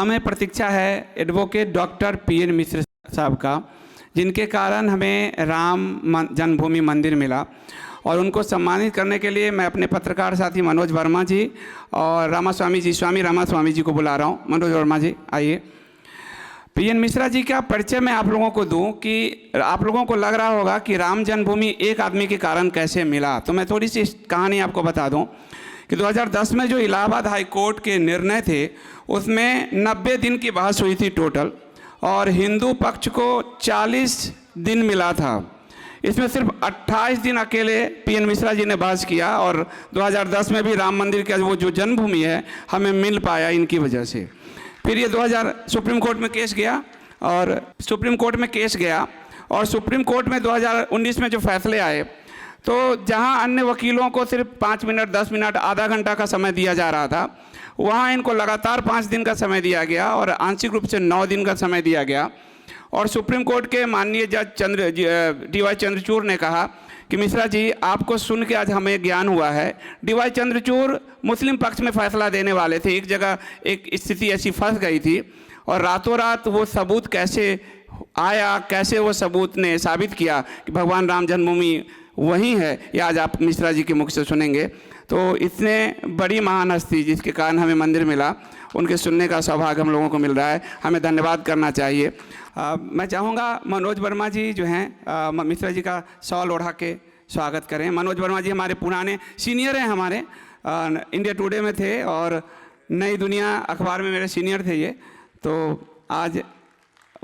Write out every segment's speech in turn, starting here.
हमें प्रतीक्षा है advocate doctor PN मिश्र साहब का, जिनके कारण हमें राम जन्मभूमि मंदिर मिला। और उनको सम्मानित करने के लिए मैं अपने पत्रकार साथी मनोज वर्मा जी और रामास्वामी जी, स्वामी रामास्वामी जी को बुला रहा हूँ। मनोज वर्मा जी आइए। पीएन मिश्रा जी का परिचय मैं आप लोगों को दूं कि आप लोगों को लग रहा होगा कि राम जन्मभूमि एक आदमी के कारण कैसे मिला। तो मैं थोड़ी सी कहानी आपको बता दूं कि 2010 में जो इलाहाबाद हाई कोर्ट के निर्णय थे उसमें 90 दिन की बहस हुई थी टोटल, और हिंदू पक्ष को 40 दिन मिला था। इसमें सिर्फ 28 दिन अकेले पीएन मिश्रा जी ने बहस किया, और 2010 में भी राम मंदिर का वो जो जन्मभूमि है हमें मिल पाया इनकी वजह से। फिर ये 2000 सुप्रीम कोर्ट में केस गया, और सुप्रीम कोर्ट में 2019 में जो फैसले आए, तो जहां अन्य वकीलों को सिर्फ 5 मिनट, 10 मिनट, आधा घंटा का समय दिया जा रहा था, वहां इनको लगातार 5 दिन का समय दिया गया और आंशिक रूप से 9 दिन का समय दिया गया। और सुप्रीम कोर्ट के माननीय जज DY चंद्रचूड़ ने कहा कि मिश्रा जी, आपको सुन के आज हमें ज्ञान हुआ है। DY चंद्रचूड़ मुस्लिम पक्ष में फैसला देने वाले थे। एक जगह एक स्थिति ऐसी फंस गई थी, और रातों रात वो सबूत कैसे आया, कैसे वो सबूत ने साबित किया कि भगवान राम जन्मभूमि वही है, ये आज आप मिश्रा जी के मुख से सुनेंगे। तो इतने बड़ी महान हस्ती जिसके कारण हमें मंदिर मिला, उनके सुनने का सौभाग्य हम लोगों को मिल रहा है, हमें धन्यवाद करना चाहिए। मैं चाहूँगा मनोज वर्मा जी जो हैं मिश्रा जी का शॉल ओढ़ा के स्वागत करें। मनोज वर्मा जी हमारे पुराने सीनियर हैं, हमारे इंडिया टुडे में थे और नई दुनिया अखबार में मेरे सीनियर थे ये, तो आज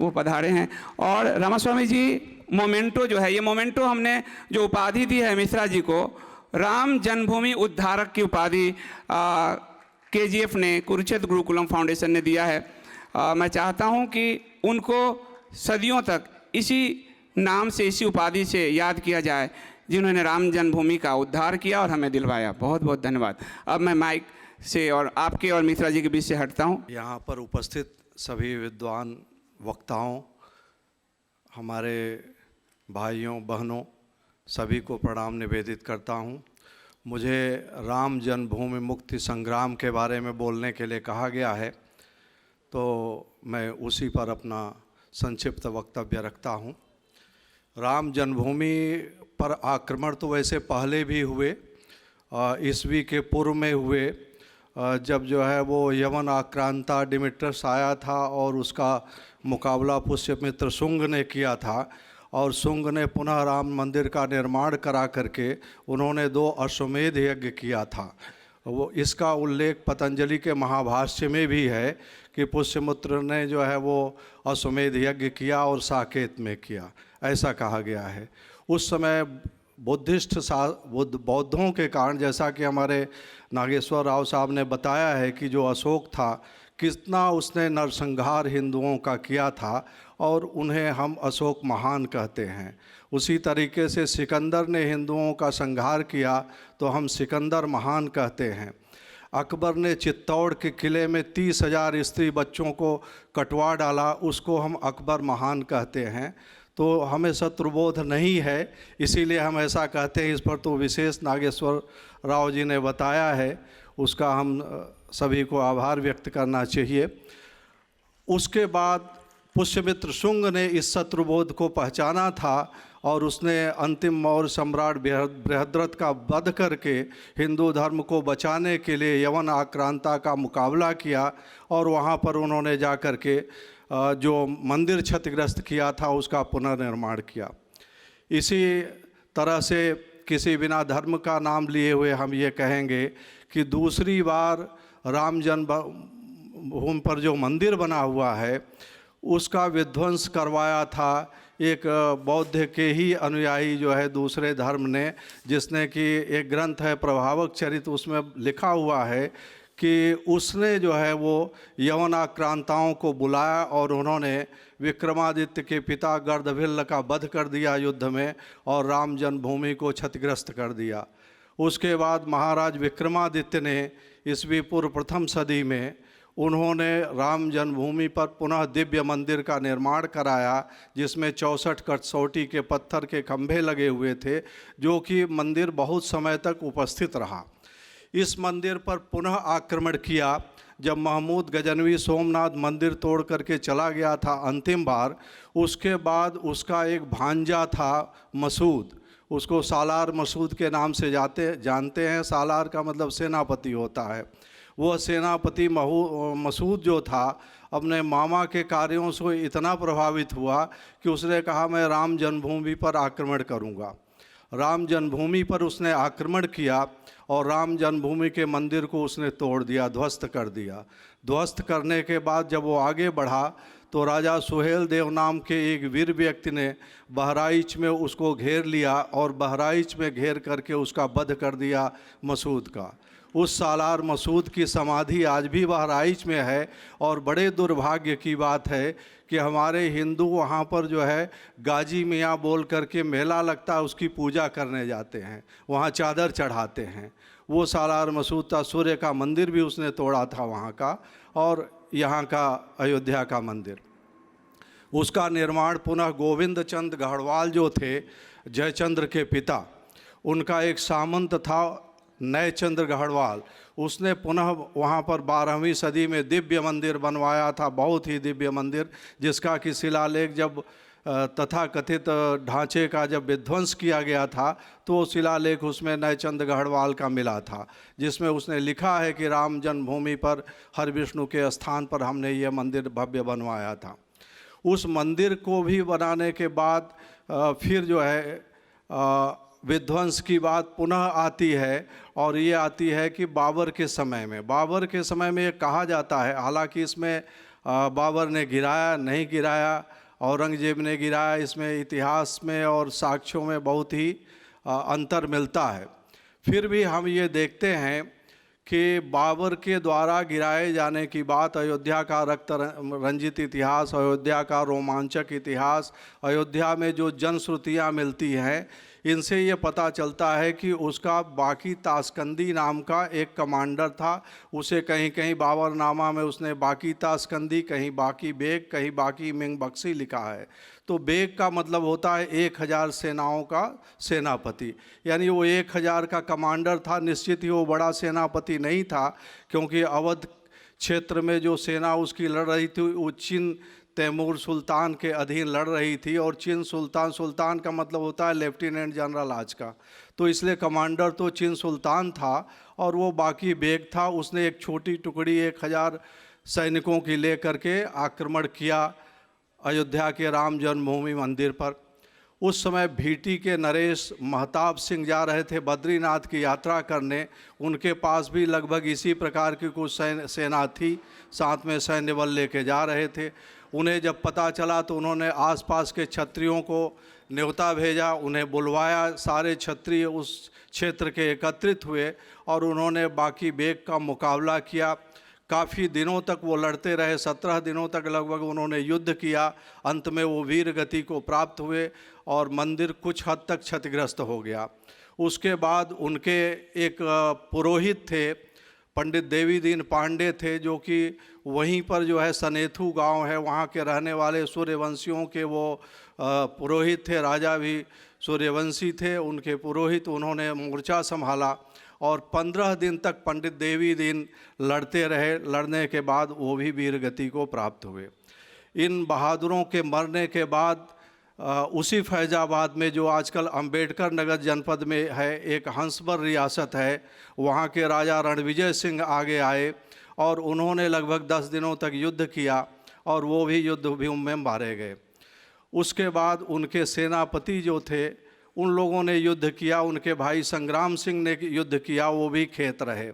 वो पधारे हैं। और रामास्वामी जी, मोमेंटो जो है, ये मोमेंटो हमने जो उपाधि दी है मिश्रा जी को, राम जन्मभूमि उद्धारक की उपाधि KGF ने, कुरुक्षेत्र गुरुकुलम फाउंडेशन ने दिया है। मैं चाहता हूं कि उनको सदियों तक इसी नाम से, इसी उपाधि से याद किया जाए, जिन्होंने राम जन्मभूमि का उद्धार किया और हमें दिलवाया। बहुत बहुत धन्यवाद। अब मैं माइक से और आपके और मिश्रा जी के बीच से हटता हूँ। यहाँ पर उपस्थित सभी विद्वान वक्ताओं, हमारे भाइयों बहनों, सभी को प्रणाम निवेदित करता हूँ। मुझे राम जन्मभूमि मुक्ति संग्राम के बारे में बोलने के लिए कहा गया है, तो मैं उसी पर अपना संक्षिप्त वक्तव्य रखता हूँ। राम जन्मभूमि पर आक्रमण तो वैसे पहले भी हुए, ईस्वी के पूर्व में हुए, जब जो है वो यवन आक्रांता डिमिट्रस आया था और उसका मुकाबला पुष्यमित्र शुंग ने किया था, और शुंग ने पुनः राम मंदिर का निर्माण करा करके उन्होंने 2 अश्वमेध यज्ञ किया था। वो इसका उल्लेख पतंजलि के महाभाष्य में भी है कि पुष्यमित्र ने जो है वो अश्वमेध यज्ञ किया और साकेत में किया, ऐसा कहा गया है। उस समय बौद्धों के कारण, जैसा कि हमारे नागेश्वर राव साहब ने बताया है कि जो अशोक था, कितना उसने नरसंहार हिंदुओं का किया था, और उन्हें हम अशोक महान कहते हैं। उसी तरीके से सिकंदर ने हिंदुओं का संहार किया तो हम सिकंदर महान कहते हैं। अकबर ने चित्तौड़ के किले में 30,000 स्त्री बच्चों को कटवा डाला, उसको हम अकबर महान कहते हैं। तो हमें शत्रुबोध नहीं है, इसीलिए हम ऐसा कहते हैं। इस पर तो विशेष नागेश्वर राव जी ने बताया है, उसका हम सभी को आभार व्यक्त करना चाहिए। उसके बाद पुष्यमित्र शुंग ने इस शत्रुबोध को पहचाना था और उसने अंतिम मौर्य सम्राट बृहद्रथ का वध करके हिंदू धर्म को बचाने के लिए यवन आक्रांता का मुकाबला किया, और वहाँ पर उन्होंने जा कर के जो मंदिर क्षतिग्रस्त किया था उसका पुनर्निर्माण किया। इसी तरह से किसी बिना धर्म का नाम लिए हुए हम ये कहेंगे कि दूसरी बार राम जन्मभूमि पर जो मंदिर बना हुआ है उसका विध्वंस करवाया था एक बौद्ध के ही अनुयायी जो है दूसरे धर्म ने, जिसने कि एक ग्रंथ है प्रभावक चरित्र, उसमें लिखा हुआ है कि उसने जो है वो यवन आक्रांताओं को बुलाया और उन्होंने विक्रमादित्य के पिता गर्दभिल्ल का वध कर दिया युद्ध में, और राम जन्मभूमि को क्षतिग्रस्त कर दिया। उसके बाद महाराज विक्रमादित्य ने ईस्वी पूर्व प्रथम सदी में उन्होंने राम जन्मभूमि पर पुनः दिव्य मंदिर का निर्माण कराया, जिसमें 64 कसौटी के पत्थर के खंभे लगे हुए थे, जो कि मंदिर बहुत समय तक उपस्थित रहा। इस मंदिर पर पुनः आक्रमण किया जब महमूद गजनवी सोमनाथ मंदिर तोड़ करके चला गया था अंतिम बार, उसके बाद उसका एक भांजा था मसूद, उसको सालार मसूद के नाम से जानते हैं। सालार का मतलब सेनापति होता है। वह सेनापति मसूद जो था अपने मामा के कार्यों से इतना प्रभावित हुआ कि उसने कहा मैं राम जन्मभूमि पर आक्रमण करूंगा। राम जन्मभूमि पर उसने आक्रमण किया और राम जन्मभूमि के मंदिर को उसने तोड़ दिया, ध्वस्त कर दिया। ध्वस्त करने के बाद जब वो आगे बढ़ा तो राजा सुहेल देव नाम के एक वीर व्यक्ति ने बहराइच में उसको घेर लिया और बहराइच में घेर करके उसका वध कर दिया मसूद का। उस सालार मसूद की समाधि आज भी बहराइच में है और बड़े दुर्भाग्य की बात है कि हमारे हिंदू वहाँ पर जो है गाजी मियाँ बोल करके मेला लगता है, उसकी पूजा करने जाते हैं, वहाँ चादर चढ़ाते हैं। वो सालार मसूद था। सूर्य का मंदिर भी उसने तोड़ा था वहाँ का, और यहाँ का अयोध्या का मंदिर। उसका निर्माण पुनः गोविंद चंद गढ़वाल जो थे जयचंद्र के पिता, उनका एक सामंत था नयचंद्र गढ़वाल, उसने पुनः वहाँ पर 12वीं सदी में दिव्य मंदिर बनवाया था, बहुत ही दिव्य मंदिर, जिसका कि शिलालेख जब तथाकथित ढांचे का जब विध्वंस किया गया था तो शिलालेख उसमें नयचंद गढ़वाल का मिला था, जिसमें उसने लिखा है कि राम जन्मभूमि पर हर विष्णु के स्थान पर हमने ये मंदिर भव्य बनवाया था। उस मंदिर को भी बनाने के बाद फिर जो है विध्वंस की बात पुनः आती है, और ये आती है कि बाबर के समय में ये कहा जाता है, हालांकि इसमें बाबर ने गिराया नहीं गिराया, औरंगजेब ने गिराया, इसमें इतिहास में और साक्ष्यों में बहुत ही अंतर मिलता है। फिर भी हम ये देखते हैं कि बाबर के द्वारा गिराए जाने की बात, अयोध्या का रक्त रंजित इतिहास, अयोध्या का रोमांचक इतिहास, अयोध्या में जो जनश्रुतियाँ मिलती हैं, इनसे ये पता चलता है कि उसका बाकी ताशकंदी नाम का एक कमांडर था। उसे कहीं कहीं बाबरनामा में उसने बाकी ताशकंदी, कहीं बाकी बेग, कहीं बाकी मिंग बख्शी लिखा है। तो बेग का मतलब होता है 1000 सेनाओं का सेनापति, यानी वो 1000 का कमांडर था। निश्चित ही वो बड़ा सेनापति नहीं था, क्योंकि अवध क्षेत्र में जो सेना उसकी लड़ रही थी वो चिन तैमूर सुल्तान के अधीन लड़ रही थी, और चिन सुल्तान का मतलब होता है लेफ्टिनेंट जनरल आज का, तो इसलिए कमांडर तो चिन सुल्तान था और वो बाकी बेग था। उसने एक छोटी टुकड़ी 1000 सैनिकों की ले करके आक्रमण किया अयोध्या के राम जन्मभूमि मंदिर पर। उस समय भीटी के नरेश महताब सिंह जा रहे थे बद्रीनाथ की यात्रा करने, उनके पास भी लगभग इसी प्रकार की कुछ सेना थी, साथ में सैन्य बल लेके जा रहे थे। उन्हें जब पता चला तो उन्होंने आसपास के क्षत्रियों को न्योता भेजा, उन्हें बुलवाया। सारे क्षत्रिय उस क्षेत्र के एकत्रित हुए और उन्होंने बाकी बेग का मुकाबला किया। काफ़ी दिनों तक वो लड़ते रहे, 17 दिनों तक लगभग उन्होंने युद्ध किया। अंत में वो वीर गति को प्राप्त हुए और मंदिर कुछ हद तक क्षतिग्रस्त हो गया। उसके बाद उनके एक पुरोहित थे, पंडित देवी दीन पांडे थे, जो कि वहीं पर जो है सनेथू गांव है, वहाँ के रहने वाले सूर्यवंशियों के वो पुरोहित थे। राजा भी सूर्यवंशी थे, उनके पुरोहित, उन्होंने मोर्चा संभाला और 15 दिन तक पंडित देवी दीन लड़ते रहे। लड़ने के बाद वो भी वीरगति को प्राप्त हुए। इन बहादुरों के मरने के बाद उसी फैज़ाबाद में, जो आजकल अंबेडकर नगर जनपद में है, एक हंसबर रियासत है, वहाँ के राजा रणविजय सिंह आगे आए और उन्होंने लगभग 10 दिनों तक युद्ध किया और वो भी युद्ध भूमि में मारे गए। उसके बाद उनके सेनापति जो थे उन लोगों ने युद्ध किया, उनके भाई संग्राम सिंह ने युद्ध किया, वो भी खेत रहे।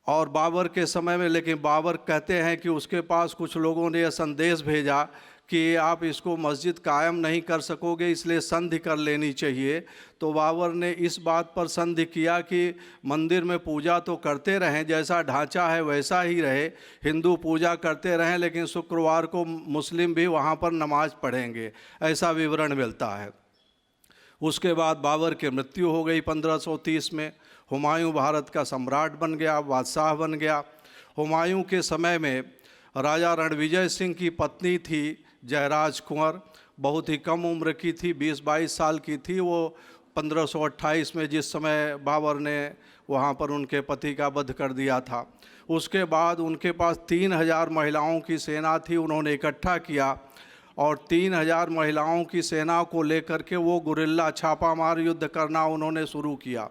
और बाबर के समय में, लेकिन बाबर कहते हैं कि उसके पास कुछ लोगों ने यह संदेश भेजा कि आप इसको मस्जिद कायम नहीं कर सकोगे, इसलिए संधि कर लेनी चाहिए। तो बाबर ने इस बात पर संधि किया कि मंदिर में पूजा तो करते रहें, जैसा ढांचा है वैसा ही रहे, हिंदू पूजा करते रहें, लेकिन शुक्रवार को मुस्लिम भी वहाँ पर नमाज पढ़ेंगे, ऐसा विवरण मिलता है। उसके बाद बाबर की मृत्यु हो गई 1530 में। हुमायूं भारत का सम्राट बन गया, बादशाह बन गया। हुमायूं के समय में राजा रणविजय सिंह की पत्नी थी जयराज कुंवर, बहुत ही कम उम्र की थी, 20-22 साल की थी। वो 1528 में जिस समय बाबर ने वहाँ पर उनके पति का वध कर दिया था। उसके बाद उनके पास 3000 महिलाओं की सेना थी, उन्होंने इकट्ठा किया और 3000 महिलाओं की सेना को लेकर के वो गुरिल्ला छापामार युद्ध करना उन्होंने शुरू किया।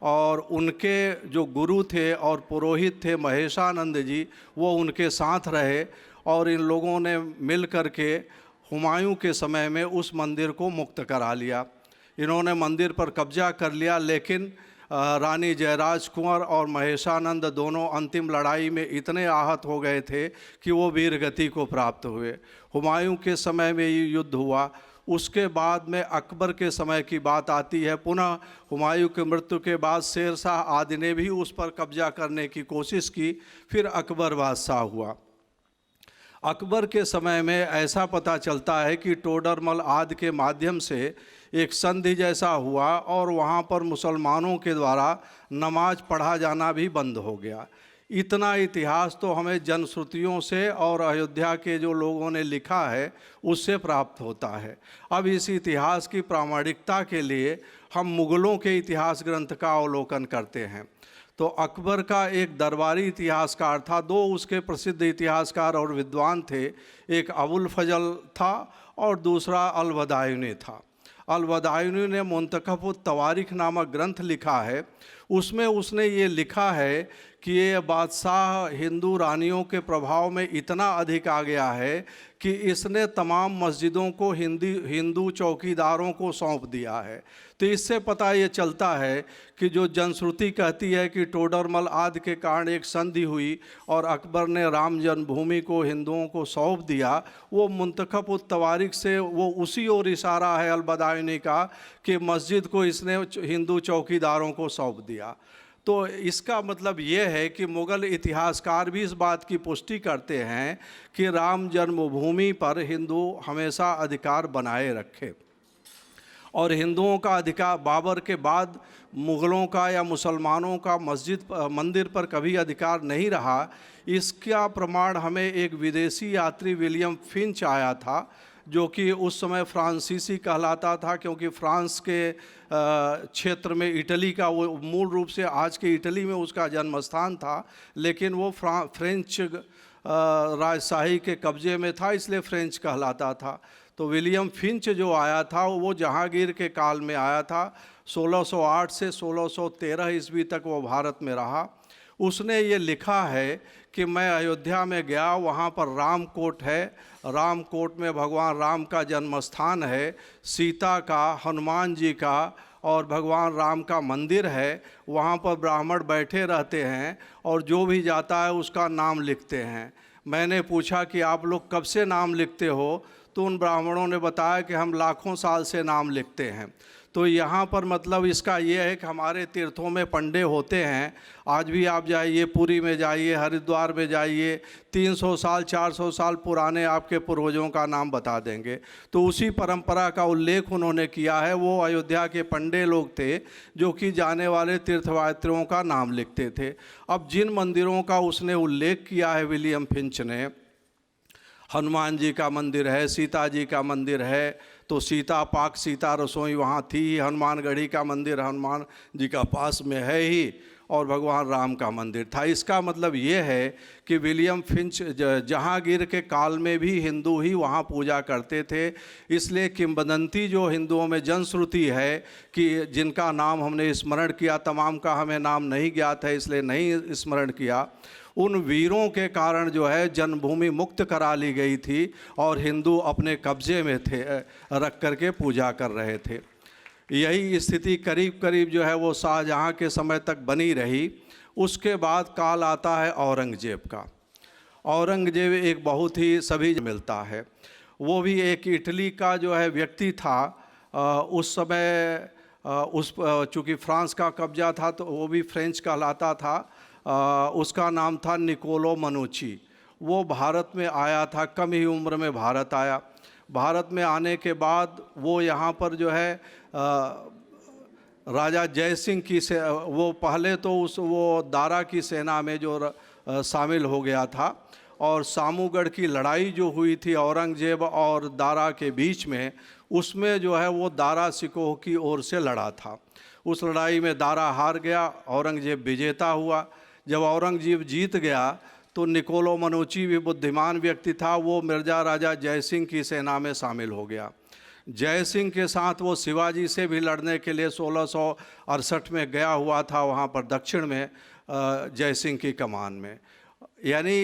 और उनके जो गुरु थे और पुरोहित थे महेशानंद जी, वो उनके साथ रहे और इन लोगों ने मिल कर के हुमायूं के समय में उस मंदिर को मुक्त करा लिया। इन्होंने मंदिर पर कब्जा कर लिया, लेकिन रानी जयराज कुंवर और महेशानंद दोनों अंतिम लड़ाई में इतने आहत हो गए थे कि वो वीरगति को प्राप्त हुए। हुमायूं के समय में ये युद्ध हुआ। उसके बाद में अकबर के समय की बात आती है। पुनः हुमायूं की मृत्यु के बाद शेर शाह आदि ने भी उस पर कब्जा करने की कोशिश की, फिर अकबर बादशाह हुआ। अकबर के समय में ऐसा पता चलता है कि टोडरमल आदि के माध्यम से एक संधि जैसा हुआ और वहाँ पर मुसलमानों के द्वारा नमाज पढ़ा जाना भी बंद हो गया। इतना इतिहास तो हमें जनश्रुतियों से और अयोध्या के जो लोगों ने लिखा है उससे प्राप्त होता है। अब इस इतिहास की प्रामाणिकता के लिए हम मुग़लों के इतिहास ग्रंथ का अवलोकन करते हैं। तो अकबर का एक दरबारी इतिहासकार था, दो उसके प्रसिद्ध इतिहासकार और विद्वान थे, एक अबुल फजल था और दूसरा अल-बदायूनी था। अल-बदायूनी ने मुंतखबुत तवारीख नामक ग्रंथ लिखा है। उसमें उसने ये लिखा है कि ये बादशाह हिंदू रानियों के प्रभाव में इतना अधिक आ गया है कि इसने तमाम मस्जिदों को हिंदू चौकीदारों को सौंप दिया है। तो इससे पता ये चलता है कि जो जनश्रुति कहती है कि टोडरमल आदि के कारण एक संधि हुई और अकबर ने राम जन्मभूमि को हिंदुओं को सौंप दिया, वो मुंतखब तवारीख से वो उसी ओर इशारा है अल-बदायूनी का कि मस्जिद को इसने हिंदू चौकीदारों को सौंप दिया। तो इसका मतलब ये है कि मुग़ल इतिहासकार भी इस बात की पुष्टि करते हैं कि राम जन्मभूमि पर हिंदू हमेशा अधिकार बनाए रखे और हिंदुओं का अधिकार बाबर के बाद मुग़लों का या मुसलमानों का मंदिर पर कभी अधिकार नहीं रहा। इसका प्रमाण हमें एक विदेशी यात्री विलियम फिंच आया था, जो कि उस समय फ्रांसीसी कहलाता था, क्योंकि फ्रांस के क्षेत्र में इटली का वो मूल रूप से आज के इटली में उसका जन्म स्थान था, लेकिन वो फ्रेंच राजशाही के कब्ज़े में था, इसलिए फ्रेंच कहलाता था। तो विलियम फिंच जो आया था वो जहांगीर के काल में आया था। 1608 से 1613 ईस्वी तक वो भारत में रहा। उसने ये लिखा है कि मैं अयोध्या में गया, वहाँ पर रामकोट है, रामकोट में भगवान राम का जन्म स्थान है, सीता का, हनुमान जी का और भगवान राम का मंदिर है। वहाँ पर ब्राह्मण बैठे रहते हैं और जो भी जाता है उसका नाम लिखते हैं। मैंने पूछा कि आप लोग कब से नाम लिखते हो, तो उन ब्राह्मणों ने बताया कि हम लाखों साल से नाम लिखते हैं। तो यहाँ पर मतलब इसका ये है कि हमारे तीर्थों में पंडे होते हैं। आज भी आप जाइए, पुरी में जाइए, हरिद्वार में जाइए, 300 साल 400 साल पुराने आपके पूर्वजों का नाम बता देंगे। तो उसी परंपरा का उल्लेख उन्होंने किया है। वो अयोध्या के पंडे लोग थे जो कि जाने वाले तीर्थयात्रियों का नाम लिखते थे। अब जिन मंदिरों का उसने उल्लेख किया है विलियम फिंच ने, हनुमान जी का मंदिर है, सीता जी का मंदिर है, तो सीता पाक सीता रसोई वहाँ थी, हनुमानगढ़ी का मंदिर हनुमान जी का पास में है ही, और भगवान राम का मंदिर था। इसका मतलब ये है कि विलियम फिंच जहांगीर के काल में भी हिंदू ही वहाँ पूजा करते थे। इसलिए किंवदंती जो हिंदुओं में जनश्रुति है कि जिनका नाम हमने स्मरण किया, तमाम का हमें नाम नहीं ज्ञात है इसलिए नहीं स्मरण किया, उन वीरों के कारण जो है जन्मभूमि मुक्त करा ली गई थी और हिंदू अपने कब्जे में थे, रख करके पूजा कर रहे थे। यही स्थिति करीब करीब जो है वो शाहजहाँ के समय तक बनी रही। उसके बाद काल आता है औरंगजेब का। औरंगजेब एक बहुत ही सभी मिलता है। वो भी एक इटली का जो है व्यक्ति था। उस समय चूँकि फ्रांस का कब्जा था तो वो भी फ्रेंच कहलाता था। उसका नाम था निकोलो मनुची। वो भारत में आया था, कम ही उम्र में भारत आया। भारत में आने के बाद वो यहाँ पर जो है राजा जय सिंह की से वो पहले तो वो दारा की सेना में जो शामिल हो गया था, और सामूगढ़ की लड़ाई जो हुई थी औरंगजेब और दारा के बीच में, उसमें जो है वो दारा शिकोह की ओर से लड़ा था। उस लड़ाई में दारा हार गया, औरंगजेब विजेता हुआ। जब औरंगजेब जीत गया तो निकोलो मनूची भी बुद्धिमान व्यक्ति था, वो मिर्ज़ा राजा जय सिंह की सेना में शामिल हो गया। जय सिंह के साथ वो शिवाजी से भी लड़ने के लिए 1668 में गया हुआ था, वहाँ पर दक्षिण में जय सिंह की कमान में। यानी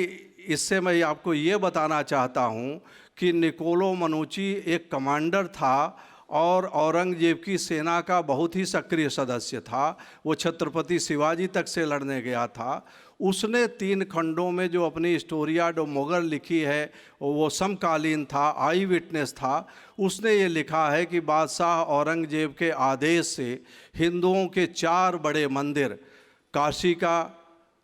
इससे मैं आपको ये बताना चाहता हूँ कि निकोलो मनूची एक कमांडर था और औरंगजेब की सेना का बहुत ही सक्रिय सदस्य था। वो छत्रपति शिवाजी तक से लड़ने गया था। उसने 3 खंडों में जो अपनी स्टोरिया डो मुगल लिखी है वो समकालीन था, आई विटनेस था। उसने ये लिखा है कि बादशाह औरंगजेब के आदेश से हिंदुओं के 4 बड़े मंदिर, काशी का,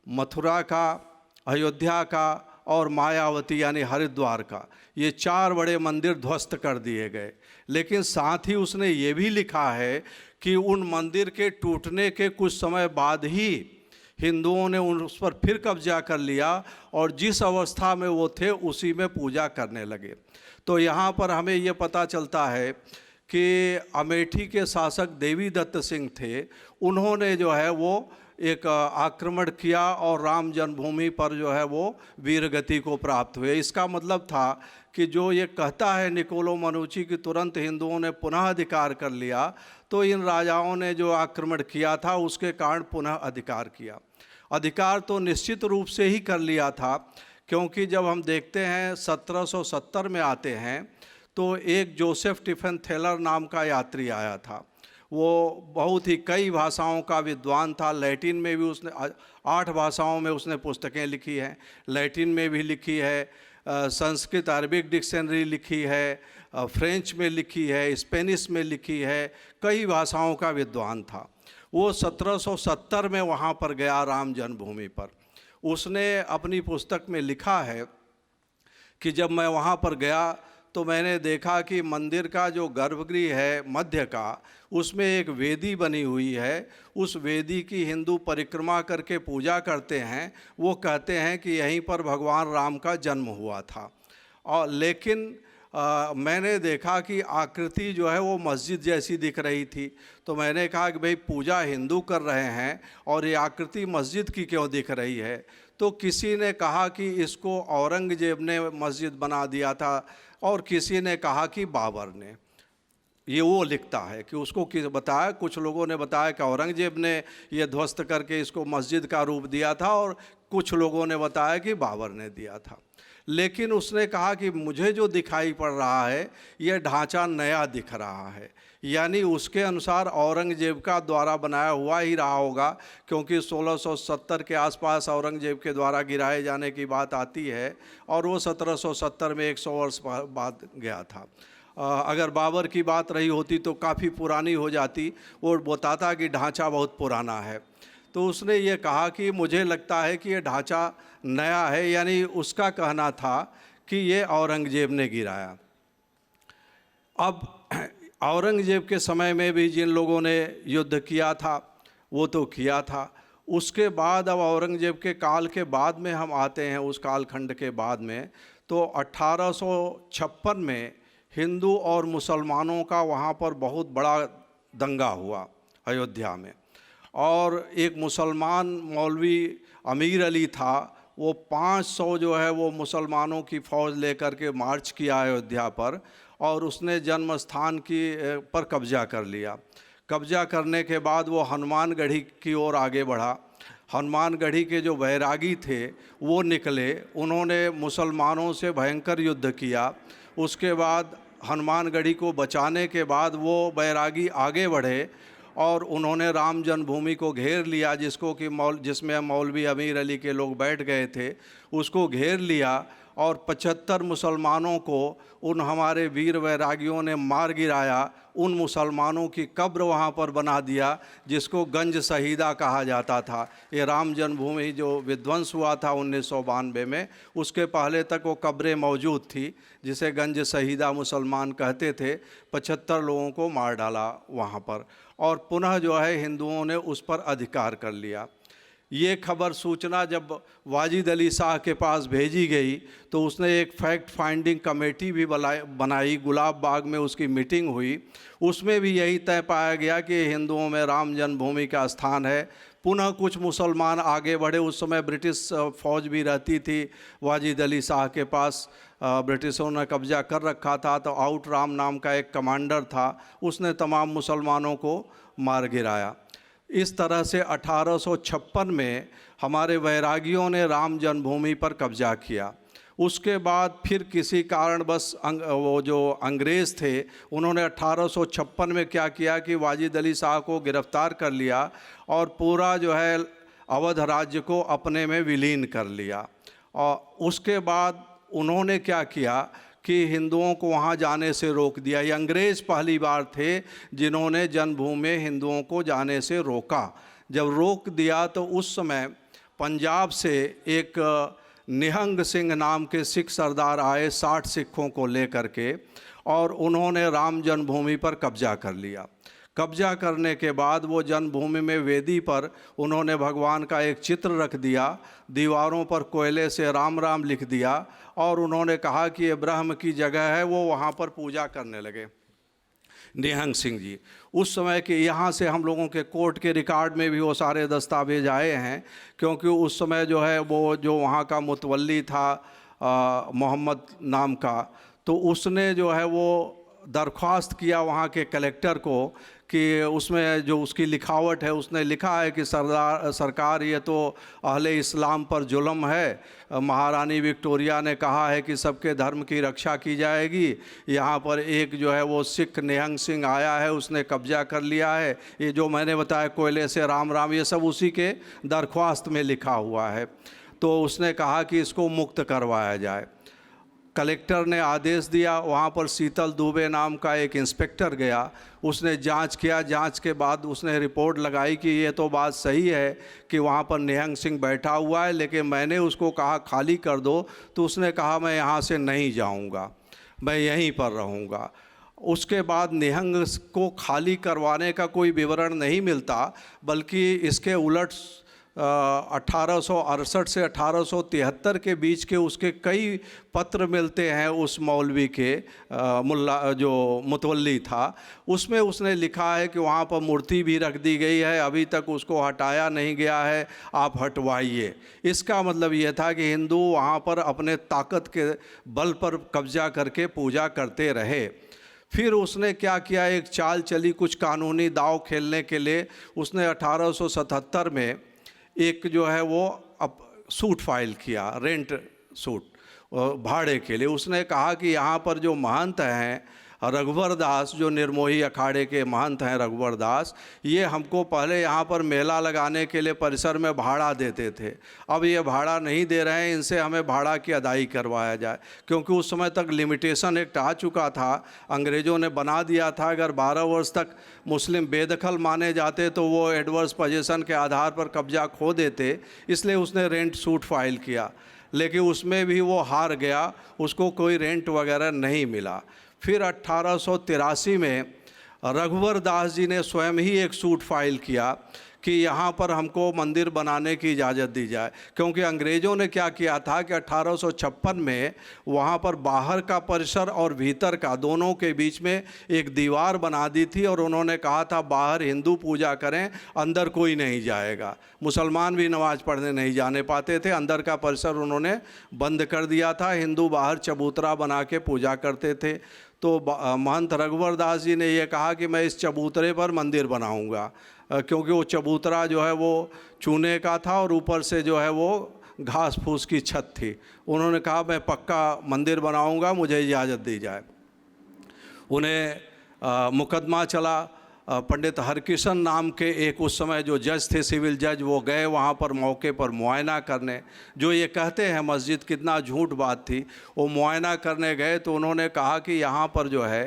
मथुरा का, अयोध्या का और मायावती यानी हरिद्वार का, ये 4 बड़े मंदिर ध्वस्त कर दिए गए। लेकिन साथ ही उसने ये भी लिखा है कि उन मंदिर के टूटने के कुछ समय बाद ही हिंदुओं ने उस पर फिर कब्जा कर लिया और जिस अवस्था में वो थे उसी में पूजा करने लगे। तो यहाँ पर हमें ये पता चलता है कि अमेठी के शासक देवी दत्त सिंह थे, उन्होंने जो है वो एक आक्रमण किया और राम जन्मभूमि पर जो है वो वीरगति को प्राप्त हुए। इसका मतलब था कि जो ये कहता है निकोलो मनूची कि तुरंत हिंदुओं ने पुनः अधिकार कर लिया, तो इन राजाओं ने जो आक्रमण किया था उसके कारण पुनः अधिकार किया। अधिकार तो निश्चित रूप से ही कर लिया था, क्योंकि जब हम देखते हैं 1770 में आते हैं तो एक जोसेफ टिफन थेलर नाम का यात्री आया था। वो बहुत ही कई भाषाओं का विद्वान था। लैटिन में भी उसने 8 भाषाओं में उसने पुस्तकें लिखी हैं। लैटिन में भी लिखी है, संस्कृत अरबिक डिक्शनरी लिखी है, फ्रेंच में लिखी है, स्पेनिश में लिखी है, कई भाषाओं का विद्वान था। वो 1770 में वहाँ पर गया राम जन्मभूमि पर। उसने अपनी पुस्तक में लिखा है कि जब मैं वहाँ पर गया तो मैंने देखा कि मंदिर का जो गर्भगृह है मध्य का, उसमें एक वेदी बनी हुई है। उस वेदी की हिंदू परिक्रमा करके पूजा करते हैं। वो कहते हैं कि यहीं पर भगवान राम का जन्म हुआ था। और लेकिन मैंने देखा कि आकृति जो है वो मस्जिद जैसी दिख रही थी। तो मैंने कहा कि भाई पूजा हिंदू कर रहे हैं और ये आकृति मस्जिद की क्यों दिख रही है? तो किसी ने कहा कि इसको औरंगजेब ने मस्जिद बना दिया था और किसी ने कहा कि बाबर ने। ये वो लिखता है कि उसको किस बताया, कुछ लोगों ने बताया कि औरंगजेब ने ये ध्वस्त करके इसको मस्जिद का रूप दिया था और कुछ लोगों ने बताया कि बाबर ने दिया था। लेकिन उसने कहा कि मुझे जो दिखाई पड़ रहा है यह ढांचा नया दिख रहा है, यानी उसके अनुसार औरंगजेब का द्वारा बनाया हुआ ही रहा होगा, क्योंकि 1670 के आसपास औरंगजेब के द्वारा गिराए जाने की बात आती है और वो 1770 में 100 वर्ष बाद गया था। अगर बाबर की बात रही होती तो काफ़ी पुरानी हो जाती। वो बताता कि ढांचा बहुत पुराना है। तो उसने ये कहा कि मुझे लगता है कि ये ढांचा नया है, यानी उसका कहना था कि ये औरंगजेब ने गिराया। अब औरंगजेब के समय में भी जिन लोगों ने युद्ध किया था वो तो किया था। उसके बाद अब औरंगजेब के काल के बाद में हम आते हैं, उस कालखंड के बाद में, तो 1856 में हिंदू और मुसलमानों का वहाँ पर बहुत बड़ा दंगा हुआ अयोध्या में। और एक मुसलमान मौलवी अमीर अली था, वो 500 जो है वो मुसलमानों की फ़ौज लेकर के मार्च किया अयोध्या पर और उसने जन्म स्थान पर कब्जा कर लिया। कब्जा करने के बाद वो हनुमानगढ़ी की ओर आगे बढ़ा। हनुमानगढ़ी के जो बैरागी थे वो निकले, उन्होंने मुसलमानों से भयंकर युद्ध किया। उसके बाद हनुमानगढ़ी को बचाने के बाद वो बैरागी आगे बढ़े और उन्होंने राम जन्मभूमि को घेर लिया, जिसमें मौलवी अमीर अली के लोग बैठ गए थे, उसको घेर लिया और 75 मुसलमानों को उन हमारे वीर वैरागियों ने मार गिराया। उन मुसलमानों की कब्र वहाँ पर बना दिया, जिसको गंज शहीदा कहा जाता था। ये राम जन्मभूमि जो विध्वंस हुआ था 1992 में, उसके पहले तक वो कब्रें मौजूद थी, जिसे गंज शहीदा मुसलमान कहते थे। 75 लोगों को मार डाला वहाँ पर और पुनः जो है हिंदुओं ने उस पर अधिकार कर लिया। ये खबर सूचना जब वाजिद अली शाह के पास भेजी गई तो उसने एक फैक्ट फाइंडिंग कमेटी भी बनाई। गुलाब बाग में उसकी मीटिंग हुई, उसमें भी यही तय पाया गया कि हिंदुओं में राम जन्मभूमि का स्थान है। पुनः कुछ मुसलमान आगे बढ़े। उस समय ब्रिटिश फ़ौज भी रहती थी वाजिद अली शाह के पास, ब्रिटिशों ने कब्जा कर रखा था। तो आउट राम नाम का एक कमांडर था, उसने तमाम मुसलमानों को मार गिराया। इस तरह से 1856 में हमारे वैरागियों ने राम जन्मभूमि पर कब्जा किया। उसके बाद फिर किसी कारण बस वो जो अंग्रेज़ थे उन्होंने 1856 में क्या किया कि वाजिद अली शाह को गिरफ़्तार कर लिया और पूरा जो है अवध राज्य को अपने में विलीन कर लिया। और उसके बाद उन्होंने क्या किया कि हिंदुओं को वहाँ जाने से रोक दिया। ये अंग्रेज़ पहली बार थे जिन्होंने जन्मभूमि में हिंदुओं को जाने से रोका। जब रोक दिया तो उस समय पंजाब से एक निहंग सिंह नाम के सिख सरदार आए 60 सिखों को लेकर के, और उन्होंने राम जन्मभूमि पर कब्जा कर लिया। कब्जा करने के बाद वो जन्मभूमि में वेदी पर उन्होंने भगवान का एक चित्र रख दिया, दीवारों पर कोयले से राम राम लिख दिया और उन्होंने कहा कि ये ब्रह्म की जगह है। वो वहाँ पर पूजा करने लगे निहंग सिंह जी। उस समय के यहाँ से हम लोगों के कोर्ट के रिकॉर्ड में भी वो सारे दस्तावेज आए हैं, क्योंकि उस समय जो है वो जो वहाँ का मुतवल्ली था मोहम्मद नाम का, तो उसने जो है वो दरख्वास्त किया वहाँ के कलेक्टर को कि उसमें जो उसकी लिखावट है उसने लिखा है कि सरकार ये तो अहले इस्लाम पर जुल्म है। महारानी विक्टोरिया ने कहा है कि सबके धर्म की रक्षा की जाएगी, यहाँ पर एक जो है वो सिख निहंग सिंह आया है, उसने कब्जा कर लिया है। ये जो मैंने बताया कोयले से राम राम, ये सब उसी के दरख्वास्त में लिखा हुआ है। तो उसने कहा कि इसको मुक्त करवाया जाए। कलेक्टर ने आदेश दिया। वहाँ पर शीतल दुबे नाम का एक इंस्पेक्टर गया, उसने जांच किया। जांच के बाद उसने रिपोर्ट लगाई कि ये तो बात सही है कि वहाँ पर निहंग सिंह बैठा हुआ है, लेकिन मैंने उसको कहा खाली कर दो तो उसने कहा मैं यहाँ से नहीं जाऊँगा, मैं यहीं पर रहूँगा। उसके बाद निहंग को खाली करवाने का कोई विवरण नहीं मिलता, बल्कि इसके उलट 1868 से 1873 के बीच के उसके कई पत्र मिलते हैं उस मौलवी के, मुल्ला जो मुतवल्ली था। उसमें उसने लिखा है कि वहाँ पर मूर्ति भी रख दी गई है, अभी तक उसको हटाया नहीं गया है, आप हटवाइए। इसका मतलब ये था कि हिंदू वहाँ पर अपने ताकत के बल पर कब्जा करके पूजा करते रहे। फिर उसने क्या किया, एक चाल चली कुछ कानूनी दाव खेलने के लिए। उसने 1877 में एक जो है वो सूट फाइल किया, रेंट सूट भाड़े के लिए। उसने कहा कि यहाँ पर जो महंत हैं रघुवर दास, जो निर्मोही अखाड़े के महंत हैं रघुवर दास, ये हमको पहले यहाँ पर मेला लगाने के लिए परिसर में भाड़ा देते थे, अब ये भाड़ा नहीं दे रहे हैं, इनसे हमें भाड़ा की अदाई करवाया जाए। क्योंकि उस समय तक लिमिटेशन एक्ट आ चुका था, अंग्रेज़ों ने बना दिया था, अगर 12 वर्ष तक मुस्लिम बेदखल माने जाते तो वो एडवर्स पोजीशन के आधार पर कब्जा खो देते। इसलिए उसने रेंट सूट फाइल किया, लेकिन उसमें भी वो हार गया, उसको कोई रेंट वगैरह नहीं मिला। फिर 1883 में रघुवर दास जी ने स्वयं ही एक सूट फाइल किया कि यहाँ पर हमको मंदिर बनाने की इजाज़त दी जाए। क्योंकि अंग्रेज़ों ने क्या किया था कि 1856 में वहाँ पर बाहर का परिसर और भीतर का दोनों के बीच में एक दीवार बना दी थी, और उन्होंने कहा था बाहर हिंदू पूजा करें, अंदर कोई नहीं जाएगा। मुसलमान भी नमाज़ पढ़ने नहीं जाने पाते थे, अंदर का परिसर उन्होंने बंद कर दिया था, हिंदू बाहर चबूतरा बना के पूजा करते थे। तो महंत रघुवर दास जी ने यह कहा कि मैं इस चबूतरे पर मंदिर बनाऊंगा, क्योंकि वो चबूतरा जो है वो चूने का था और ऊपर से जो है वो घास फूस की छत थी। उन्होंने कहा मैं पक्का मंदिर बनाऊंगा, मुझे इजाज़त दी जाए। उन्हें मुकदमा चला। पंडित हरकिशन नाम के एक उस समय जो जज थे, सिविल जज, वो गए वहाँ पर मौके पर मुआयना करने। जो ये कहते हैं मस्जिद, कितना झूठ बात थी, वो मुआयना करने गए तो उन्होंने कहा कि यहाँ पर जो है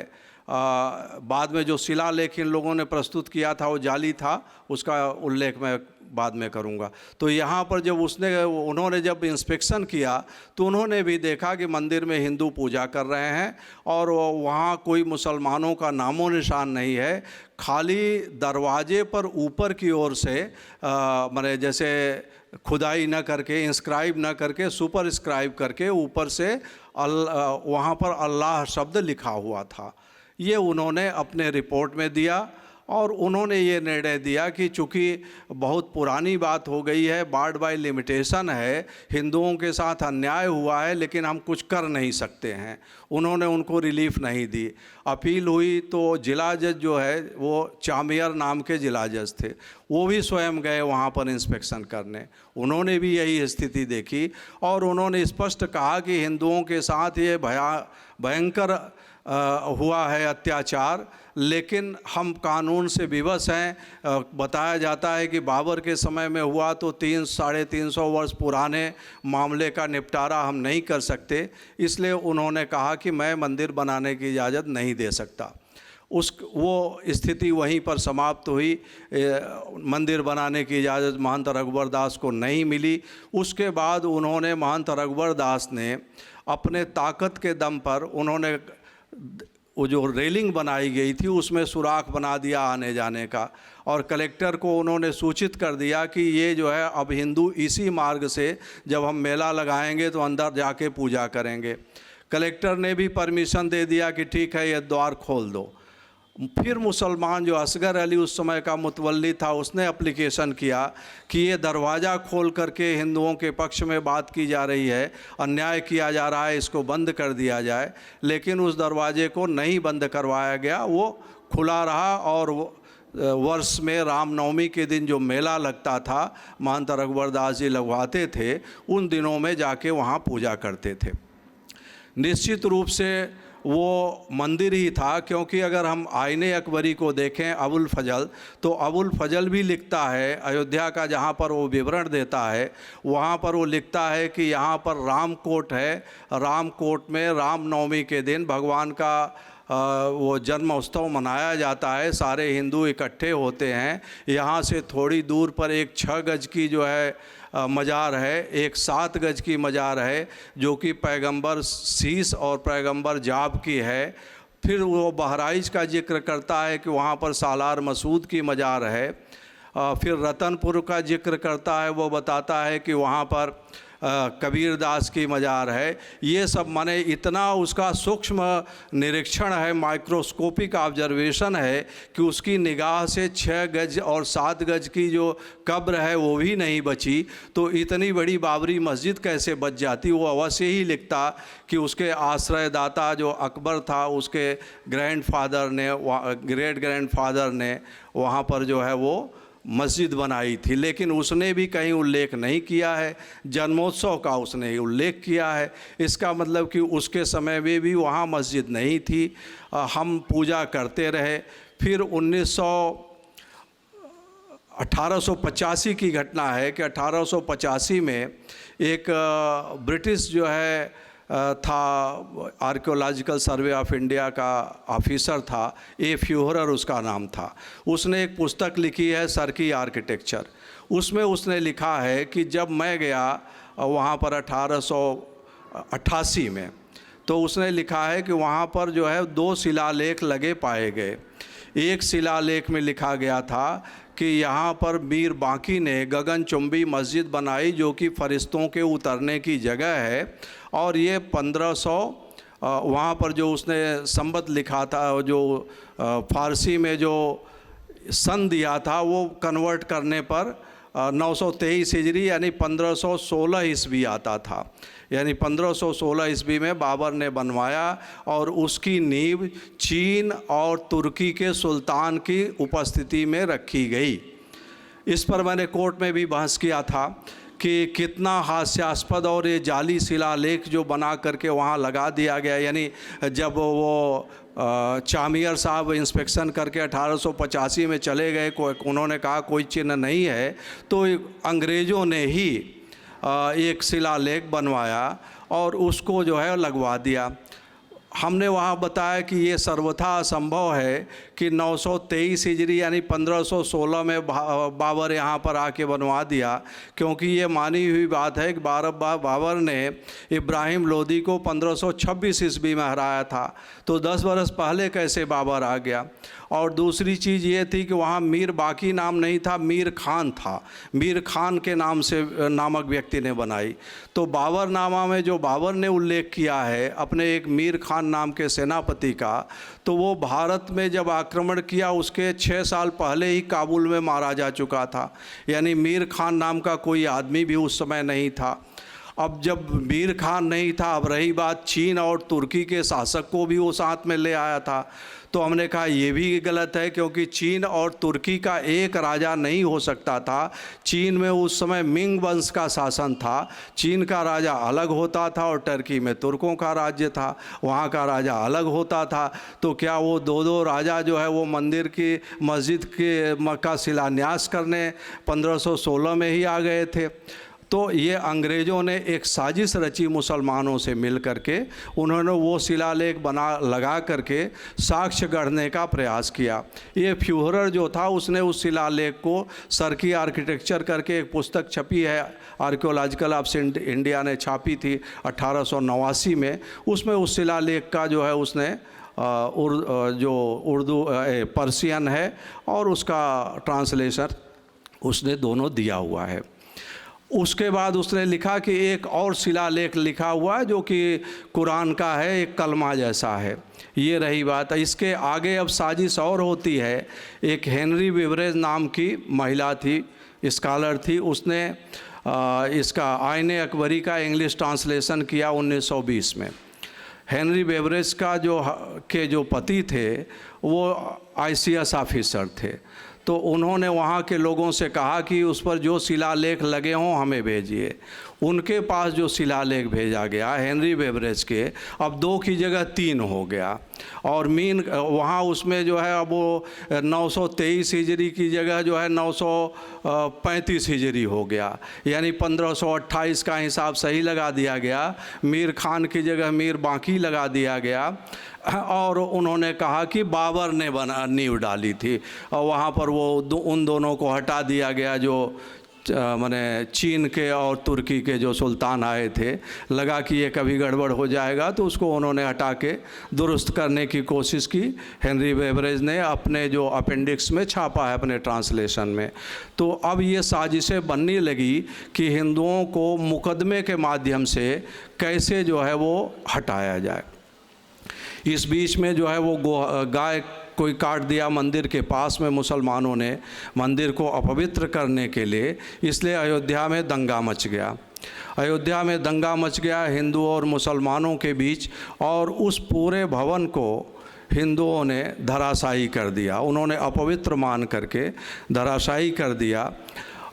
बाद में जो शिलालेख इन लोगों ने प्रस्तुत किया था वो जाली था, उसका उल्लेख मैं बाद में करूंगा। तो यहाँ पर जब उन्होंने जब इंस्पेक्शन किया तो उन्होंने भी देखा कि मंदिर में हिंदू पूजा कर रहे हैं और वहाँ कोई मुसलमानों का नामो निशान नहीं है। खाली दरवाजे पर ऊपर की ओर से माने जैसे खुदाई न करके, इंस्क्राइब न करके, सुपर स्क्राइब करके ऊपर से वहाँ पर अल्लाह शब्द लिखा हुआ था। ये उन्होंने अपने रिपोर्ट में दिया और उन्होंने ये निर्णय दिया कि चूँकि बहुत पुरानी बात हो गई है, बार्ड बाय लिमिटेशन है, हिंदुओं के साथ अन्याय हुआ है लेकिन हम कुछ कर नहीं सकते हैं। उन्होंने उनको रिलीफ नहीं दी। अपील हुई तो जिला जज जो है वो चामियर नाम के जिला जज थे, वो भी स्वयं गए वहाँ पर इंस्पेक्शन करने। उन्होंने भी यही स्थिति देखी और उन्होंने स्पष्ट कहा कि हिंदुओं के साथ ये भयंकर हुआ है अत्याचार, लेकिन हम कानून से विवश हैं। बताया जाता है कि बाबर के समय में हुआ तो 300-350 वर्ष पुराने मामले का निपटारा हम नहीं कर सकते, इसलिए उन्होंने कहा कि मैं मंदिर बनाने की इजाज़त नहीं दे सकता। वो स्थिति वहीं पर समाप्त हुई। मंदिर बनाने की इजाज़त महंत रघुवर दास को नहीं मिली। उसके बाद उन्होंने महंत रघुवर दास ने अपने ताकत के दम पर उन्होंने वो जो रेलिंग बनाई गई थी उसमें सुराख बना दिया आने जाने का, और कलेक्टर को उन्होंने सूचित कर दिया कि ये जो है अब हिंदू इसी मार्ग से जब हम मेला लगाएंगे तो अंदर जाके पूजा करेंगे। कलेक्टर ने भी परमिशन दे दिया कि ठीक है, ये द्वार खोल दो। फिर मुसलमान जो असगर अली उस समय का मुतवल्ली था, उसने एप्लीकेशन किया कि ये दरवाज़ा खोल करके हिंदुओं के पक्ष में बात की जा रही है, अन्याय किया जा रहा है, इसको बंद कर दिया जाए। लेकिन उस दरवाजे को नहीं बंद करवाया गया, वो खुला रहा। और वर्ष में रामनवमी के दिन जो मेला लगता था, महंत रघुवर दास जी लगवाते थे, उन दिनों में जाके वहाँ पूजा करते थे। निश्चित रूप से वो मंदिर ही था, क्योंकि अगर हम आईने अकबरी को देखें अबुल फजल, तो अबुल फजल भी लिखता है अयोध्या का, जहाँ पर वो विवरण देता है वहाँ पर वो लिखता है कि यहाँ पर रामकोट है, रामकोट में रामनवमी के दिन भगवान का वो जन्म उत्सव मनाया जाता है, सारे हिंदू इकट्ठे होते हैं। यहाँ से थोड़ी दूर पर एक 6 गज की जो है मज़ार है, एक 7 गज की मज़ार है जो कि पैगंबर शीश और पैगंबर जाब की है। फिर वो बहराइच का जिक्र करता है कि वहाँ पर सालार मसूद की मज़ार है। फिर रतनपुर का जिक्र करता है, वो बताता है कि वहाँ पर कबीर दास की मज़ार है। ये सब माने इतना उसका सूक्ष्म निरीक्षण है, माइक्रोस्कोपिक ऑब्जर्वेशन है कि उसकी निगाह से 6 गज और 7 गज की जो कब्र है वो भी नहीं बची, तो इतनी बड़ी बाबरी मस्जिद कैसे बच जाती। वो अवश्य ही लिखता कि उसके आश्रयदाता जो अकबर था, उसके ग्रैंडफादर ने, ग्रेट ग्रैंडफादर ने वहाँ पर जो है वो मस्जिद बनाई थी। लेकिन उसने भी कहीं उल्लेख नहीं किया है, जन्मोत्सव का उसने उल्लेख किया है। इसका मतलब कि उसके समय में भी वहाँ मस्जिद नहीं थी, हम पूजा करते रहे। फिर 1885 की घटना है कि 1885 में एक ब्रिटिश जो है था, आर्कियोलॉजिकल सर्वे ऑफ इंडिया का ऑफिसर था, ए फ्यूहरर उसका नाम था। उसने एक पुस्तक लिखी है सर की आर्किटेक्चर। उसमें उसने लिखा है कि जब मैं गया वहाँ पर 1888 में, तो उसने लिखा है कि वहाँ पर जो है 2 शिलालेख लगे पाए गए। एक शिलालेख में लिखा गया था कि यहाँ पर मीर बांकी ने गगनचुंबी मस्जिद बनाई जो कि फरिश्तों के उतरने की जगह है, और ये 1500 वहाँ पर जो उसने संबत लिखा था, जो फारसी में जो सन दिया था, वो कन्वर्ट करने पर 923 हिजरी यानी 1516 ईस्वी आता था। यानी 1516 ईस्वी में बाबर ने बनवाया और उसकी नींव चीन और तुर्की के सुल्तान की उपस्थिति में रखी गई। इस पर मैंने कोर्ट में भी बहस किया था कि कितना हास्यास्पद और ये जाली शिलालेख जो बना करके वहाँ लगा दिया गया। यानी जब वो चामियर साहब इंस्पेक्शन करके 1885 में चले गए, उन्होंने कहा कोई चिन्ह नहीं है, तो अंग्रेज़ों ने ही एक शिलालेख बनवाया और उसको जो है लगवा दिया। हमने वहाँ बताया कि ये सर्वथा असंभव है कि 923 हिजरी यानी 1516 में बाबर यहाँ पर आके बनवा दिया, क्योंकि ये मानी हुई बात है कि बाबर ने इब्राहिम लोदी को 1526 ईस्वी में हराया था, तो 10 बरस पहले कैसे बाबर आ गया। और दूसरी चीज़ ये थी कि वहाँ मीर बाकी नाम नहीं था, मीर खान था, मीर खान के नाम से नामक व्यक्ति ने बनाई। तो बाबरनामा में जो बाबर ने उल्लेख किया है अपने एक मीर खान नाम के सेनापति का, तो वो भारत में जब आक्रमण किया उसके 6 साल पहले ही काबुल में मारा जा चुका था, यानी मीर खान नाम का कोई आदमी भी उस समय नहीं था। अब जब मीर खान नहीं था, अब रही बात चीन और तुर्की के शासक को भी वो साथ में ले आया था, तो हमने कहा ये भी गलत है, क्योंकि चीन और तुर्की का एक राजा नहीं हो सकता था। चीन में उस समय मिंग वंश का शासन था, चीन का राजा अलग होता था और टर्की में तुर्कों का राज्य था, वहाँ का राजा अलग होता था। तो क्या वो दो राजा जो है वो मंदिर की मस्जिद के का शिलान्यास करने 1516 में ही आ गए थे? तो ये अंग्रेज़ों ने एक साजिश रची मुसलमानों से मिल करके, उन्होंने वो शिलालेख लगा करके साक्ष्य गढ़ने का प्रयास किया। ये फ्यूहरर जो था उसने उस शिलालेख को सरकी आर्किटेक्चर करके एक पुस्तक छपी है, आर्कियोलॉजिकल ऑफ इंडिया ने छापी थी 1889 में। उसमें उस शिलालेख का जो है उसने जो उर्दू पर्शियन है और उसका ट्रांसलेशन उसने दोनों दिया हुआ है। उसके बाद उसने लिखा कि एक और शिलालेख लिखा हुआ है जो कि कुरान का है, एक कलमा जैसा है। ये रही बात। इसके आगे अब साजिश और होती है। एक हेनरी बेवरेज नाम की महिला थी, स्कॉलर थी, उसने इसका आईने अकबरी का इंग्लिश ट्रांसलेशन किया 1920 में। हेनरी बेवरेज का जो पति थे वो ICS ऑफिसर थे, तो उन्होंने वहाँ के लोगों से कहा कि उस पर जो शिलालेख लगे हों हमें भेजिए। उनके पास जो शिलालेख भेजा गया हेनरी बेवरेज के, अब 2 की जगह 3 हो गया, और वहाँ उसमें जो है अब वो 923 हिजरी की जगह जो है 935 हिजरी हो गया, यानी 1528 का हिसाब सही लगा दिया गया। मीर खान की जगह मीर बाकी लगा दिया गया, और उन्होंने कहा कि बाबर ने नींव डाली थी, और वहाँ पर वो उन दोनों को हटा दिया गया जो माने चीन के और तुर्की के जो सुल्तान आए थे। लगा कि ये कभी गड़बड़ हो जाएगा, तो उसको उन्होंने हटा के दुरुस्त करने की कोशिश की। हेनरी बेवरेज ने अपने जो अपेंडिक्स में छापा है अपने ट्रांसलेशन में। तो अब ये साजिशें बनने लगी कि हिंदुओं को मुकदमे के माध्यम से कैसे जो है वो हटाया जाए। इस बीच में जो है वो गाय कोई काट दिया मंदिर के पास में मुसलमानों ने, मंदिर को अपवित्र करने के लिए, इसलिए अयोध्या में दंगा मच गया। अयोध्या में दंगा मच गया हिंदुओं और मुसलमानों के बीच, और उस पूरे भवन को हिंदुओं ने धराशायी कर दिया, उन्होंने अपवित्र मान करके धराशायी कर दिया।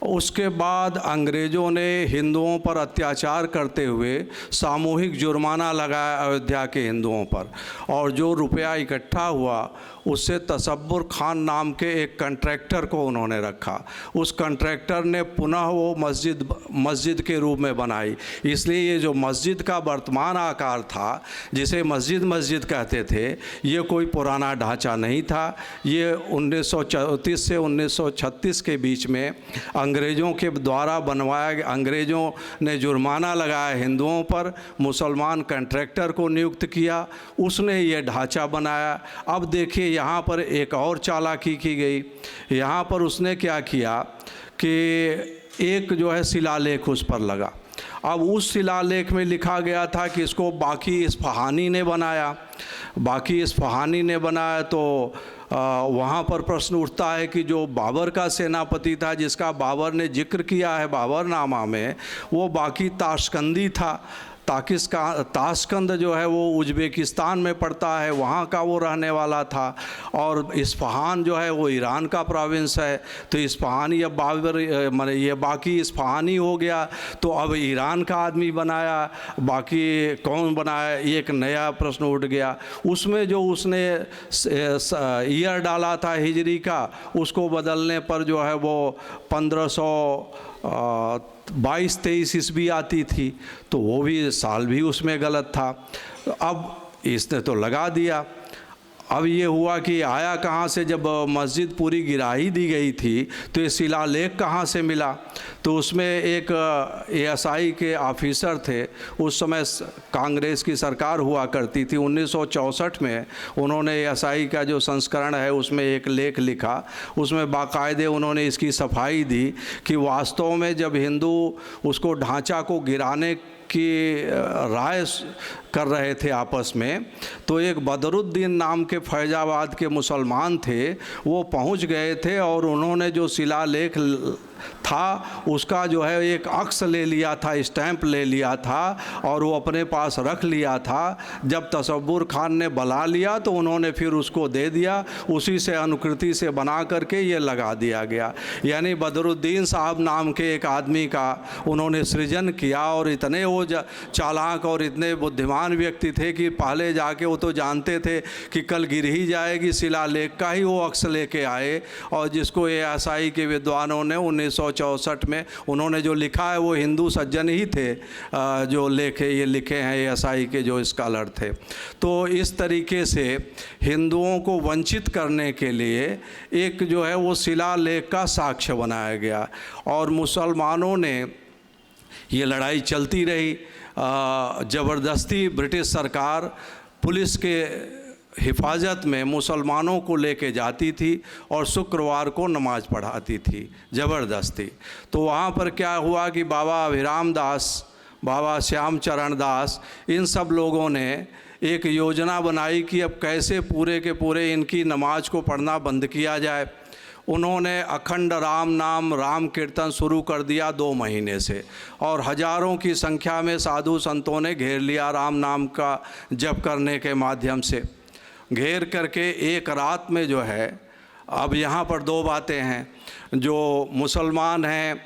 उसके बाद अंग्रेज़ों ने हिंदुओं पर अत्याचार करते हुए सामूहिक जुर्माना लगाया अयोध्या के हिंदुओं पर, और जो रुपया इकट्ठा हुआ उससे तसब्बुर खान नाम के एक कॉन्ट्रैक्टर को उन्होंने रखा। उस कॉन्ट्रैक्टर ने पुनः वो मस्जिद के रूप में बनाई। इसलिए ये जो मस्जिद का वर्तमान आकार था, जिसे मस्जिद कहते थे, ये कोई पुराना ढांचा नहीं था। ये 1934 से 1936 के बीच में अंग्रेज़ों के द्वारा बनवाया गया। अंग्रेज़ों ने जुर्माना लगाया हिंदुओं पर, मुसलमान कॉन्ट्रैक्टर को नियुक्त किया, उसने ये ढांचा बनाया। अब देखिए यहाँ पर एक और चालाकी की गई। यहाँ पर उसने क्या किया कि एक जो है शिलालेख उस पर लगा। अब उस शिलालेख में लिखा गया था कि इसको बाकी इस्फहानी ने बनाया। बाकी इस्फहानी ने बनाया, तो वहाँ पर प्रश्न उठता है कि जो बाबर का सेनापति था, जिसका बाबर ने जिक्र किया है बाबरनामा में, वो बाकी ताशकंदी था। ताशकंद जो है वो उज़्बेकिस्तान में पड़ता है, वहाँ का वो रहने वाला था। और इस्फहान जो है वो ईरान का प्रोविंस है। तो इस्फहानी अब बाबर माने ये बाकी इस्फहानी हो गया, तो अब ईरान का आदमी बनाया, बाकी कौन बनाया, एक नया प्रश्न उठ गया। उसमें जो उसने ईयर डाला था हिजरी का, उसको बदलने पर जो है वो 1522-23 ईस्वी आती थी, तो वो भी साल भी उसमें गलत था। अब इसने तो लगा दिया। अब ये हुआ कि आया कहाँ से, जब मस्जिद पूरी गिरा ही दी गई थी तो ये शिलालेख कहाँ से मिला। तो उसमें एक एएसआई के ऑफिसर थे, उस समय कांग्रेस की सरकार हुआ करती थी, 1964 में उन्होंने एएसआई का जो संस्करण है उसमें एक लेख लिखा, उसमें बाकायदे उन्होंने इसकी सफाई दी कि वास्तव में जब हिंदू उसको ढांचा को गिराने की राय कर रहे थे आपस में, तो एक बदरुद्दीन नाम के फैजाबाद के मुसलमान थे, वो पहुंच गए थे और उन्होंने जो शिलालेख था उसका जो है एक अक्स ले लिया था, स्टैंप ले लिया था और वो अपने पास रख लिया था। जब तसव्वुर खान ने बुला लिया तो उन्होंने फिर उसको दे दिया, उसी से अनुकृति से बना करके ये लगा दिया गया। यानी बदरुद्दीन साहब नाम के एक आदमी का उन्होंने सृजन किया और इतने वो चालाक और इतने बुद्धिमान व्यक्ति थे कि पहले जाके वो तो जानते थे कि कल गिर ही जाएगी, शिलालेख का ही वो अक्स लेके आए और जिसको एएसआई के विद्वानों ने 1964 में उन्होंने जो लिखा है वो हिंदू सज्जन ही थे जो ये लिखे हैं एएसआई के जो स्कॉलर थे। तो इस तरीके से हिंदुओं को वंचित करने के लिए एक जो है वो शिलालेख का साक्ष्य बनाया गया और मुसलमानों ने ये लड़ाई चलती रही। ज़बरदस्ती ब्रिटिश सरकार पुलिस के हिफाजत में मुसलमानों को लेके जाती थी और शुक्रवार को नमाज़ पढ़ाती थी ज़बरदस्ती। तो वहाँ पर क्या हुआ कि बाबा अभिराम दास, बाबा श्याम चरण दास, इन सब लोगों ने एक योजना बनाई कि अब कैसे पूरे के पूरे इनकी नमाज को पढ़ना बंद किया जाए। उन्होंने अखंड राम नाम राम कीर्तन शुरू कर दिया 2 महीने से और हज़ारों की संख्या में साधु संतों ने घेर लिया राम नाम का जप करने के माध्यम से। घेर करके एक रात में जो है, अब यहाँ पर 2 बातें हैं, जो मुसलमान हैं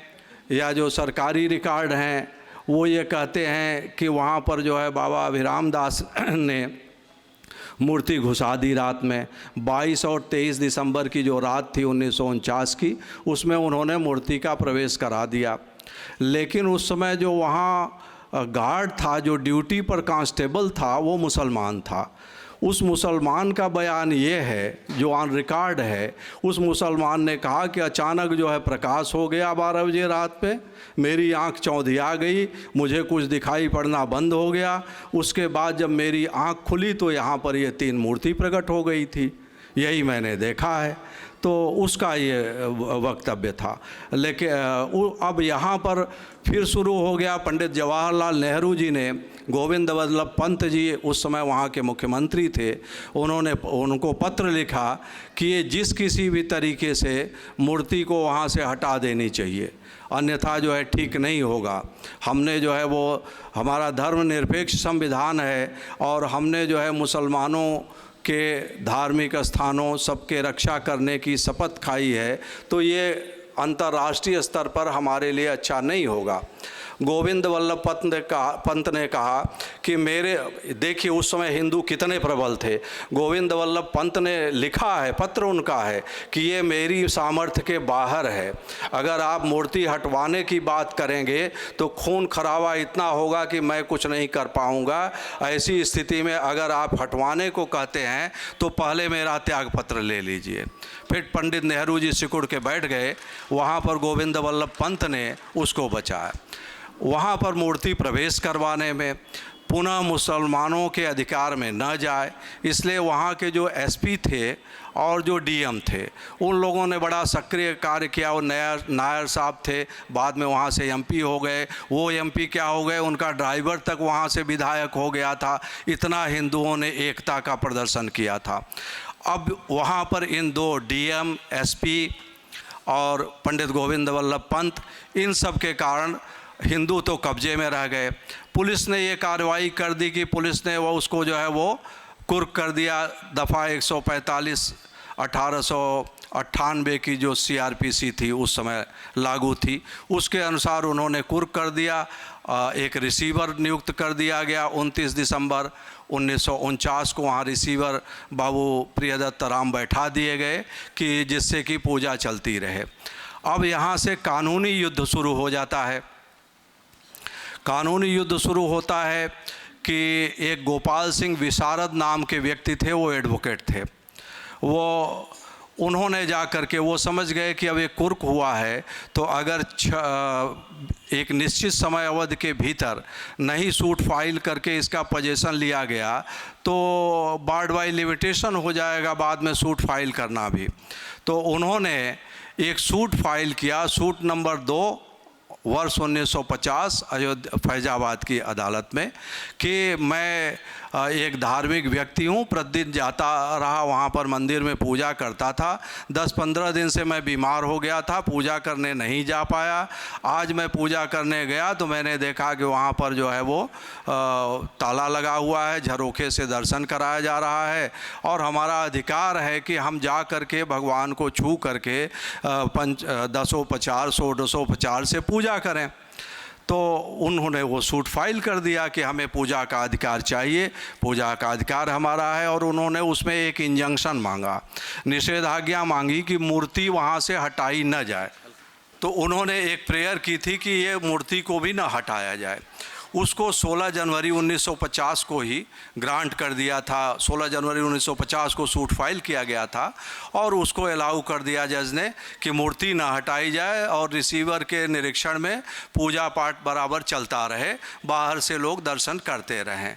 या जो सरकारी रिकॉर्ड हैं वो ये कहते हैं कि वहाँ पर जो है बाबा अभिराम दास ने मूर्ति घुसा दी रात में। 22 और 23 दिसंबर की जो रात थी 1949 की, उसमें उन्होंने मूर्ति का प्रवेश करा दिया। लेकिन उस समय जो वहाँ गार्ड था, जो ड्यूटी पर कांस्टेबल था, वो मुसलमान था। उस मुसलमान का बयान ये है जो ऑन रिकॉर्ड है, उस मुसलमान ने कहा कि अचानक जो है प्रकाश हो गया 12 बजे रात पे, मेरी आंख चौंधिया गई, मुझे कुछ दिखाई पड़ना बंद हो गया। उसके बाद जब मेरी आंख खुली तो यहाँ पर ये 3 मूर्ति प्रकट हो गई थी, यही मैंने देखा है। तो उसका ये वक्तव्य था। लेकिन अब यहाँ पर फिर शुरू हो गया। पंडित जवाहरलाल नेहरू जी ने, गोविंद वल्लभ पंत जी उस समय वहाँ के मुख्यमंत्री थे, उन्होंने उनको पत्र लिखा कि ये जिस किसी भी तरीके से मूर्ति को वहाँ से हटा देनी चाहिए, अन्यथा जो है ठीक नहीं होगा। हमने जो है वो, हमारा धर्मनिरपेक्ष संविधान है और हमने जो है मुसलमानों के धार्मिक स्थानों सबके रक्षा करने की शपथ खाई है, तो ये अंतर्राष्ट्रीय स्तर पर हमारे लिए अच्छा नहीं होगा। गोविंद वल्लभ पंत ने कहा कि देखिए उस समय हिंदू कितने प्रबल थे। गोविंद वल्लभ पंत ने लिखा है, पत्र उनका है कि ये मेरी सामर्थ्य के बाहर है। अगर आप मूर्ति हटवाने की बात करेंगे तो खून खराबा इतना होगा कि मैं कुछ नहीं कर पाऊँगा। ऐसी स्थिति में अगर आप हटवाने को कहते हैं तो पहले मेरा त्याग पत्र ले लीजिए। फिर पंडित नेहरू जी सिकुड़ के बैठ गए। वहाँ पर गोविंद वल्लभ पंत ने उसको बचाया। वहाँ पर मूर्ति प्रवेश करवाने में पुनः मुसलमानों के अधिकार में न जाए, इसलिए वहाँ के जो एसपी थे और जो डीएम थे उन लोगों ने बड़ा सक्रिय कार्य किया। वो नायर साहब थे, बाद में वहाँ से एमपी हो गए। वो एमपी क्या हो गए, उनका ड्राइवर तक वहाँ से विधायक हो गया था। इतना हिंदुओं ने एकता का प्रदर्शन किया था। अब वहाँ पर इन 2 डीएम, एसपी और पंडित गोविंद वल्लभ पंत, इन सब के कारण हिंदू तो कब्जे में रह गए। पुलिस ने ये कार्रवाई कर दी कि पुलिस ने वो उसको जो है वो कुर्क कर दिया। दफ़ा 145 1898 की जो सीआरपीसी थी उस समय लागू थी, उसके अनुसार उन्होंने कुर्क कर दिया। एक रिसीवर नियुक्त कर दिया गया। 29 दिसंबर 1949 को वहाँ रिसीवर बाबू प्रियदत्त राम बैठा दिए गए कि जिससे कि पूजा चलती रहे। अब यहाँ से कानूनी युद्ध शुरू हो जाता है। कानूनी युद्ध शुरू होता है कि एक गोपाल सिंह विशारद नाम के व्यक्ति थे, वो एडवोकेट थे। वो उन्होंने जा कर के वो समझ गए कि अब एक कुर्क हुआ है, तो अगर एक निश्चित समय अवधि के भीतर नहीं सूट फाइल करके इसका पोजीशन लिया गया तो बार्ड बाई लिमिटेशन हो जाएगा बाद में सूट फाइल करना भी। तो उन्होंने एक सूट फाइल किया, सूट नंबर 2 वर्ष 1950 अयोध्या फैजाबाद की अदालत में, कि मैं एक धार्मिक व्यक्ति हूँ, प्रतिदिन जाता रहा वहाँ पर मंदिर में पूजा करता था। 10-15 दिन से मैं बीमार हो गया था, पूजा करने नहीं जा पाया। आज मैं पूजा करने गया तो मैंने देखा कि वहाँ पर जो है वो ताला लगा हुआ है, झरोखे से दर्शन कराया जा रहा है, और हमारा अधिकार है कि हम जा कर के भगवान को छू करके दसोपचार षोडशोपचार से पूजा करें। तो उन्होंने वो सूट फाइल कर दिया कि हमें पूजा का अधिकार चाहिए, पूजा का अधिकार हमारा है, और उन्होंने उसमें एक इंजंक्शन मांगा, निषेधाज्ञा मांगी कि मूर्ति वहाँ से हटाई न जाए। तो उन्होंने एक प्रेयर की थी कि ये मूर्ति को भी न हटाया जाए। उसको 16 जनवरी 1950 को ही ग्रांट कर दिया था। 16 जनवरी 1950 को सूट फाइल किया गया था और उसको अलाउ कर दिया जज ने कि मूर्ति ना हटाई जाए और रिसीवर के निरीक्षण में पूजा पाठ बराबर चलता रहे, बाहर से लोग दर्शन करते रहें।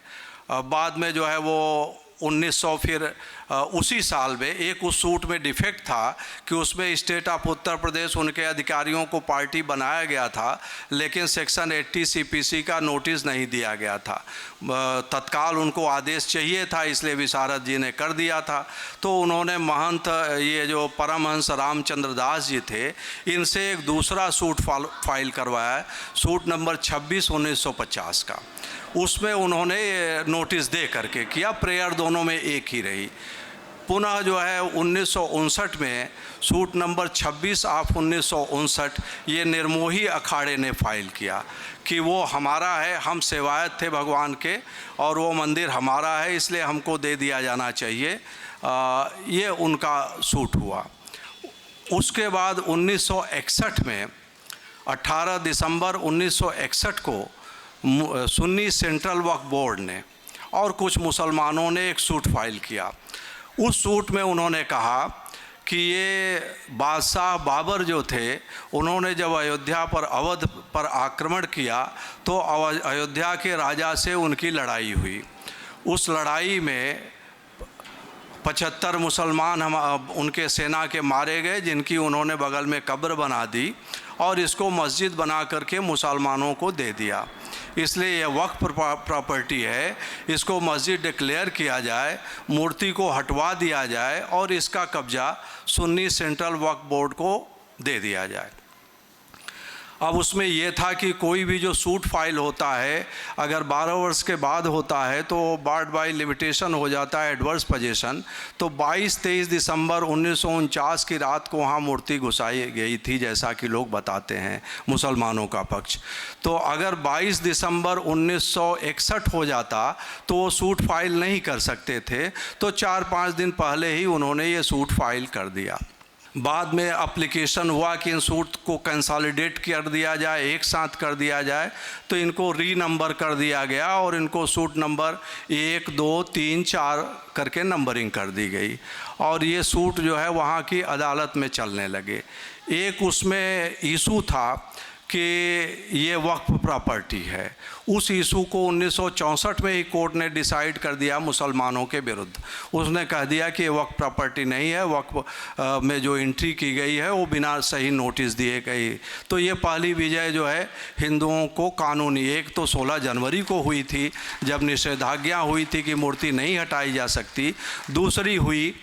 बाद में जो है वो 1900 फिर उसी साल में एक उस सूट में डिफेक्ट था कि उसमें स्टेट ऑफ उत्तर प्रदेश उनके अधिकारियों को पार्टी बनाया गया था, लेकिन सेक्शन 80 सीपीसी का नोटिस नहीं दिया गया था। तत्काल उनको आदेश चाहिए था, इसलिए विशारद जी ने कर दिया था। तो उन्होंने महंत ये जो परमहंस रामचंद्र दास जी थे, इनसे एक दूसरा सूट फाइल करवाया, सूट नंबर 26 1950 का। उसमें उन्होंने नोटिस दे करके किया, प्रेयर दोनों में एक ही रही। पुनः जो है 1959 में सूट नंबर 26 ऑफ 1959 ये निर्मोही अखाड़े ने फाइल किया कि वो हमारा है, हम सेवायत थे भगवान के और वो मंदिर हमारा है, इसलिए हमको दे दिया जाना चाहिए। ये उनका सूट हुआ। उसके बाद 1961 में 18 दिसंबर 1961 को सुन्नी सेंट्रल वक्फ बोर्ड ने और कुछ मुसलमानों ने एक सूट फाइल किया। उस सूट में उन्होंने कहा कि ये बादशाह बाबर जो थे, उन्होंने जब अयोध्या पर अवध पर आक्रमण किया तो अयोध्या के राजा से उनकी लड़ाई हुई। उस लड़ाई में 75 मुसलमान उनके सेना के मारे गए, जिनकी उन्होंने बगल में कब्र बना दी और इसको मस्जिद बना करके मुसलमानों को दे दिया। इसलिए यह वक्फ प्रॉपर्टी है, इसको मस्जिद डिक्लेयर किया जाए, मूर्ति को हटवा दिया जाए और इसका कब्जा सुन्नी सेंट्रल वक्फ बोर्ड को दे दिया जाए। अब उसमें यह था कि कोई भी जो सूट फाइल होता है, अगर 12 वर्ष के बाद होता है तो बार्ड बाई लिमिटेशन हो जाता है, एडवर्स पोजीशन। तो 22-23 दिसंबर 1949 की रात को वहाँ मूर्ति घुसाई गई थी, जैसा कि लोग बताते हैं मुसलमानों का पक्ष। तो अगर 22 दिसंबर 1961 हो जाता तो वो सूट फाइल नहीं कर सकते थे, तो 4-5 दिन पहले ही उन्होंने ये सूट फाइल कर दिया। बाद में एप्लीकेशन हुआ कि इन सूट को कंसोलिडेट कर दिया जाए, एक साथ कर दिया जाए, तो इनको री नंबर कर दिया गया और इनको सूट नंबर 1, 2, 3, 4 करके नंबरिंग कर दी गई और ये सूट जो है वहाँ की अदालत में चलने लगे। एक उसमें इशू था कि ये वक्फ प्रॉपर्टी है। उस इशू को 1964 में ही कोर्ट ने डिसाइड कर दिया मुसलमानों के विरुद्ध। उसने कह दिया कि ये वक्फ प्रॉपर्टी नहीं है, वक्फ में जो एंट्री की गई है वो बिना सही नोटिस दिए गई। तो ये पहली विजय जो है हिंदुओं को कानूनी, एक तो 16 जनवरी को हुई थी जब निषेधाज्ञा हुई थी कि मूर्ति नहीं हटाई जा सकती, दूसरी हुई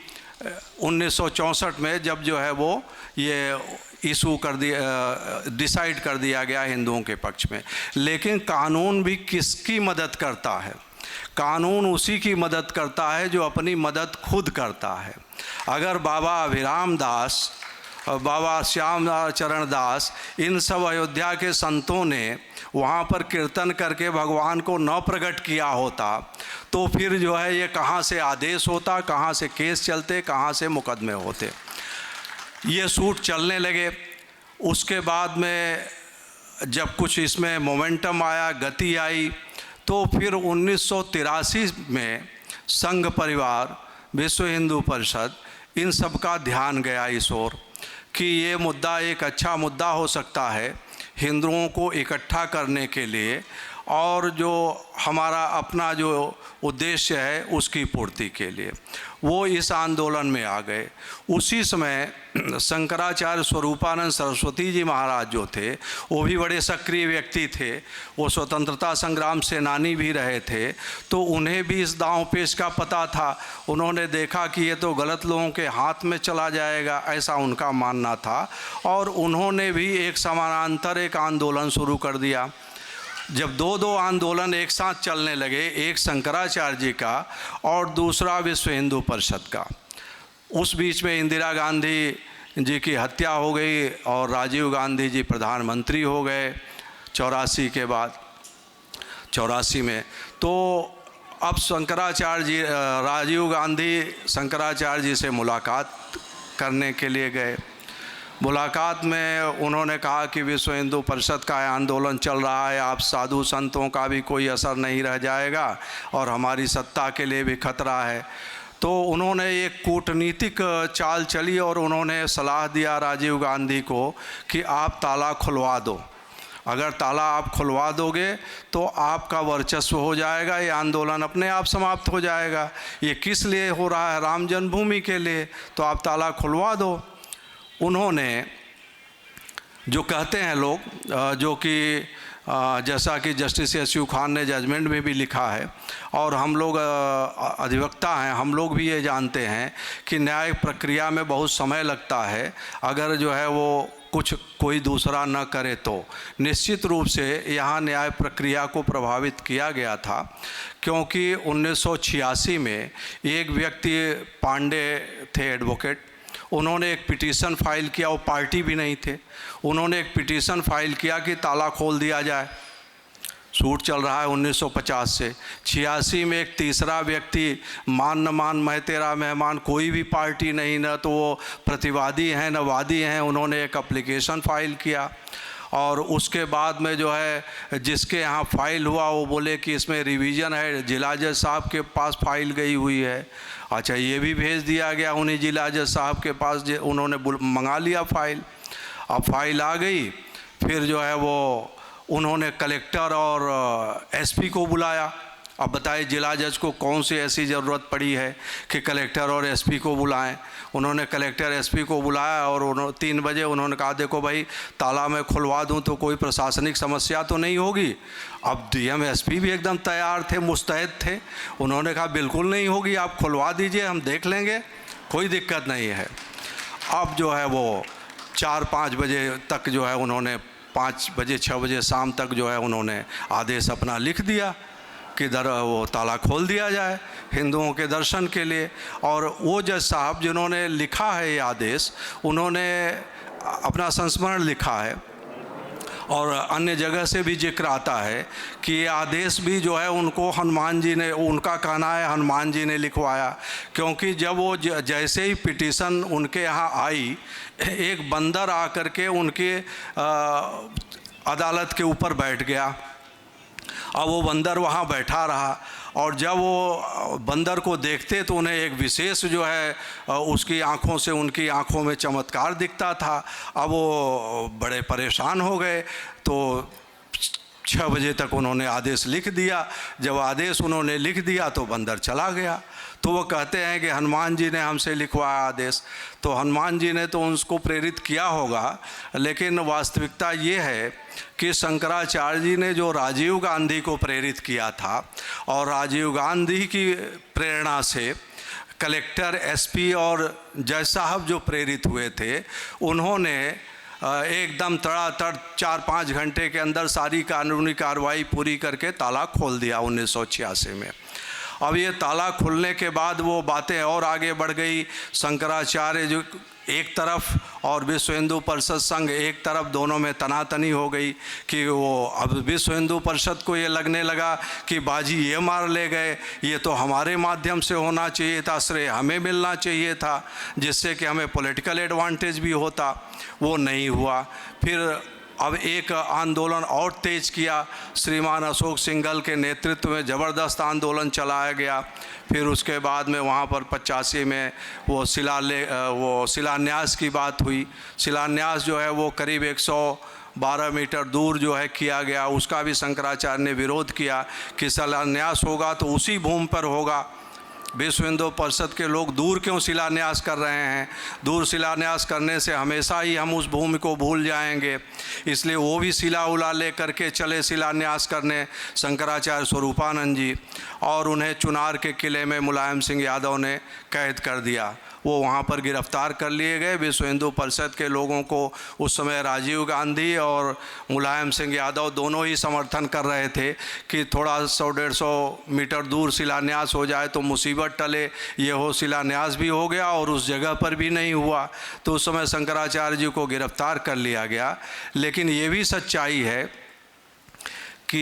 1964 में जब जो है वो ये इशू कर दिया, डिसाइड कर दिया गया हिंदुओं के पक्ष में। लेकिन कानून भी किसकी मदद करता है? कानून उसी की मदद करता है जो अपनी मदद खुद करता है। अगर बाबा अभिराम दास, बाबा श्याम चरण दास, इन सब अयोध्या के संतों ने वहाँ पर कीर्तन करके भगवान को न प्रकट किया होता तो फिर जो है ये कहाँ से आदेश होता, कहाँ से केस चलते, कहाँ से मुकदमे होते। ये सूट चलने लगे। उसके बाद में जब कुछ इसमें मोमेंटम आया, गति आई, तो फिर 1983 में संघ परिवार, विश्व हिंदू परिषद, इन सब का ध्यान गया इस ओर कि ये मुद्दा एक अच्छा मुद्दा हो सकता है हिंदुओं को इकट्ठा करने के लिए और जो हमारा अपना जो उद्देश्य है उसकी पूर्ति के लिए। वो इस आंदोलन में आ गए। उसी समय शंकराचार्य स्वरूपानंद सरस्वती जी महाराज जो थे वो भी बड़े सक्रिय व्यक्ति थे, वो स्वतंत्रता संग्राम सेनानी भी रहे थे, तो उन्हें भी इस दांव पेच का पता था। उन्होंने देखा कि ये तो गलत लोगों के हाथ में चला जाएगा, ऐसा उनका मानना था, और उन्होंने भी एक समानांतर एक आंदोलन शुरू कर दिया। जब दो आंदोलन एक साथ चलने लगे, एक शंकराचार्य जी का और दूसरा विश्व हिंदू परिषद का, उस बीच में इंदिरा गांधी जी की हत्या हो गई और राजीव गांधी जी प्रधानमंत्री हो गए 84 के बाद, 84 में। तो अब शंकराचार्य जी, राजीव गांधी शंकराचार्य जी से मुलाकात करने के लिए गए। मुलाकात में उन्होंने कहा कि विश्व हिंदू परिषद का आंदोलन चल रहा है, आप साधु संतों का भी कोई असर नहीं रह जाएगा और हमारी सत्ता के लिए भी खतरा है। तो उन्होंने एक कूटनीतिक चाल चली और उन्होंने सलाह दिया राजीव गांधी को कि आप ताला खुलवा दो, अगर ताला आप खुलवा दोगे तो आपका वर्चस्व हो जाएगा, ये आंदोलन अपने आप समाप्त हो जाएगा। ये किस लिए हो रहा है? राम जन्मभूमि के लिए, तो आप ताला खुलवा दो। उन्होंने जो कहते हैं लोग, जो कि जैसा कि जस्टिस एस यू खान ने जजमेंट में भी लिखा है और हम लोग अधिवक्ता हैं, हम लोग भी ये जानते हैं कि न्याय प्रक्रिया में बहुत समय लगता है। अगर जो है वो कोई दूसरा न करे तो निश्चित रूप से यहाँ न्याय प्रक्रिया को प्रभावित किया गया था, क्योंकि 1986 में एक व्यक्ति पांडे थे, एडवोकेट, उन्होंने एक पिटीशन फाइल किया, वो पार्टी भी नहीं थे, उन्होंने एक पिटीशन फाइल किया कि ताला खोल दिया जाए। सूट चल रहा है 1950 से। 86 में एक तीसरा व्यक्ति, मान न मान मैं तेरा मेहमान, कोई भी पार्टी नहीं, न तो वो प्रतिवादी हैं न वादी हैं, उन्होंने एक एप्लीकेशन फाइल किया और उसके बाद में जो है जिसके यहाँ फाइल हुआ वो बोले कि इसमें रिवीजन है, जिला जज साहब के पास फाइल गई हुई है। अच्छा, ये भी भेज दिया गया उन्हीं जिला जज साहब के पास, उन्होंने मंगा लिया फाइल। अब फाइल आ गई, फिर जो है वो उन्होंने कलेक्टर और एसपी को बुलाया। अब बताइए जिला जज को कौन सी ऐसी ज़रूरत पड़ी है कि कलेक्टर और एसपी को बुलाएं। उन्होंने कलेक्टर एसपी को बुलाया और 3 बजे उन्होंने कहा देखो भाई, ताला मैं खुलवा दूं तो कोई प्रशासनिक समस्या तो नहीं होगी। अब डीएम एसपी भी एकदम तैयार थे, मुस्तैद थे, उन्होंने कहा बिल्कुल नहीं होगी, आप खुलवा दीजिए, हम देख लेंगे, कोई दिक्कत नहीं है। अब जो है वो 4-5 बजे तक जो है उन्होंने 5 बजे 6 बजे शाम तक जो है उन्होंने आदेश अपना लिख दिया कि वो ताला खोल दिया जाए हिंदुओं के दर्शन के लिए। और वो जज साहब जिन्होंने लिखा है ये आदेश, उन्होंने अपना संस्मरण लिखा है और अन्य जगह से भी जिक्र आता है कि ये आदेश भी जो है उनको हनुमान जी ने, उनका कहना है हनुमान जी ने लिखवाया, क्योंकि जब वो जैसे ही पिटीशन उनके यहाँ आई, एक बंदर आकर के उनके अदालत के ऊपर बैठ गया। अब वो बंदर वहाँ बैठा रहा और जब वो बंदर को देखते तो उन्हें एक विशेष जो है उसकी आँखों से, उनकी आँखों में चमत्कार दिखता था। अब वो बड़े परेशान हो गए, तो 6 बजे तक उन्होंने आदेश लिख दिया। जब आदेश उन्होंने लिख दिया तो बंदर चला गया। तो वो कहते हैं कि हनुमान जी ने हमसे लिखवाया आदेश, तो हनुमान जी ने तो उसको प्रेरित किया होगा, लेकिन वास्तविकता ये है कि शंकराचार्य जी ने जो राजीव गांधी को प्रेरित किया था और राजीव गांधी की प्रेरणा से कलेक्टर, एसपी और जज साहब जो प्रेरित हुए थे, उन्होंने एकदम तड़ातड़ 4-5 घंटे के अंदर सारी कानूनी कार्रवाई पूरी करके ताला खोल दिया 1986 में। अब ये ताला खुलने के बाद वो बातें और आगे बढ़ गई। शंकराचार्य जो एक तरफ और विश्व हिंदू परिषद संघ एक तरफ, दोनों में तनातनी हो गई कि वो अब विश्व हिंदू परिषद को ये लगने लगा कि बाजी ये मार ले गए, ये तो हमारे माध्यम से होना चाहिए था, श्रेय हमें मिलना चाहिए था, जिससे कि हमें पॉलिटिकल एडवांटेज भी होता, वो नहीं हुआ। फिर अब एक आंदोलन और तेज किया, श्रीमान अशोक सिंघल के नेतृत्व में ज़बरदस्त आंदोलन चलाया गया। फिर उसके बाद में वहाँ पर 85 में वो शिलान्यास की बात हुई। शिलान्यास जो है वो करीब 112 मीटर दूर जो है किया गया, उसका भी शंकराचार्य ने विरोध किया कि शिलान्यास होगा तो उसी भूमि पर होगा। विश्व हिंदू परिषद के लोग दूर क्यों शिलान्यास कर रहे हैं? दूर शिलान्यास करने से हमेशा ही हम उस भूमि को भूल जाएंगे, इसलिए वो भी शिला उला ले करके चले शिलान्यास करने शंकराचार्य स्वरूपानंद जी, और उन्हें चुनार के किले में मुलायम सिंह यादव ने कैद कर दिया। वो वहाँ पर गिरफ्तार कर लिए गए। विश्व हिंदू परिषद के लोगों को उस समय राजीव गांधी और मुलायम सिंह यादव दोनों ही समर्थन कर रहे थे कि थोड़ा 100-150 मीटर दूर शिलान्यास हो जाए तो मुसीबत टले। ये हो शिलान्यास भी हो गया और उस जगह पर भी नहीं हुआ, तो उस समय शंकराचार्य जी को गिरफ्तार कर लिया गया। लेकिन ये भी सच्चाई है कि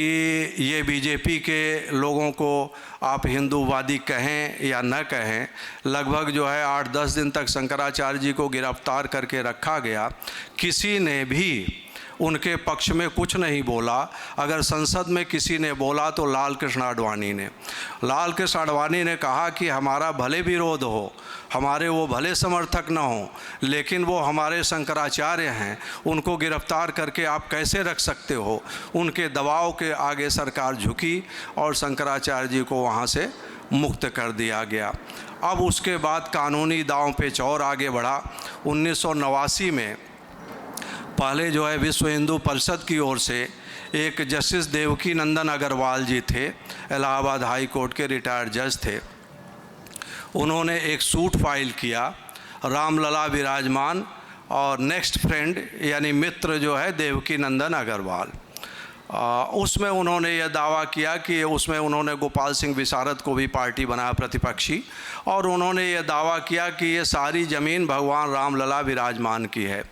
ये बीजेपी के लोगों को आप हिंदूवादी कहें या न कहें, लगभग जो है 8-10 दिन तक शंकराचार्य जी को गिरफ्तार करके रखा गया। किसी ने भी उनके पक्ष में कुछ नहीं बोला। अगर संसद में किसी ने बोला तो लाल कृष्ण आडवाणी ने कहा कि हमारा भले विरोध हो, हमारे वो भले समर्थक न हो, लेकिन वो हमारे शंकराचार्य हैं, उनको गिरफ्तार करके आप कैसे रख सकते हो? उनके दबाव के आगे सरकार झुकी और शंकराचार्य जी को वहाँ से मुक्त कर दिया गया। अब उसके बाद कानूनी दांव पेच और आगे बढ़ा। 1989 में पहले जो है विश्व हिंदू परिषद की ओर से एक जस्टिस देवकी नंदन अग्रवाल जी थे, इलाहाबाद हाई कोर्ट के रिटायर्ड जज थे। उन्होंने एक सूट फाइल किया, रामलला विराजमान और नेक्स्ट फ्रेंड यानी मित्र जो है देवकी नंदन अग्रवाल। उसमें उन्होंने यह दावा किया कि उसमें उन्होंने गोपाल सिंह विशारद को भी पार्टी बनाया प्रतिपक्षी, और उन्होंने यह दावा किया कि ये सारी ज़मीन भगवान रामलला विराजमान की है,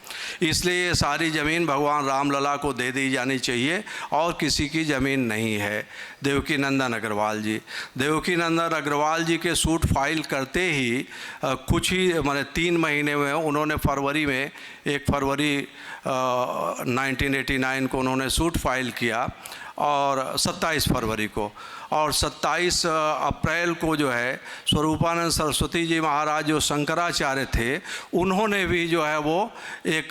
इसलिए ये सारी ज़मीन भगवान रामलला को दे दी जानी चाहिए और किसी की ज़मीन नहीं है। देवकी नंदन अग्रवाल जी के सूट फाइल करते ही कुछ ही 3 महीने में उन्होंने फरवरी में 1 फरवरी 1989 को उन्होंने सूट फाइल किया और 27 फरवरी को, और 27 अप्रैल को जो है स्वरूपानंद सरस्वती जी महाराज जो शंकराचार्य थे, उन्होंने भी जो है वो एक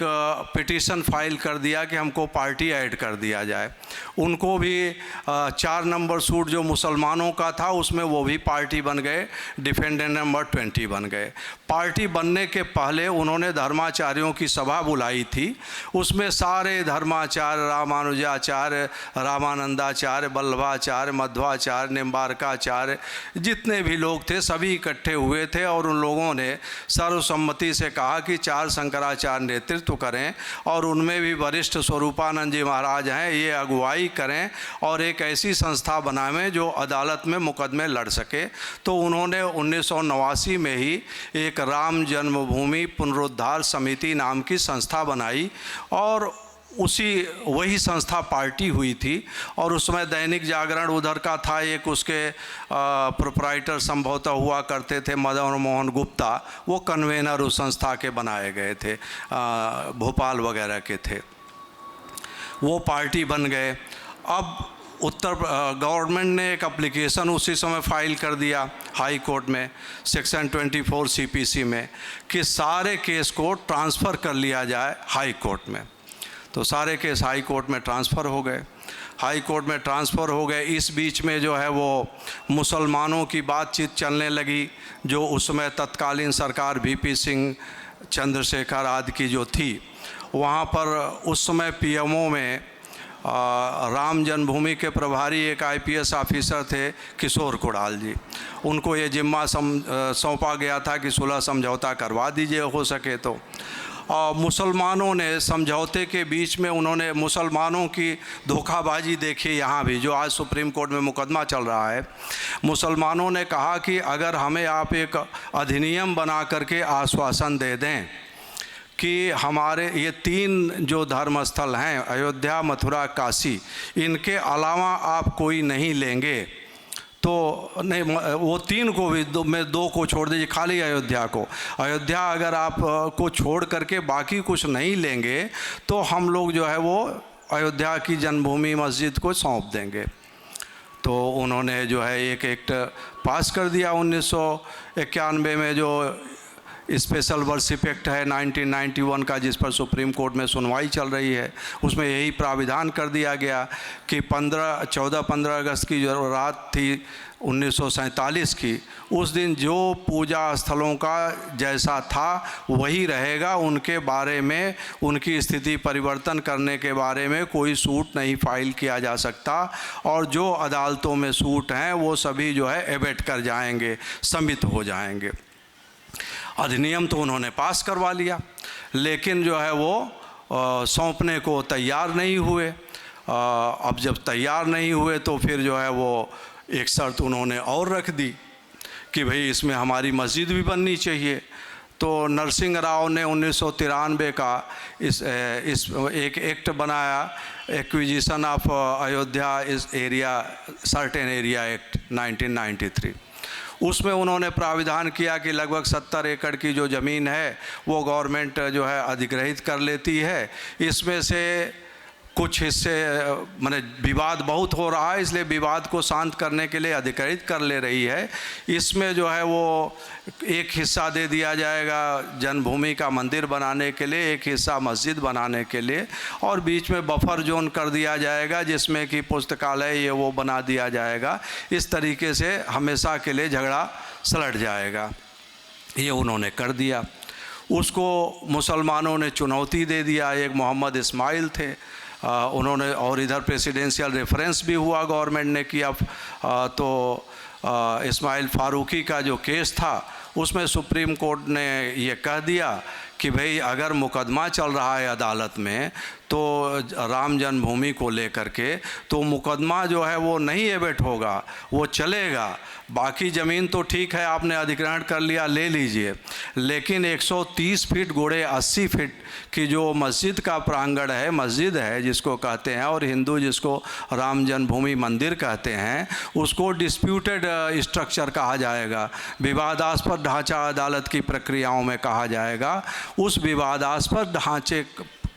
पिटीशन फाइल कर दिया कि हमको पार्टी ऐड कर दिया जाए। उनको भी 4 नंबर सूट जो मुसलमानों का था उसमें वो भी पार्टी बन गए, डिफेंडेंट नंबर 20 बन गए। पार्टी बनने के पहले उन्होंने धर्माचार्यों की सभा बुलाई थी, उसमें सारे धर्माचार्य, रामानुजाचार्य, रामानंदाचार्य, वल्लभाचार्य, मध्वाचार्य, निम्बारकाचार्य, जितने भी लोग थे सभी इकट्ठे हुए थे, और उन लोगों ने सर्वसम्मति से कहा कि 4 शंकराचार्य नेतृत्व करें और उनमें भी वरिष्ठ स्वरूपानंद जी महाराज हैं, ये अगुवाई करें और एक ऐसी संस्था बनाएं जो अदालत में मुकदमे लड़ सके। तो उन्होंने 1989 में ही एक राम जन्मभूमि पुनरुद्धार समिति नाम की संस्था बनाई, और वही संस्था पार्टी हुई थी। और उसमें दैनिक जागरण उधर का था, एक उसके प्रोप्राइटर संभवतः हुआ करते थे मदन मोहन गुप्ता, वो कन्वेनर उस संस्था के बनाए गए थे, भोपाल वगैरह के थे, वो पार्टी बन गए। अब गवर्नमेंट ने एक एप्लीकेशन उसी समय फाइल कर दिया हाई कोर्ट में सेक्शन 24 CPC में कि सारे केस को ट्रांसफ़र कर लिया जाए हाई कोर्ट में। तो सारे केस हाई कोर्ट में ट्रांसफ़र हो गए। इस बीच में जो है वो मुसलमानों की बातचीत चलने लगी, जो उसमें तत्कालीन सरकार VP सिंह, चंद्रशेखर आदि की जो थी, वहाँ पर उस समय PMO में राम जन्मभूमि के प्रभारी एक IPS ऑफिसर थे किशोर कुणाल जी। उनको ये जिम्मा सौंपा गया था कि सुलह समझौता करवा दीजिए हो सके तो। और मुसलमानों ने समझौते के बीच में उन्होंने मुसलमानों की धोखाबाजी देखी। यहाँ भी जो आज सुप्रीम कोर्ट में मुकदमा चल रहा है, मुसलमानों ने कहा कि अगर हमें आप एक अधिनियम बना करके आश्वासन दे दें कि हमारे ये 3 जो धर्मस्थल हैं अयोध्या, मथुरा, काशी, इनके अलावा आप कोई नहीं लेंगे, तो नहीं, वो 3 को भी मैं 2 को छोड़ दीजिए, खाली अयोध्या को। अयोध्या अगर आप को छोड़ करके बाकी कुछ नहीं लेंगे तो हम लोग जो है वो अयोध्या की जन्मभूमि मस्जिद को सौंप देंगे। तो उन्होंने जो है एक एक्ट पास कर दिया 1991 में, जो स्पेशल वर्शिप एक्ट है 1991 का, जिस पर सुप्रीम कोर्ट में सुनवाई चल रही है। उसमें यही प्राविधान कर दिया गया कि 14-15 अगस्त की जो रात थी 1947 की, उस दिन जो पूजा स्थलों का जैसा था वही रहेगा। उनके बारे में, उनकी स्थिति परिवर्तन करने के बारे में कोई सूट नहीं फाइल किया जा सकता, और जो अदालतों में सूट हैं वो सभी जो है एबेट कर जाएंगे, सम्मित हो जाएंगे। अधिनियम तो उन्होंने पास करवा लिया, लेकिन जो है वो सौंपने को तैयार नहीं हुए। अब जब तैयार नहीं हुए तो फिर जो है वो एक शर्त उन्होंने और रख दी कि भाई इसमें हमारी मस्जिद भी बननी चाहिए। तो नरसिंह राव ने 1993 का इस एक एक्ट बनाया, एक्विजिशन ऑफ अयोध्या इस एरिया सर्टेन एरिया एक्ट 1993। उसमें उन्होंने प्राविधान किया कि लगभग 70 एकड़ की जो ज़मीन है वो गवर्नमेंट जो है अधिग्रहित कर लेती है। इसमें से कुछ हिस्से माने विवाद बहुत हो रहा है, इसलिए विवाद को शांत करने के लिए अधिग्रहित कर ले रही है। इसमें जो है वो एक हिस्सा दे दिया जाएगा जन्मभूमि का मंदिर बनाने के लिए, एक हिस्सा मस्जिद बनाने के लिए, और बीच में बफर जोन कर दिया जाएगा जिसमें कि पुस्तकालय ये वो बना दिया जाएगा। इस तरीके से हमेशा के लिए झगड़ा सलट जाएगा। ये उन्होंने कर दिया। उसको मुसलमानों ने चुनौती दे दिया। एक मोहम्मद इस्माइल थे, उन्होंने, और इधर प्रेसिडेंशियल रेफरेंस भी हुआ गवर्नमेंट ने किया। तो इस्माइल फारूकी का जो केस था उसमें सुप्रीम कोर्ट ने ये कह दिया कि भाई अगर मुकदमा चल रहा है अदालत में तो राम जन्मभूमि को लेकर के, तो मुकदमा जो है वो नहीं एबेट होगा, वो चलेगा। बाकी ज़मीन तो ठीक है, आपने अधिग्रहण कर लिया, ले लीजिए, लेकिन 130 फीट गुणे 80 फीट की जो मस्जिद का प्रांगण है, मस्जिद है जिसको कहते हैं, और हिंदू जिसको राम जन्मभूमि मंदिर कहते हैं, उसको डिस्प्यूटेड स्ट्रक्चर कहा जाएगा। विवादास्पद ढांचा अदालत की प्रक्रियाओं में कहा जाएगा। उस विवादास्पद ढांचे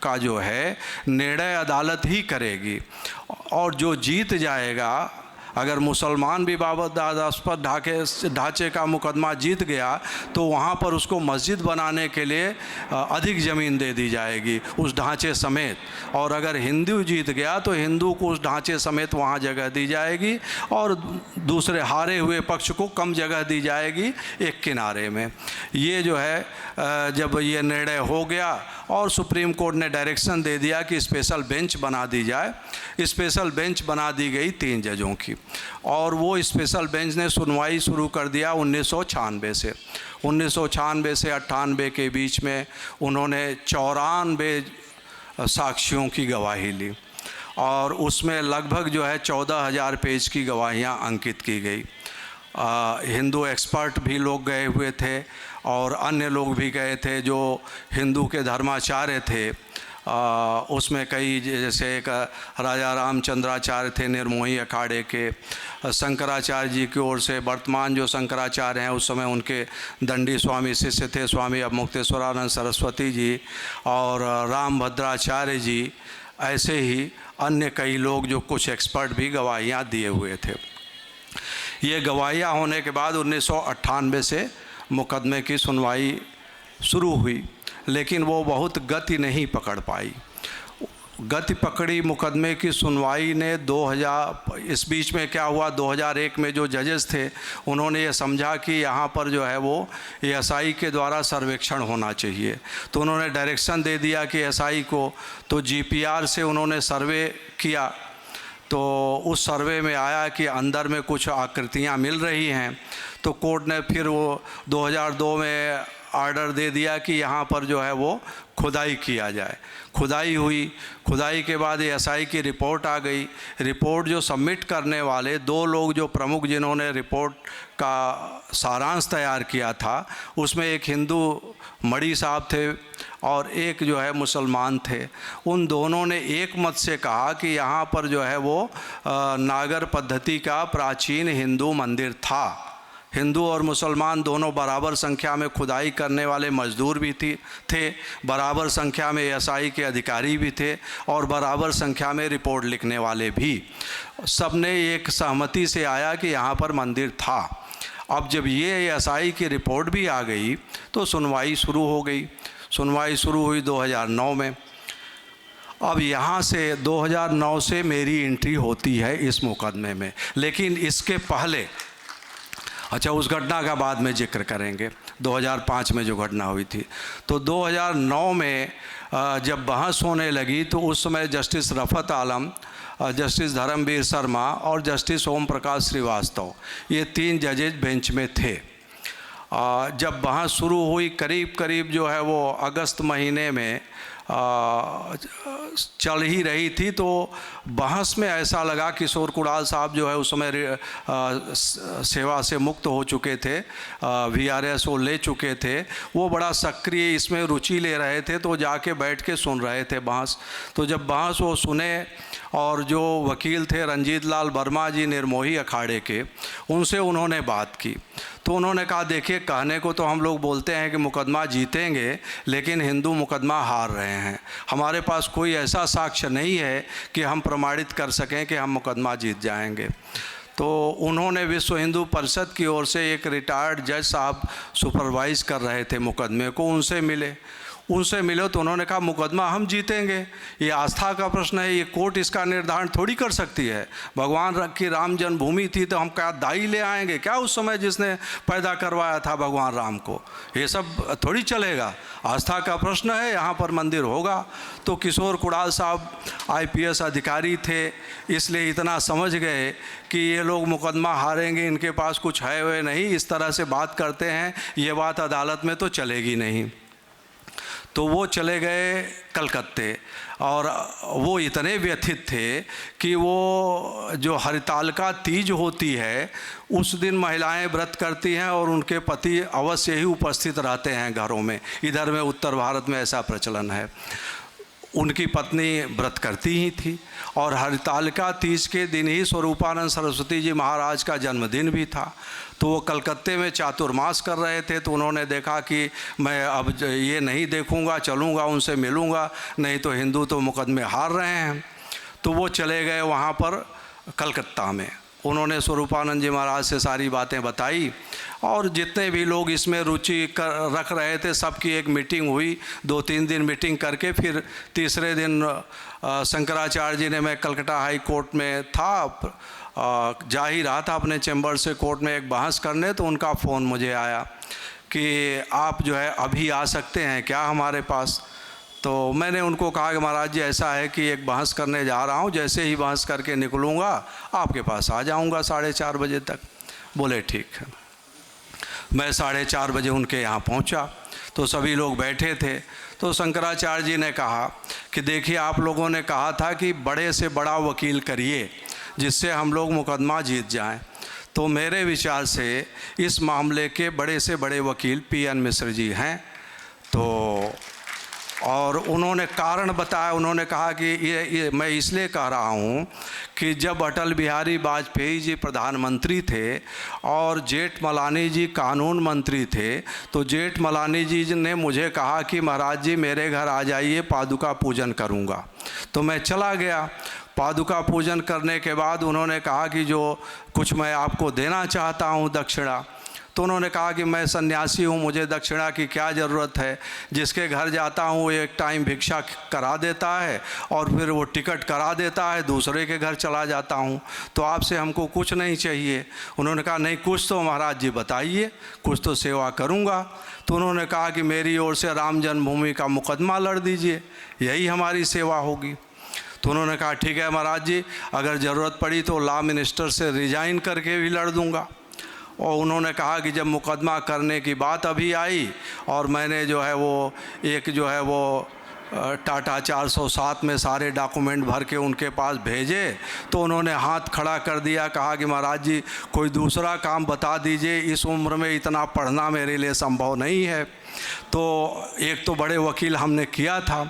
का जो है निर्णय अदालत ही करेगी, और जो जीत जाएगा, अगर मुसलमान विवादास्पद ढांचे का मुकदमा जीत गया तो वहाँ पर उसको मस्जिद बनाने के लिए अधिक ज़मीन दे दी जाएगी उस ढांचे समेत, और अगर हिंदू जीत गया तो हिंदू को उस ढांचे समेत वहाँ जगह दी जाएगी, और दूसरे हारे हुए पक्ष को कम जगह दी जाएगी एक किनारे में। ये जो है जब ये निर्णय हो गया और सुप्रीम कोर्ट ने डायरेक्शन दे दिया कि स्पेशल बेंच बना दी जाए, स्पेशल बेंच बना दी गई 3 जजों की, और वो स्पेशल बेंच ने सुनवाई शुरू कर दिया 1996 से। 1996 से 98 के बीच में उन्होंने 94 साक्षियों की गवाही ली, और उसमें लगभग जो है 14,000 पेज की गवाहियाँ अंकित की गई। हिंदू एक्सपर्ट भी लोग गए हुए थे, और अन्य लोग भी गए थे जो हिंदू के धर्माचार्य थे। उसमें कई, जैसे एक राजा रामचंद्राचार्य थे निर्मोही अखाड़े के, शंकराचार्य जी की ओर से वर्तमान जो शंकराचार्य हैं उस समय उनके दंडी स्वामी शिष्य थे स्वामी अवमुक्तेश्वरानंद सरस्वती जी, और रामभद्राचार्य जी। ऐसे ही अन्य कई लोग जो कुछ एक्सपर्ट भी गवाहियाँ दिए हुए थे। ये गवाहियाँ होने के बाद 1998 से मुकदमे की सुनवाई शुरू हुई, लेकिन वो बहुत गति नहीं पकड़ पाई। गति पकड़ी मुकदमे की सुनवाई ने 2000, इस बीच में क्या हुआ, 2001 में जो जजेस थे उन्होंने ये समझा कि यहाँ पर जो है वो एएसआई के द्वारा सर्वेक्षण होना चाहिए, तो उन्होंने डायरेक्शन दे दिया कि एएसआई को। तो जीपीआर से उन्होंने सर्वे किया, तो उस सर्वे में आया कि अंदर में कुछ आकृतियाँ मिल रही हैं। तो कोर्ट ने फिर वो 2002 में ऑर्डर दे दिया कि यहाँ पर जो है वो खुदाई किया जाए। खुदाई हुई, खुदाई के बाद एएसआई की रिपोर्ट आ गई। रिपोर्ट जो सबमिट करने वाले 2 लोग जो प्रमुख जिन्होंने रिपोर्ट का सारांश तैयार किया था, उसमें एक हिंदू मड़ी साहब थे और एक जो है मुसलमान थे। उन दोनों ने एक मत से कहा कि यहाँ पर जो है वो नागर पद्धति का प्राचीन हिंदू मंदिर था। हिंदू और मुसलमान दोनों बराबर संख्या में खुदाई करने वाले मजदूर भी थे, बराबर संख्या में एएसआई के अधिकारी भी थे और बराबर संख्या में रिपोर्ट लिखने वाले भी। सबने एक सहमति से आया कि यहाँ पर मंदिर था। अब जब ये एएसआई की रिपोर्ट भी आ गई तो सुनवाई शुरू हो गई। सुनवाई शुरू हुई 2009 में। अब यहाँ से 2009 से मेरी एंट्री होती है इस मुकदमे में, लेकिन इसके पहले, अच्छा उस घटना का बाद में जिक्र करेंगे, 2005 में जो घटना हुई थी। तो 2009 में जब बहस होने लगी तो उस समय जस्टिस रफ़त आलम, जस्टिस धर्मवीर शर्मा और जस्टिस ओम प्रकाश श्रीवास्तव, ये 3 जजेज बेंच में थे। जब बहस शुरू हुई करीब जो है वो अगस्त महीने में चल ही रही थी, तो बहस में ऐसा लगा किशोर कुणाल साहब जो है उस समय सेवा से मुक्त हो चुके थे, VRS वो ले चुके थे, वो बड़ा सक्रिय इसमें रुचि ले रहे थे, तो जाके बैठ के सुन रहे थे बहस। तो जब बहस वो सुने और जो वकील थे रंजीत लाल वर्मा जी निर्मोही अखाड़े के, उनसे उन्होंने बात की। तो उन्होंने कहा देखिए, कहने को तो हम लोग बोलते हैं कि मुकदमा जीतेंगे, लेकिन हिंदू मुकदमा हार रहे हैं। हमारे पास कोई ऐसा साक्ष्य नहीं है कि हम प्रमाणित कर सकें कि हम मुकदमा जीत जाएंगे। तो उन्होंने विश्व हिंदू परिषद की ओर से एक रिटायर्ड जज साहब सुपरवाइज कर रहे थे मुकदमे को, उनसे मिले तो उन्होंने कहा मुकदमा हम जीतेंगे, ये आस्था का प्रश्न है, ये कोर्ट इसका निर्धारण थोड़ी कर सकती है। भगवान की राम जन्मभूमि थी तो हम क्या दाई ले आएंगे क्या उस समय जिसने पैदा करवाया था भगवान राम को? ये सब थोड़ी चलेगा, आस्था का प्रश्न है, यहाँ पर मंदिर होगा। तो किशोर कुणाल साहब IPS अधिकारी थे, इसलिए इतना समझ गए कि ये लोग मुकदमा हारेंगे, इनके पास कुछ है वे नहीं, इस तरह से बात करते हैं, ये बात अदालत में तो चलेगी नहीं। तो वो चले गए कलकत्ते और वो इतने व्यथित थे कि वो जो हरितालिका तीज होती है उस दिन महिलाएं व्रत करती हैं और उनके पति अवश्य ही उपस्थित रहते हैं घरों में। इधर में उत्तर भारत में ऐसा प्रचलन है। उनकी पत्नी व्रत करती ही थी और हरितालिका तीज के दिन ही स्वरूपानंद सरस्वती जी महाराज का जन्मदिन भी था। तो वो कलकत्ते में चातुर्मास कर रहे थे, तो उन्होंने देखा कि मैं अब ये नहीं देखूंगा, चलूंगा उनसे मिलूंगा, नहीं तो हिंदू तो मुकदमे हार रहे हैं। तो वो चले गए वहाँ पर कलकत्ता में। उन्होंने स्वरूपानंद जी महाराज से सारी बातें बताई और जितने भी लोग इसमें रुचि रख रहे थे सबकी एक मीटिंग हुई। 2-3 दिन मीटिंग करके फिर तीसरे दिन शंकराचार्य जी ने, मैं कलकत्ता हाई कोर्ट में था, जा ही रहा था अपने चैम्बर से कोर्ट में एक बहस करने, तो उनका फ़ोन मुझे आया कि आप जो है अभी आ सकते हैं क्या हमारे पास? तो मैंने उनको कहा कि महाराज जी ऐसा है कि एक बहस करने जा रहा हूँ, जैसे ही बहस करके निकलूँगा आपके पास आ जाऊँगा 4:30 बजे तक। बोले ठीक है। मैं 4:30 बजे उनके यहाँ पहुँचा तो सभी लोग बैठे थे। तो शंकराचार्य जी ने कहा कि देखिए, आप लोगों ने कहा था कि बड़े से बड़ा वकील करिए जिससे हम लोग मुकदमा जीत जाएं। तो मेरे विचार से इस मामले के बड़े से बड़े वकील PN मिश्र जी हैं। तो और उन्होंने कारण बताया, उन्होंने कहा कि ये मैं इसलिए कह रहा हूँ कि जब अटल बिहारी वाजपेयी जी प्रधानमंत्री थे और जेठमलानी जी कानून मंत्री थे, तो जेठमलानी जी ने मुझे कहा कि महाराज जी मेरे घर आ जाइए, पादुका पूजन करूँगा। तो मैं चला गया। पादुका पूजन करने के बाद उन्होंने कहा कि जो कुछ मैं आपको देना चाहता हूँ दक्षिणा। तो उन्होंने कहा कि मैं सन्यासी हूँ, मुझे दक्षिणा की क्या ज़रूरत है? जिसके घर जाता हूँ वो एक टाइम भिक्षा करा देता है और फिर वो टिकट करा देता है, दूसरे के घर चला जाता हूँ, तो आपसे हमको कुछ नहीं चाहिए। उन्होंने कहा नहीं, कुछ तो महाराज जी बताइए, कुछ तो सेवा करूँगा। तो उन्होंने कहा कि मेरी ओर से राम जन्मभूमि का मुकदमा लड़ दीजिए, यही हमारी सेवा होगी। तो उन्होंने कहा ठीक है महाराज जी, अगर ज़रूरत पड़ी तो लॉ मिनिस्टर से रिज़ाइन करके भी लड़ दूँगा। और उन्होंने कहा कि जब मुकदमा करने की बात अभी आई और मैंने जो है वो एक जो है वो टाटा 407 में सारे डॉक्यूमेंट भर के उनके पास भेजे तो उन्होंने हाथ खड़ा कर दिया, कहा कि महाराज जी कोई दूसरा काम बता दीजिए, इस उम्र में इतना पढ़ना मेरे लिए संभव नहीं है। तो एक तो बड़े वकील हमने किया था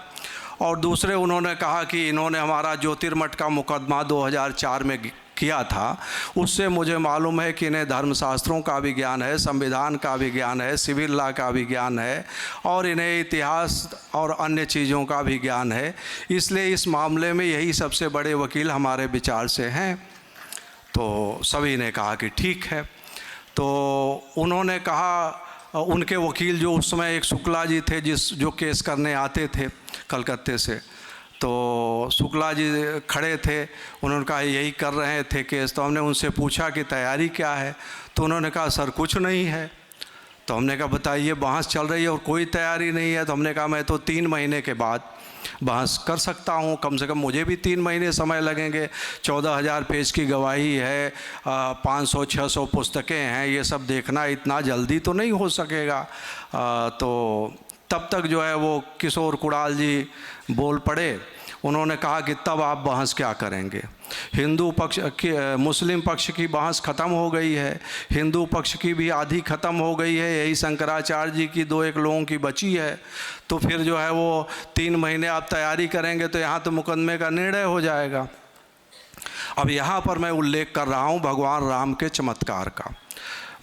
और दूसरे उन्होंने कहा कि इन्होंने हमारा ज्योतिर्मठ का मुकदमा 2004 में किया था, उससे मुझे मालूम है कि इन्हें धर्मशास्त्रों का भी ज्ञान है, संविधान का भी ज्ञान है, सिविल लॉ का भी ज्ञान है और इन्हें इतिहास और अन्य चीज़ों का भी ज्ञान है, इसलिए इस मामले में यही सबसे बड़े वकील हमारे विचार से हैं। तो सभी ने कहा कि ठीक है। तो उन्होंने कहा, उनके वकील जो उस समय एक शुक्ला जी थे जो केस करने आते थे कलकत्ते से, तो शुक्ला जी खड़े थे, उन्होंने कहा यही कर रहे थे केस। तो हमने उनसे पूछा कि तैयारी क्या है, तो उन्होंने कहा सर कुछ नहीं है। तो हमने कहा बताइए, बहस चल रही है और कोई तैयारी नहीं है। तो हमने कहा मैं तो 3 महीने के बाद बहस कर सकता हूँ, कम से कम मुझे भी 3 महीने समय लगेंगे। 14,000 पेज की गवाही है, 500-600 पुस्तकें हैं, ये सब देखना इतना जल्दी तो नहीं हो सकेगा। तो तब तक जो है वो किशोर कुणाल जी बोल पड़े। उन्होंने कहा कि तब आप बहस क्या करेंगे, हिंदू पक्ष की मुस्लिम पक्ष की बहस ख़त्म हो गई है, हिंदू पक्ष की भी आधी ख़त्म हो गई है, यही शंकराचार्य जी की 2-1 लोगों की बची है। तो फिर जो है वो 3 महीने आप तैयारी करेंगे तो यहाँ तो मुकदमे का निर्णय हो जाएगा। अब यहाँ पर मैं उल्लेख कर रहा हूँ भगवान राम के चमत्कार का।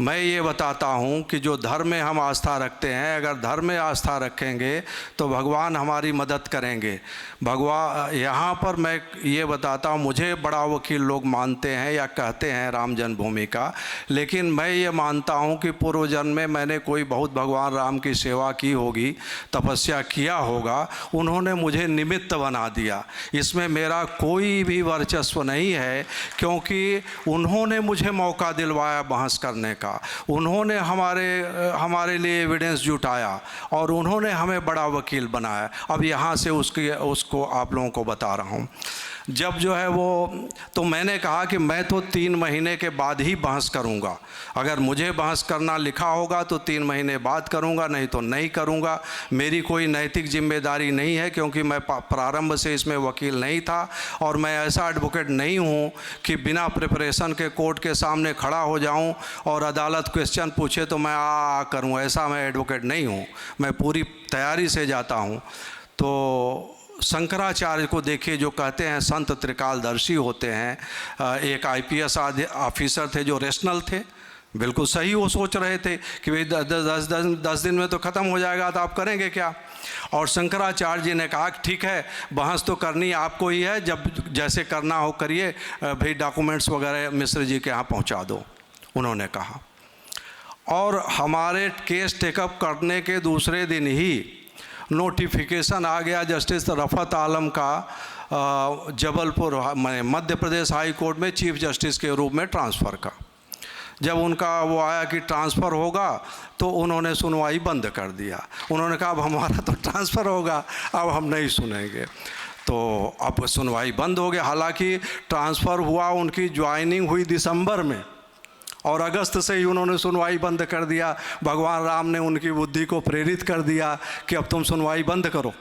मैं ये बताता हूँ कि जो धर्म में हम आस्था रखते हैं, अगर धर्म में आस्था रखेंगे तो भगवान हमारी मदद करेंगे। भगवान यहाँ पर मैं ये बताता हूँ, मुझे बड़ा वकील लोग मानते हैं या कहते हैं राम जन्मभूमि का, लेकिन मैं ये मानता हूँ कि पूर्व जन्म में मैंने कोई बहुत भगवान राम की सेवा की होगी, तपस्या किया होगा, उन्होंने मुझे निमित्त बना दिया। इसमें मेरा कोई भी वर्चस्व नहीं है, क्योंकि उन्होंने मुझे मौका दिलवाया बहस करने का, उन्होंने हमारे लिए एविडेंस जुटाया और उन्होंने हमें बड़ा वकील बनाया। अब यहाँ से उसको आप लोगों को बता रहा हूँ। जब जो है वो, तो मैंने कहा कि मैं तो 3 महीने के बाद ही बहस करूँगा। अगर मुझे बहस करना लिखा होगा तो 3 महीने बाद करूँगा, नहीं तो नहीं करूँगा। मेरी कोई नैतिक जिम्मेदारी नहीं है, क्योंकि मैं प्रारंभ से इसमें वकील नहीं था और मैं ऐसा एडवोकेट नहीं हूँ कि बिना प्रिपरेशन के कोर्ट के सामने खड़ा हो जाऊँ और अदालत क्वेश्चन पूछे तो मैं आ करूँ। ऐसा मैं एडवोकेट नहीं हूँ, मैं पूरी तैयारी से जाता हूँ। तो शंकराचार्य को देखिए, जो कहते हैं संत त्रिकालदर्शी होते हैं। एक IPS ऑफिसर थे जो रेशनल थे, बिल्कुल सही वो सोच रहे थे कि भाई 10 दिन में तो ख़त्म हो जाएगा, तो आप करेंगे क्या। और शंकराचार्य जी ने कहा कि ठीक है, बहस तो करनी आपको ही है, जब जैसे करना हो करिए, भाई डॉक्यूमेंट्स वगैरह मिश्र जी के यहाँ पहुँचा दो, उन्होंने कहा। और हमारे केस टेकअप करने के दूसरे दिन ही नोटिफिकेशन आ गया जस्टिस रफ़त आलम का जबलपुर मध्य प्रदेश हाई कोर्ट में चीफ जस्टिस के रूप में ट्रांसफ़र का। जब उनका वो आया कि ट्रांसफ़र होगा तो उन्होंने सुनवाई बंद कर दिया। उन्होंने कहा अब हमारा तो ट्रांसफ़र होगा, अब हम नहीं सुनेंगे। तो अब सुनवाई बंद हो गया। हालांकि ट्रांसफ़र हुआ, उनकी ज्वाइनिंग हुई दिसंबर में और अगस्त से ही उन्होंने सुनवाई बंद कर दिया। भगवान राम ने उनकी बुद्धि को प्रेरित कर दिया कि अब तुम सुनवाई बंद करो,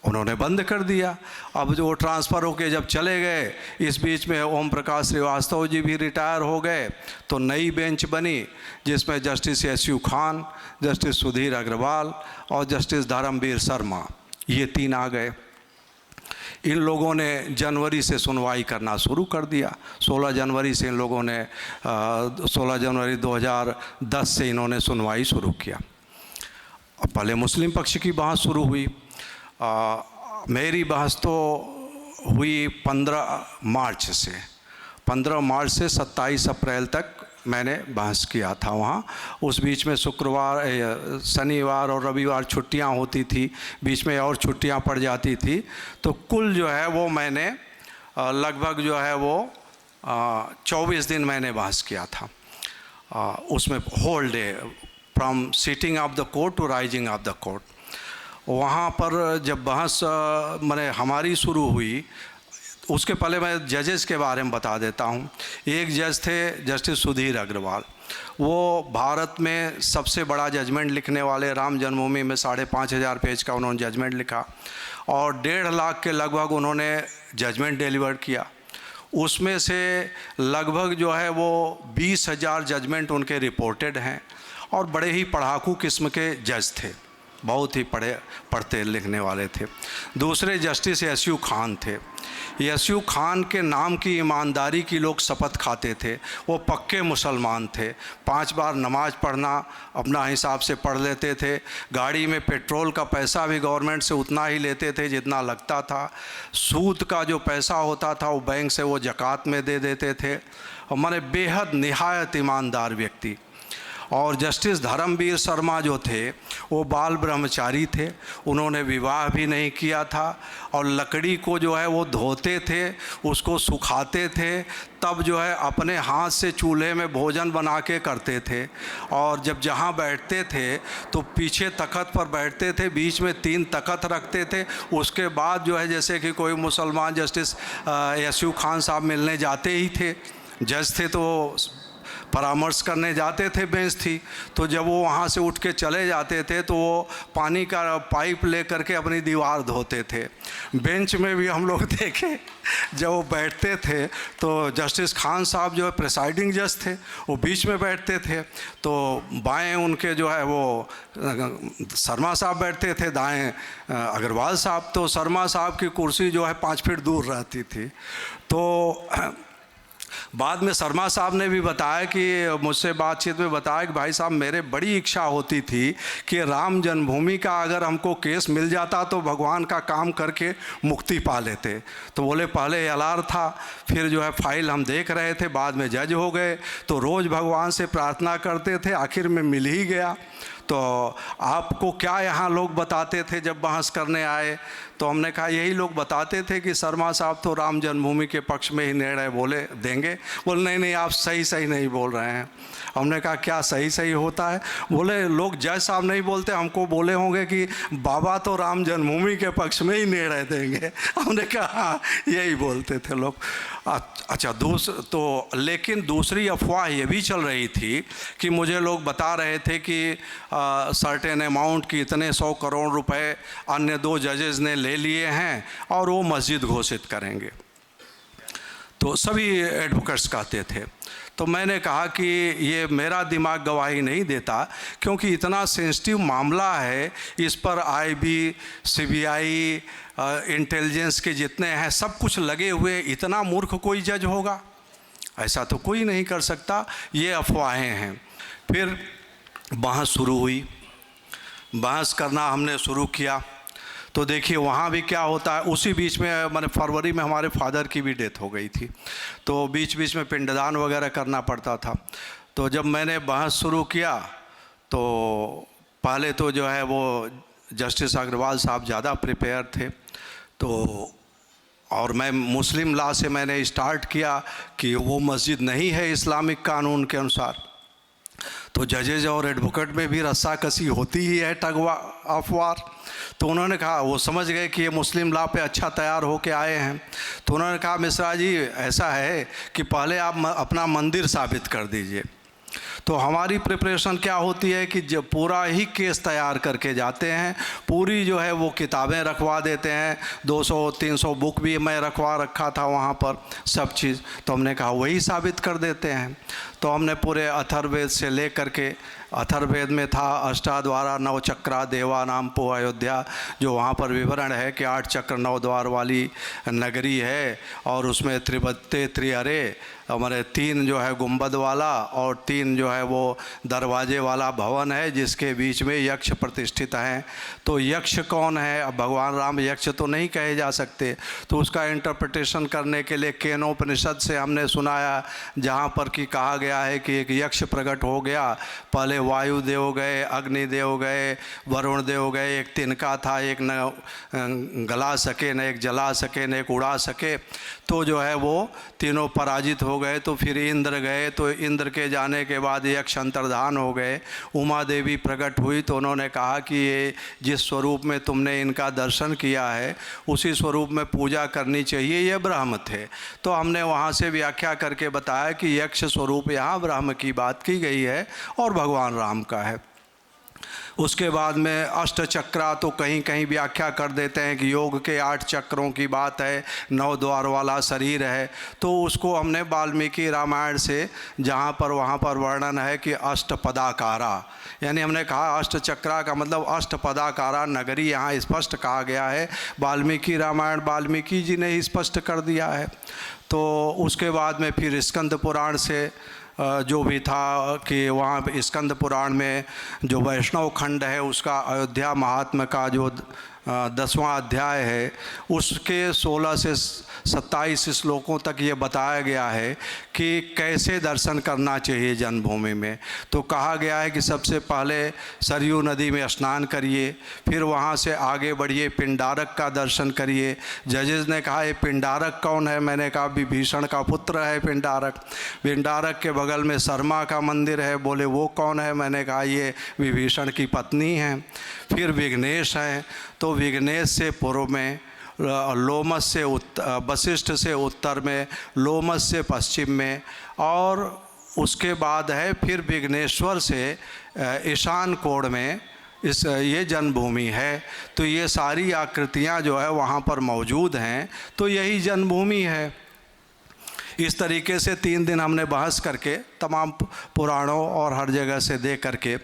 उन्होंने बंद कर दिया। अब जो ट्रांसफ़र होके जब चले गए, इस बीच में ओम प्रकाश श्रीवास्तव जी भी रिटायर हो गए, तो नई बेंच बनी जिसमें justice SU Khan, justice Sudhir Agrawal और जस्टिस धर्मवीर शर्मा, ये 3 आ गए। इन लोगों ने जनवरी से सुनवाई करना शुरू कर दिया। 16 जनवरी से इन लोगों ने 16 जनवरी 2010 से इन्होंने सुनवाई शुरू किया। पहले मुस्लिम पक्ष की बहस शुरू हुई। मेरी बहस तो हुई 15 मार्च से 27 अप्रैल तक मैंने बहस किया था वहाँ। उस बीच में शुक्रवार, शनिवार और रविवार छुट्टियाँ होती थी, बीच में और छुट्टियाँ पड़ जाती थी। तो कुल जो है वो मैंने लगभग जो है वो 24 दिन मैंने बहस किया था। उसमें whole day, from sitting of the court to rising of the court. वहाँ पर जब बहस मैंने हमारी शुरू हुई, उसके पहले मैं जजेस के बारे में बता देता हूँ। एक जज थे जस्टिस सुधीर अग्रवाल, वो भारत में सबसे बड़ा जजमेंट लिखने वाले, राम जन्मभूमि में 5,500 पेज का उन्होंने जजमेंट लिखा और 1.5 लाख के लगभग उन्होंने जजमेंट डिलीवर किया। उसमें से लगभग जो है वो 20,000 जजमेंट उनके रिपोर्टेड हैं और बड़े ही पढ़ाकू किस्म के जज थे, बहुत ही पढ़ते लिखने वाले थे। दूसरे जस्टिस यस्यू खान थे। यस्यू खान के नाम की ईमानदारी की लोग शपथ खाते थे। वो पक्के मुसलमान थे, 5 बार नमाज पढ़ना अपना हिसाब से पढ़ लेते थे। गाड़ी में पेट्रोल का पैसा भी गवर्नमेंट से उतना ही लेते थे जितना लगता था। सूद का जो पैसा होता था वो बैंक से वो ज़कात में दे देते थे। हमारे बेहद निहायत ईमानदार व्यक्ति। और जस्टिस धर्मवीर शर्मा जो थे वो बाल ब्रह्मचारी थे, उन्होंने विवाह भी नहीं किया था और लकड़ी को जो है वो धोते थे, उसको सुखाते थे, तब जो है अपने हाथ से चूल्हे में भोजन बना के करते थे। और जब जहाँ बैठते थे तो पीछे तख्त पर बैठते थे, बीच में 3 तख्त रखते थे। उसके बाद जो है जैसे कि कोई मुसलमान जस्टिस यस्यू खान साहब मिलने जाते ही थे, जज थे तो परामर्श करने जाते थे, बेंच थी, तो जब वो वहाँ से उठ के चले जाते थे तो वो पानी का पाइप ले करके अपनी दीवार धोते थे। बेंच में भी हम लोग देखे जब वो बैठते थे तो जस्टिस खान साहब जो है प्रिसाइडिंग जज थे, वो बीच में बैठते थे, तो बाएं उनके जो है वो शर्मा साहब बैठते थे, दाएं अग्रवाल साहब। तो शर्मा साहब की कुर्सी जो है 5 फीट दूर रहती थी। तो बाद में शर्मा साहब ने भी बताया कि मुझसे बातचीत में बताया कि भाई साहब मेरे बड़ी इच्छा होती थी कि राम जन्मभूमि का अगर हमको केस मिल जाता तो भगवान का काम करके मुक्ति पा लेते। तो बोले पहले एलआर था, फिर जो है फाइल हम देख रहे थे, बाद में जज हो गए, तो रोज़ भगवान से प्रार्थना करते थे, आखिर में मिल ही गया। तो आपको क्या यहाँ लोग बताते थे जब बहस करने आए? तो हमने कहा यही लोग बताते थे कि शर्मा साहब तो राम जन्मभूमि के पक्ष में ही निर्णय बोले देंगे। बोले नहीं नहीं आप सही नहीं बोल रहे हैं। हमने कहा क्या सही होता है? बोले लोग जज साहब नहीं बोलते, हमको बोले होंगे कि बाबा तो राम जन्मभूमि के पक्ष में ही निर्णय देंगे। हमने कहा हाँ यही बोलते थे लोग। अच्छा लेकिन दूसरी अफवाह ये भी चल रही थी कि मुझे लोग बता रहे थे कि सर्टेन अमाउंट की इतने 100 करोड़ रुपए अन्य 2 जजेस ने ले लिए हैं और वो मस्जिद घोषित करेंगे। तो सभी एडवोकेट्स कहते थे। तो मैंने कहा कि ये मेरा दिमाग गवाही नहीं देता, क्योंकि इतना सेंसिटिव मामला है, इस पर आईबी, सीबीआई, इंटेलिजेंस के जितने हैं सब कुछ लगे हुए, इतना मूर्ख कोई जज होगा? ऐसा तो कोई नहीं कर सकता। ये अफवाहें हैं। फिर बहस शुरू हुई, बहस करना हमने शुरू किया। तो देखिए वहाँ भी क्या होता है, उसी बीच में मैंने फरवरी में हमारे फादर की भी डेथ हो गई थी, तो बीच में पिंडदान वगैरह करना पड़ता था। तो जब मैंने बहस शुरू किया तो पहले तो जो है वो जस्टिस अग्रवाल साहब ज़्यादा प्रिपेयर थे, तो और मैं मुस्लिम लॉ से मैंने स्टार्ट किया कि वो मस्जिद नहीं है इस्लामिक कानून के अनुसार। तो जजेज और एडवोकेट में भी रस्साकसी होती ही है, टग ऑफ वार। तो उन्होंने कहा, वो समझ गए कि ये मुस्लिम लॉ पे अच्छा तैयार होके आए हैं, तो उन्होंने कहा मिश्रा जी ऐसा है कि पहले आप अपना मंदिर साबित कर दीजिए। तो हमारी प्रिपरेशन क्या होती है कि जब पूरा ही केस तैयार करके जाते हैं, पूरी जो है वो किताबें रखवा देते हैं, 200-300 बुक भी मैं रखवा रखा था वहाँ पर सब चीज़। तो हमने कहा वही साबित कर देते हैं। तो हमने पूरे अथर्ववेद से ले करके, अथर्ववेद में था अष्टाद्वारा 9 चक्रा देवा नाम पो अयोध्या, जो वहाँ पर विवरण है कि 8 चक्र 9 द्वार वाली नगरी है और उसमें त्रिबत्ते त्रिअरे हमारे 3 जो है गुंबद वाला और 3 जो है वो दरवाजे वाला भवन है, जिसके बीच में यक्ष प्रतिष्ठित हैं। तो यक्ष कौन है? अब भगवान राम यक्ष तो नहीं कहे जा सकते, तो उसका इंटरप्रिटेशन करने के लिए केनोपनिषद से हमने सुनाया, जहाँ पर कि कहा गया है कि एक यक्ष प्रकट हो गया, पहले वायुदेव गए, अग्निदेव गए, वरुण देव गए, एक तिनका था, एक न गला सके, न एक जला सके, न एक उड़ा सके, तो जो है वो तीनों पराजित हो गए। तो फिर इंद्र गए, तो इंद्र के जाने के बाद यक्ष अंतर्धान हो गए। उमा देवी प्रकट हुई तो उन्होंने कहा कि ये जिस स्वरूप में तुमने इनका दर्शन किया है उसी स्वरूप में पूजा करनी चाहिए, ये ब्रह्म थे। तो हमने वहाँ से व्याख्या करके बताया कि यक्ष स्वरूप यहाँ ब्रह्म की बात की गई है और भगवान राम का है। उसके बाद में अष्ट चक्रा तो कहीं कहीं व्याख्या कर देते हैं कि योग के 8 चक्रों की बात है, 9 द्वार वाला शरीर है। तो उसको हमने वाल्मीकि रामायण से जहाँ पर वहाँ पर वर्णन है कि अष्टपदाकारा, यानी हमने कहा अष्ट चक्रा का मतलब अष्टपदाकारा नगरी यहाँ स्पष्ट कहा गया है। वाल्मीकि रामायण वाल्मीकि जी ने ही स्पष्ट कर दिया है। तो उसके बाद में फिर स्कंद पुराण से जो भी था कि वहाँ स्कंद पुराण में जो वैष्णव खंड है उसका अयोध्या महात्म्य का जो 10वां अध्याय है उसके 16 से 27 श्लोकों तक ये बताया गया है कि कैसे दर्शन करना चाहिए जन्मभूमि में। तो कहा गया है कि सबसे पहले सरयू नदी में स्नान करिए, फिर वहाँ से आगे बढ़िए, पिंडारक का दर्शन करिए। जजेस ने कहा ये पिंडारक कौन है? मैंने कहा विभीषण का पुत्र है पिंडारक। पिंडारक के बगल में शर्मा का मंदिर है, बोले वो कौन है? मैंने कहा ये विभीषण की पत्नी हैं। फिर विघ्नेश हैं, तो विघ्नेश से पूर्व में, लोमस से वशिष्ठ से उत्तर में, लोमस से पश्चिम में, और उसके बाद है फिर विघ्नेश्वर से ईशान कोण में इस ये जन्मभूमि है। तो ये सारी आकृतियाँ जो है वहाँ पर मौजूद हैं, तो यही जन्मभूमि है। इस तरीके से 3 दिन हमने बहस करके तमाम पुराणों और हर जगह से दे करके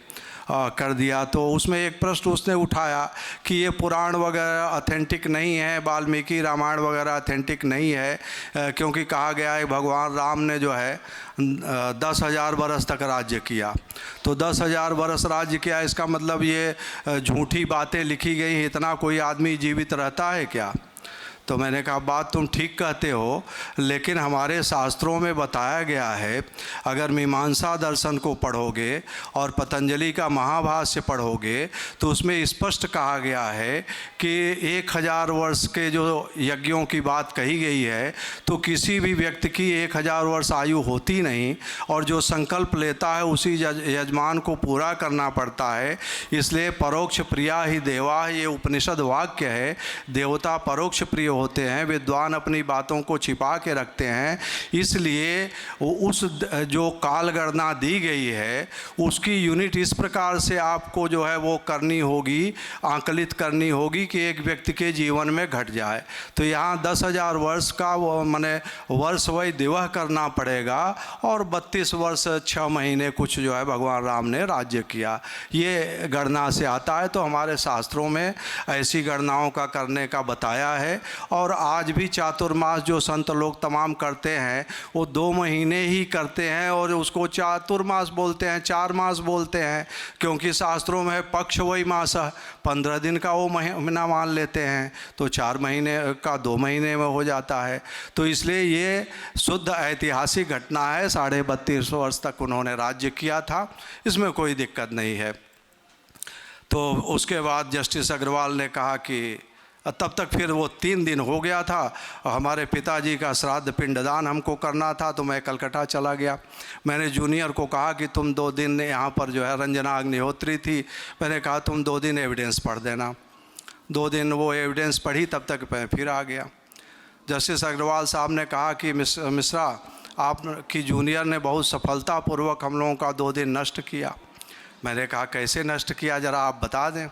कर दिया। तो उसमें एक प्रश्न उसने उठाया कि ये पुराण वगैरह ऑथेंटिक नहीं है, वाल्मीकि रामायण वगैरह ऑथेंटिक नहीं है, क्योंकि कहा गया है भगवान राम ने जो है 10,000 बरस तक राज्य किया। तो 10,000 बरस राज्य किया, इसका मतलब ये झूठी बातें लिखी गई, इतना कोई आदमी जीवित रहता है क्या? तो मैंने कहा बात तुम ठीक कहते हो, लेकिन हमारे शास्त्रों में बताया गया है, अगर मीमांसा दर्शन को पढ़ोगे और पतंजलि का महाभाष्य पढ़ोगे तो उसमें स्पष्ट कहा गया है कि 1000 वर्ष के जो यज्ञों की बात कही गई है, तो किसी भी व्यक्ति की 1000 वर्ष आयु होती नहीं, और जो संकल्प लेता है उसी यजमान को पूरा करना पड़ता है। इसलिए परोक्ष प्रिया ही देवा, ये उपनिषद वाक्य है। देवता परोक्ष प्रिय होते हैं, विद्वान अपनी बातों को छिपा के रखते हैं। इसलिए उस जो काल गणना दी गई है उसकी यूनिट इस प्रकार से आपको जो है वो करनी होगी, आंकलित करनी होगी कि एक व्यक्ति के जीवन में घट जाए। तो यहाँ 10,000 वर्ष का वो माने वर्ष वही दिवह करना पड़ेगा, और 32 वर्ष 6 महीने कुछ जो है भगवान राम ने राज्य किया, ये गणना से आता है। तो हमारे शास्त्रों में ऐसी गणनाओं का करने का बताया है। और आज भी चातुर्मास जो संत लोग तमाम करते हैं वो 2 महीने ही करते हैं, और उसको चातुर्मास बोलते हैं, 4 मास बोलते हैं, क्योंकि शास्त्रों में पक्ष वही मास है, 15 दिन का वो महीना मान लेते हैं, तो 4 महीने का 2 महीने में हो जाता है। तो इसलिए ये शुद्ध ऐतिहासिक घटना है। 32.5 वर्ष तक उन्होंने राज्य किया था, इसमें कोई दिक्कत नहीं है। तो उसके बाद जस्टिस अग्रवाल ने कहा कि तब तक फिर वो 3 दिन हो गया था, हमारे पिताजी का श्राद्ध पिंडदान हमको करना था, तो मैं कलकत्ता चला गया। मैंने जूनियर को कहा कि तुम 2 दिन यहाँ पर जो है रंजना अग्निहोत्री थी, मैंने कहा तुम 2 दिन एविडेंस पढ़ देना। 2 दिन वो एविडेंस पढ़ी, तब तक मैं फिर आ गया। जस्टिस अग्रवाल साहब ने कहा कि मिश्रा, आपकी जूनियर ने बहुत सफलतापूर्वक हम लोगों का 2 दिन नष्ट किया। मैंने कहा कैसे नष्ट किया, ज़रा आप बता दें।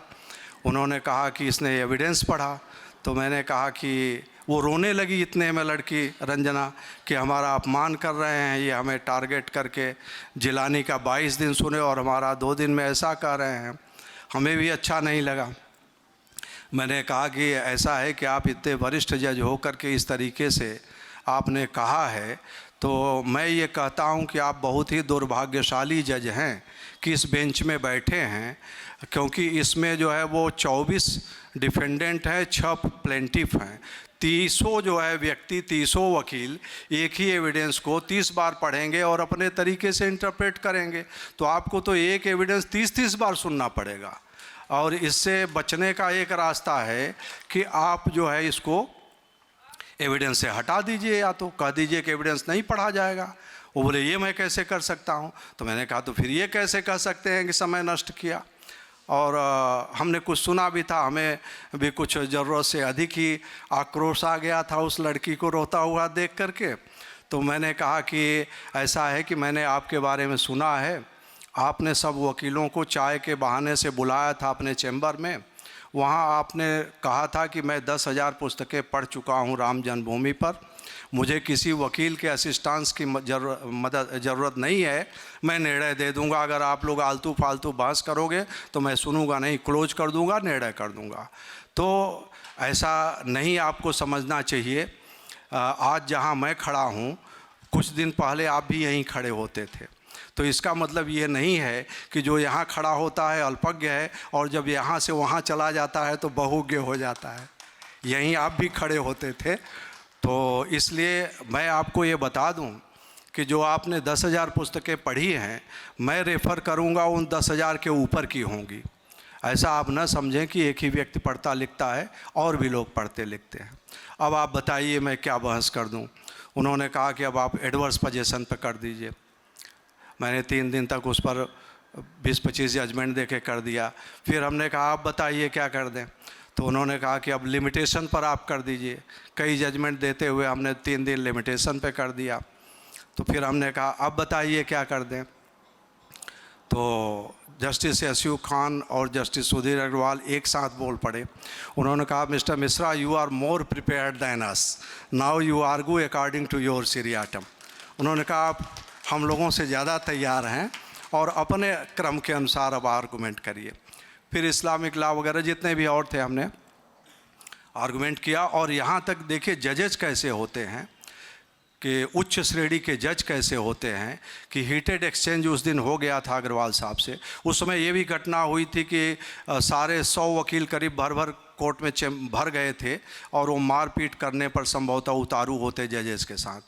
उन्होंने कहा कि इसने एविडेंस पढ़ा। तो मैंने कहा कि वो रोने लगी इतने में लड़की रंजना कि हमारा अपमान कर रहे हैं, ये हमें टारगेट करके जिलानी का 22 दिन सुने और हमारा 2 दिन में ऐसा कर रहे हैं, हमें भी अच्छा नहीं लगा। मैंने कहा कि ऐसा है कि आप इतने वरिष्ठ जज हो कर के इस तरीके से आपने कहा है, तो मैं ये कहता हूँ कि आप बहुत ही दुर्भाग्यशाली जज हैं कि इस बेंच में बैठे हैं, क्योंकि इसमें जो है वो 24 डिफेंडेंट हैं, 6 प्लेंटिफ हैं। 300 जो है व्यक्ति, 300 वकील एक ही एविडेंस को 30 बार पढ़ेंगे और अपने तरीके से इंटरप्रेट करेंगे, तो आपको तो एक एविडेंस 30-30 बार सुनना पड़ेगा। और इससे बचने का एक रास्ता है कि आप जो है इसको एविडेंस से हटा दीजिए, या तो कह दीजिए कि एविडेंस नहीं पढ़ा जाएगा। वो बोले ये मैं कैसे कर सकता हूँ? तो मैंने कहा तो फिर ये कैसे कह सकते हैं कि समय नष्ट किया? और हमने कुछ सुना भी था, हमें भी कुछ ज़रूरत से अधिक ही आक्रोश आ गया था उस लड़की को रोता हुआ देख करके। तो मैंने कहा कि ऐसा है कि मैंने आपके बारे में सुना है, आपने सब वकीलों को चाय के बहाने से बुलाया था अपने चैम्बर में। वहाँ आपने कहा था कि मैं 10,000 पुस्तकें पढ़ चुका हूँ राम जन्मभूमि पर, मुझे किसी वकील के असिस्टेंस की ज़रूरत नहीं है, मैं निर्णय दे दूंगा। अगर आप लोग आलतू फालतू बहस करोगे तो मैं सुनूंगा नहीं, क्लोज कर दूंगा, निर्णय कर दूंगा। तो ऐसा नहीं आपको समझना चाहिए। आज जहां मैं खड़ा हूं, कुछ दिन पहले आप भी यहीं खड़े होते थे, तो इसका मतलब ये नहीं है कि जो यहाँ खड़ा होता है अल्पज्ञ है और जब यहाँ से वहाँ चला जाता है तो बहुज्ञ हो जाता है। यहीं आप भी खड़े होते थे। तो इसलिए मैं आपको ये बता दूं कि जो आपने 10,000 पुस्तकें पढ़ी हैं, मैं रेफ़र करूंगा उन 10,000 के ऊपर की होंगी। ऐसा आप न समझें कि एक ही व्यक्ति पढ़ता लिखता है, और भी लोग पढ़ते लिखते हैं। अब आप बताइए मैं क्या बहस कर दूं? उन्होंने कहा कि अब आप एडवर्स पोजीशन पर कर दीजिए। मैंने 3 दिन तक उस पर 20-25 जजमेंट देके कर दिया। फिर हमने कहा आप बताइए क्या कर दें? तो उन्होंने कहा कि अब लिमिटेशन पर आप कर दीजिए। कई जजमेंट देते हुए हमने 3 दिन लिमिटेशन पे कर दिया। तो फिर हमने कहा अब बताइए क्या कर दें? तो जस्टिस एसयू खान और जस्टिस सुधीर अग्रवाल एक साथ बोल पड़े। उन्होंने कहा mister Mishra, you are more prepared than us, now you argue according to your seriatim. उन्होंने कहा आप हम लोगों से ज़्यादा तैयार हैं और अपने क्रम के अनुसार अब आर्गूमेंट करिए। फिर इस्लामिक लॉ वगैरह जितने भी और थे हमने आर्गूमेंट किया। और यहाँ तक देखिए जजेस कैसे होते हैं, कि उच्च श्रेणी के जज कैसे होते हैं, कि हीटेड एक्सचेंज उस दिन हो गया था अग्रवाल साहब से। उस समय ये भी घटना हुई थी कि सारे 100 वकील करीब भर कोर्ट में भर गए थे और वो मारपीट करने पर संभवतः उतारू होते जजेस के साथ।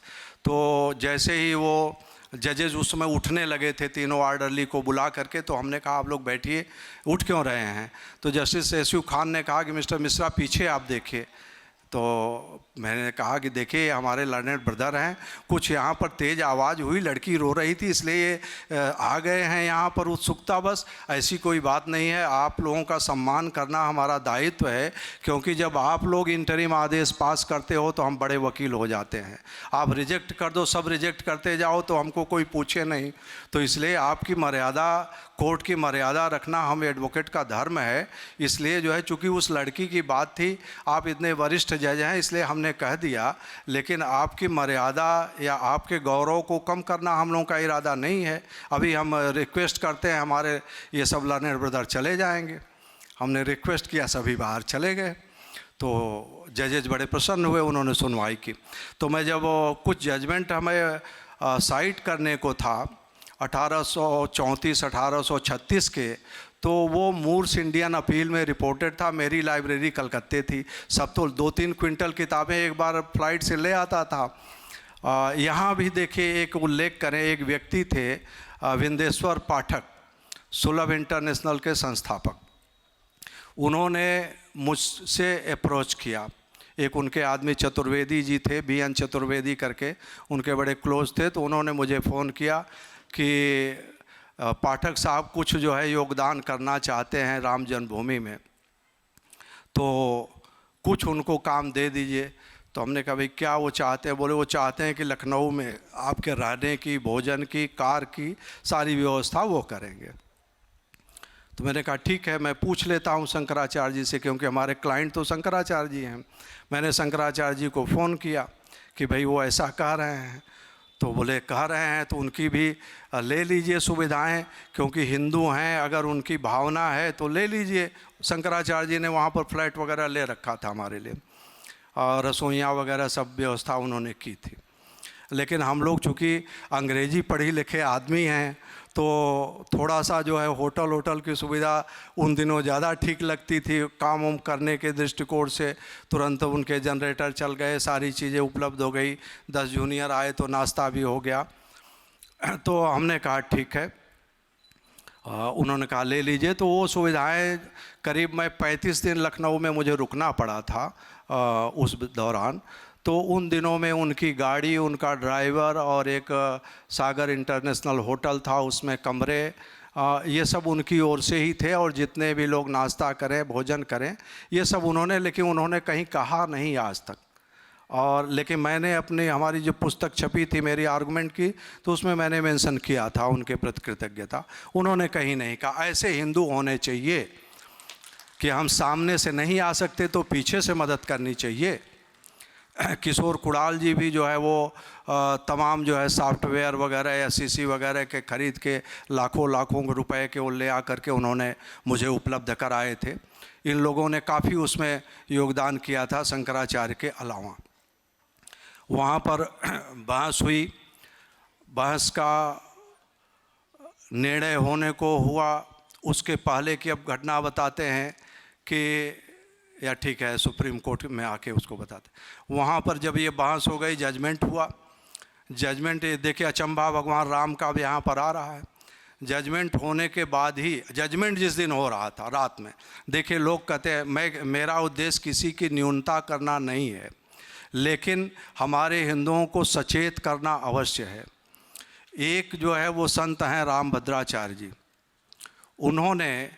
तो जैसे ही वो जजेस उस समय उठने लगे थे, तीनों आर्डरली को बुला करके, तो हमने कहा आप लोग बैठिए, उठ क्यों रहे हैं? तो जस्टिस एसयू खान ने कहा कि मिस्टर मिश्रा पीछे आप देखिए। तो मैंने कहा कि देखिए हमारे लर्नेड ब्रदर हैं, कुछ यहाँ पर तेज़ आवाज़ हुई, लड़की रो रही थी इसलिए ये आ गए हैं यहाँ पर उत्सुकता बस, ऐसी कोई बात नहीं है। आप लोगों का सम्मान करना हमारा दायित्व है, क्योंकि जब आप लोग इंटरिम आदेश पास करते हो तो हम बड़े वकील हो जाते हैं। आप रिजेक्ट कर दो, सब रिजेक्ट करते जाओ तो हमको कोई पूछे नहीं। तो इसलिए आपकी मर्यादा, कोर्ट की मर्यादा रखना हम एडवोकेट का धर्म है। इसलिए जो है चूँकि उस लड़की की बात थी, आप इतने वरिष्ठ जज हैं इसलिए हमने कह दिया, लेकिन आपकी मर्यादा या आपके गौरव को कम करना हम लोगों का इरादा नहीं है। अभी हम रिक्वेस्ट करते हैं, हमारे ये सब लर्नेड ब्रदर चले जाएंगे। हमने रिक्वेस्ट किया, सभी बाहर चले गए। तो जजेज बड़े प्रसन्न हुए, उन्होंने सुनवाई की। तो मैं जब कुछ जजमेंट हमें साइट करने को था 1834 1836 के, तो वो मूर्स इंडियन अपील में रिपोर्टेड था। मेरी लाइब्रेरी कलकत्ते थी, सब तो 2-3 क्विंटल किताबें एक बार फ्लाइट से ले आता था। यहाँ भी देखिए एक उल्लेख करें, एक व्यक्ति थे विंदेश्वर पाठक, सुलभ इंटरनेशनल के संस्थापक। उन्होंने मुझसे अप्रोच किया। एक उनके आदमी चतुर्वेदी जी थे, BN चतुर्वेदी करके, उनके बड़े क्लोज थे। तो उन्होंने मुझे फ़ोन किया कि पाठक साहब कुछ जो है योगदान करना चाहते हैं राम जन्मभूमि में, तो कुछ उनको काम दे दीजिए। तो हमने कहा भाई क्या वो चाहते हैं? बोले वो चाहते हैं कि लखनऊ में आपके रहने की, भोजन की, कार की सारी व्यवस्था वो करेंगे। तो मैंने कहा ठीक है, मैं पूछ लेता हूँ शंकराचार्य जी से, क्योंकि हमारे क्लाइंट तो शंकराचार्य जी हैं। मैंने शंकराचार्य जी को फ़ोन किया कि भाई वो ऐसा कह रहे हैं। तो बोले कह रहे हैं तो उनकी भी ले लीजिए सुविधाएं, क्योंकि हिंदू हैं, अगर उनकी भावना है तो ले लीजिए। शंकराचार्य जी ने वहाँ पर फ्लैट वगैरह ले रखा था हमारे लिए, और रसोइयाँ वगैरह सब व्यवस्था उन्होंने की थी। लेकिन हम लोग चूँकि अंग्रेजी पढ़े लिखे आदमी हैं तो थोड़ा सा जो है होटल की सुविधा उन दिनों ज़्यादा ठीक लगती थी, काम वाम करने के दृष्टिकोण से। तुरंत उनके जनरेटर चल गए, सारी चीज़ें उपलब्ध हो गई, 10 जूनियर आए तो नाश्ता भी हो गया। तो हमने कहा ठीक है, उन्होंने कहा ले लीजिए। तो वो सुविधाएं करीब मैं 35 दिन लखनऊ में मुझे रुकना पड़ा था उस दौरान। तो उन दिनों में उनकी गाड़ी, उनका ड्राइवर और एक सागर इंटरनेशनल होटल था, उसमें कमरे, ये सब उनकी ओर से ही थे। और जितने भी लोग नाश्ता करें, भोजन करें, ये सब उन्होंने, लेकिन उन्होंने कहीं कहा नहीं आज तक। और लेकिन मैंने अपनी, हमारी जो पुस्तक छपी थी मेरी आर्गुमेंट की, तो उसमें मैंने मेंशन किया था उनके प्रति कृतज्ञता। उन्होंने कहीं नहीं कहा। ऐसे हिंदू होने चाहिए कि हम सामने से नहीं आ सकते तो पीछे से मदद करनी चाहिए। किशोर कुणाल जी भी जो है वो तमाम जो है सॉफ्टवेयर वगैरह या सीसी वगैरह के खरीद के लाखों रुपए के वो ले आकर के उन्होंने मुझे उपलब्ध कराए थे। इन लोगों ने काफ़ी उसमें योगदान किया था शंकराचार्य के अलावा। वहाँ पर बहस हुई, बहस का निर्णय होने को हुआ। उसके पहले की अब घटना बताते हैं कि, या ठीक है सुप्रीम कोर्ट में आके उसको बताते। वहाँ पर जब ये बहस हो गई, जजमेंट हुआ। जजमेंट देखिए, अचंभा भगवान राम का अब यहाँ पर आ रहा है। जजमेंट होने के बाद ही, जजमेंट जिस दिन हो रहा था रात में, देखिए लोग कहते हैं मेरा उद्देश्य किसी की न्यूनता करना नहीं है, लेकिन हमारे हिंदुओं को सचेत करना अवश्य है। एक जो है वो संत हैं रामभद्राचार्य जी, उन्होंने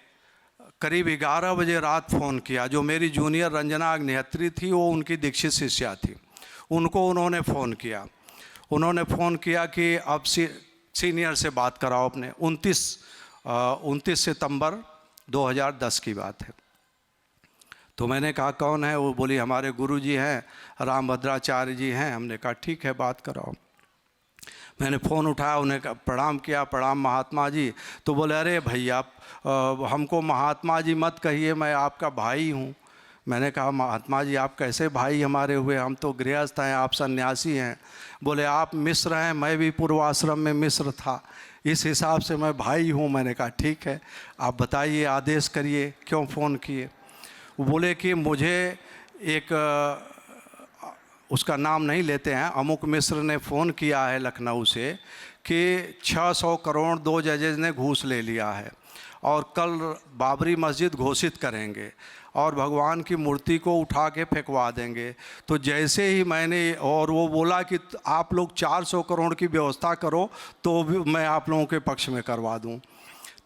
करीब 11 बजे रात फ़ोन किया। जो मेरी जूनियर रंजना अग्निहोत्री थी वो उनकी दीक्षित शिष्या थी, उनको उन्होंने फ़ोन किया। उन्होंने फ़ोन किया कि अब सीनियर से बात कराओ अपने। 29 सितंबर 2010 की बात है। तो मैंने कहा कौन है? वो बोली हमारे गुरुजी हैं, रामभद्राचार्य जी हैं। हमने कहा ठीक है, बात कराओ। मैंने फ़ोन उठाया, उन्हें प्रणाम किया, प्रणाम महात्मा जी। तो बोले अरे भैया हमको महात्मा जी मत कहिए, मैं आपका भाई हूँ। मैंने कहा महात्मा जी आप कैसे भाई हमारे हुए, हम तो गृहस्थ हैं, आप सन्यासी हैं। बोले आप मिस्र हैं, मैं भी पूर्वाश्रम में मिस्र था, इस हिसाब से मैं भाई हूँ। मैंने कहा ठीक है, आप बताइए, आदेश करिए, क्यों फ़ोन किए? बोले कि मुझे एक, उसका नाम नहीं लेते हैं, अमुक मिस्र ने फ़ोन किया है लखनऊ से कि 600 करोड़ 2 जजेज ने घूस ले लिया है और कल बाबरी मस्जिद घोषित करेंगे और भगवान की मूर्ति को उठा के फेंकवा देंगे। तो जैसे ही मैंने, और वो बोला कि आप लोग 400 करोड़ की व्यवस्था करो तो भी मैं आप लोगों के पक्ष में करवा दूं।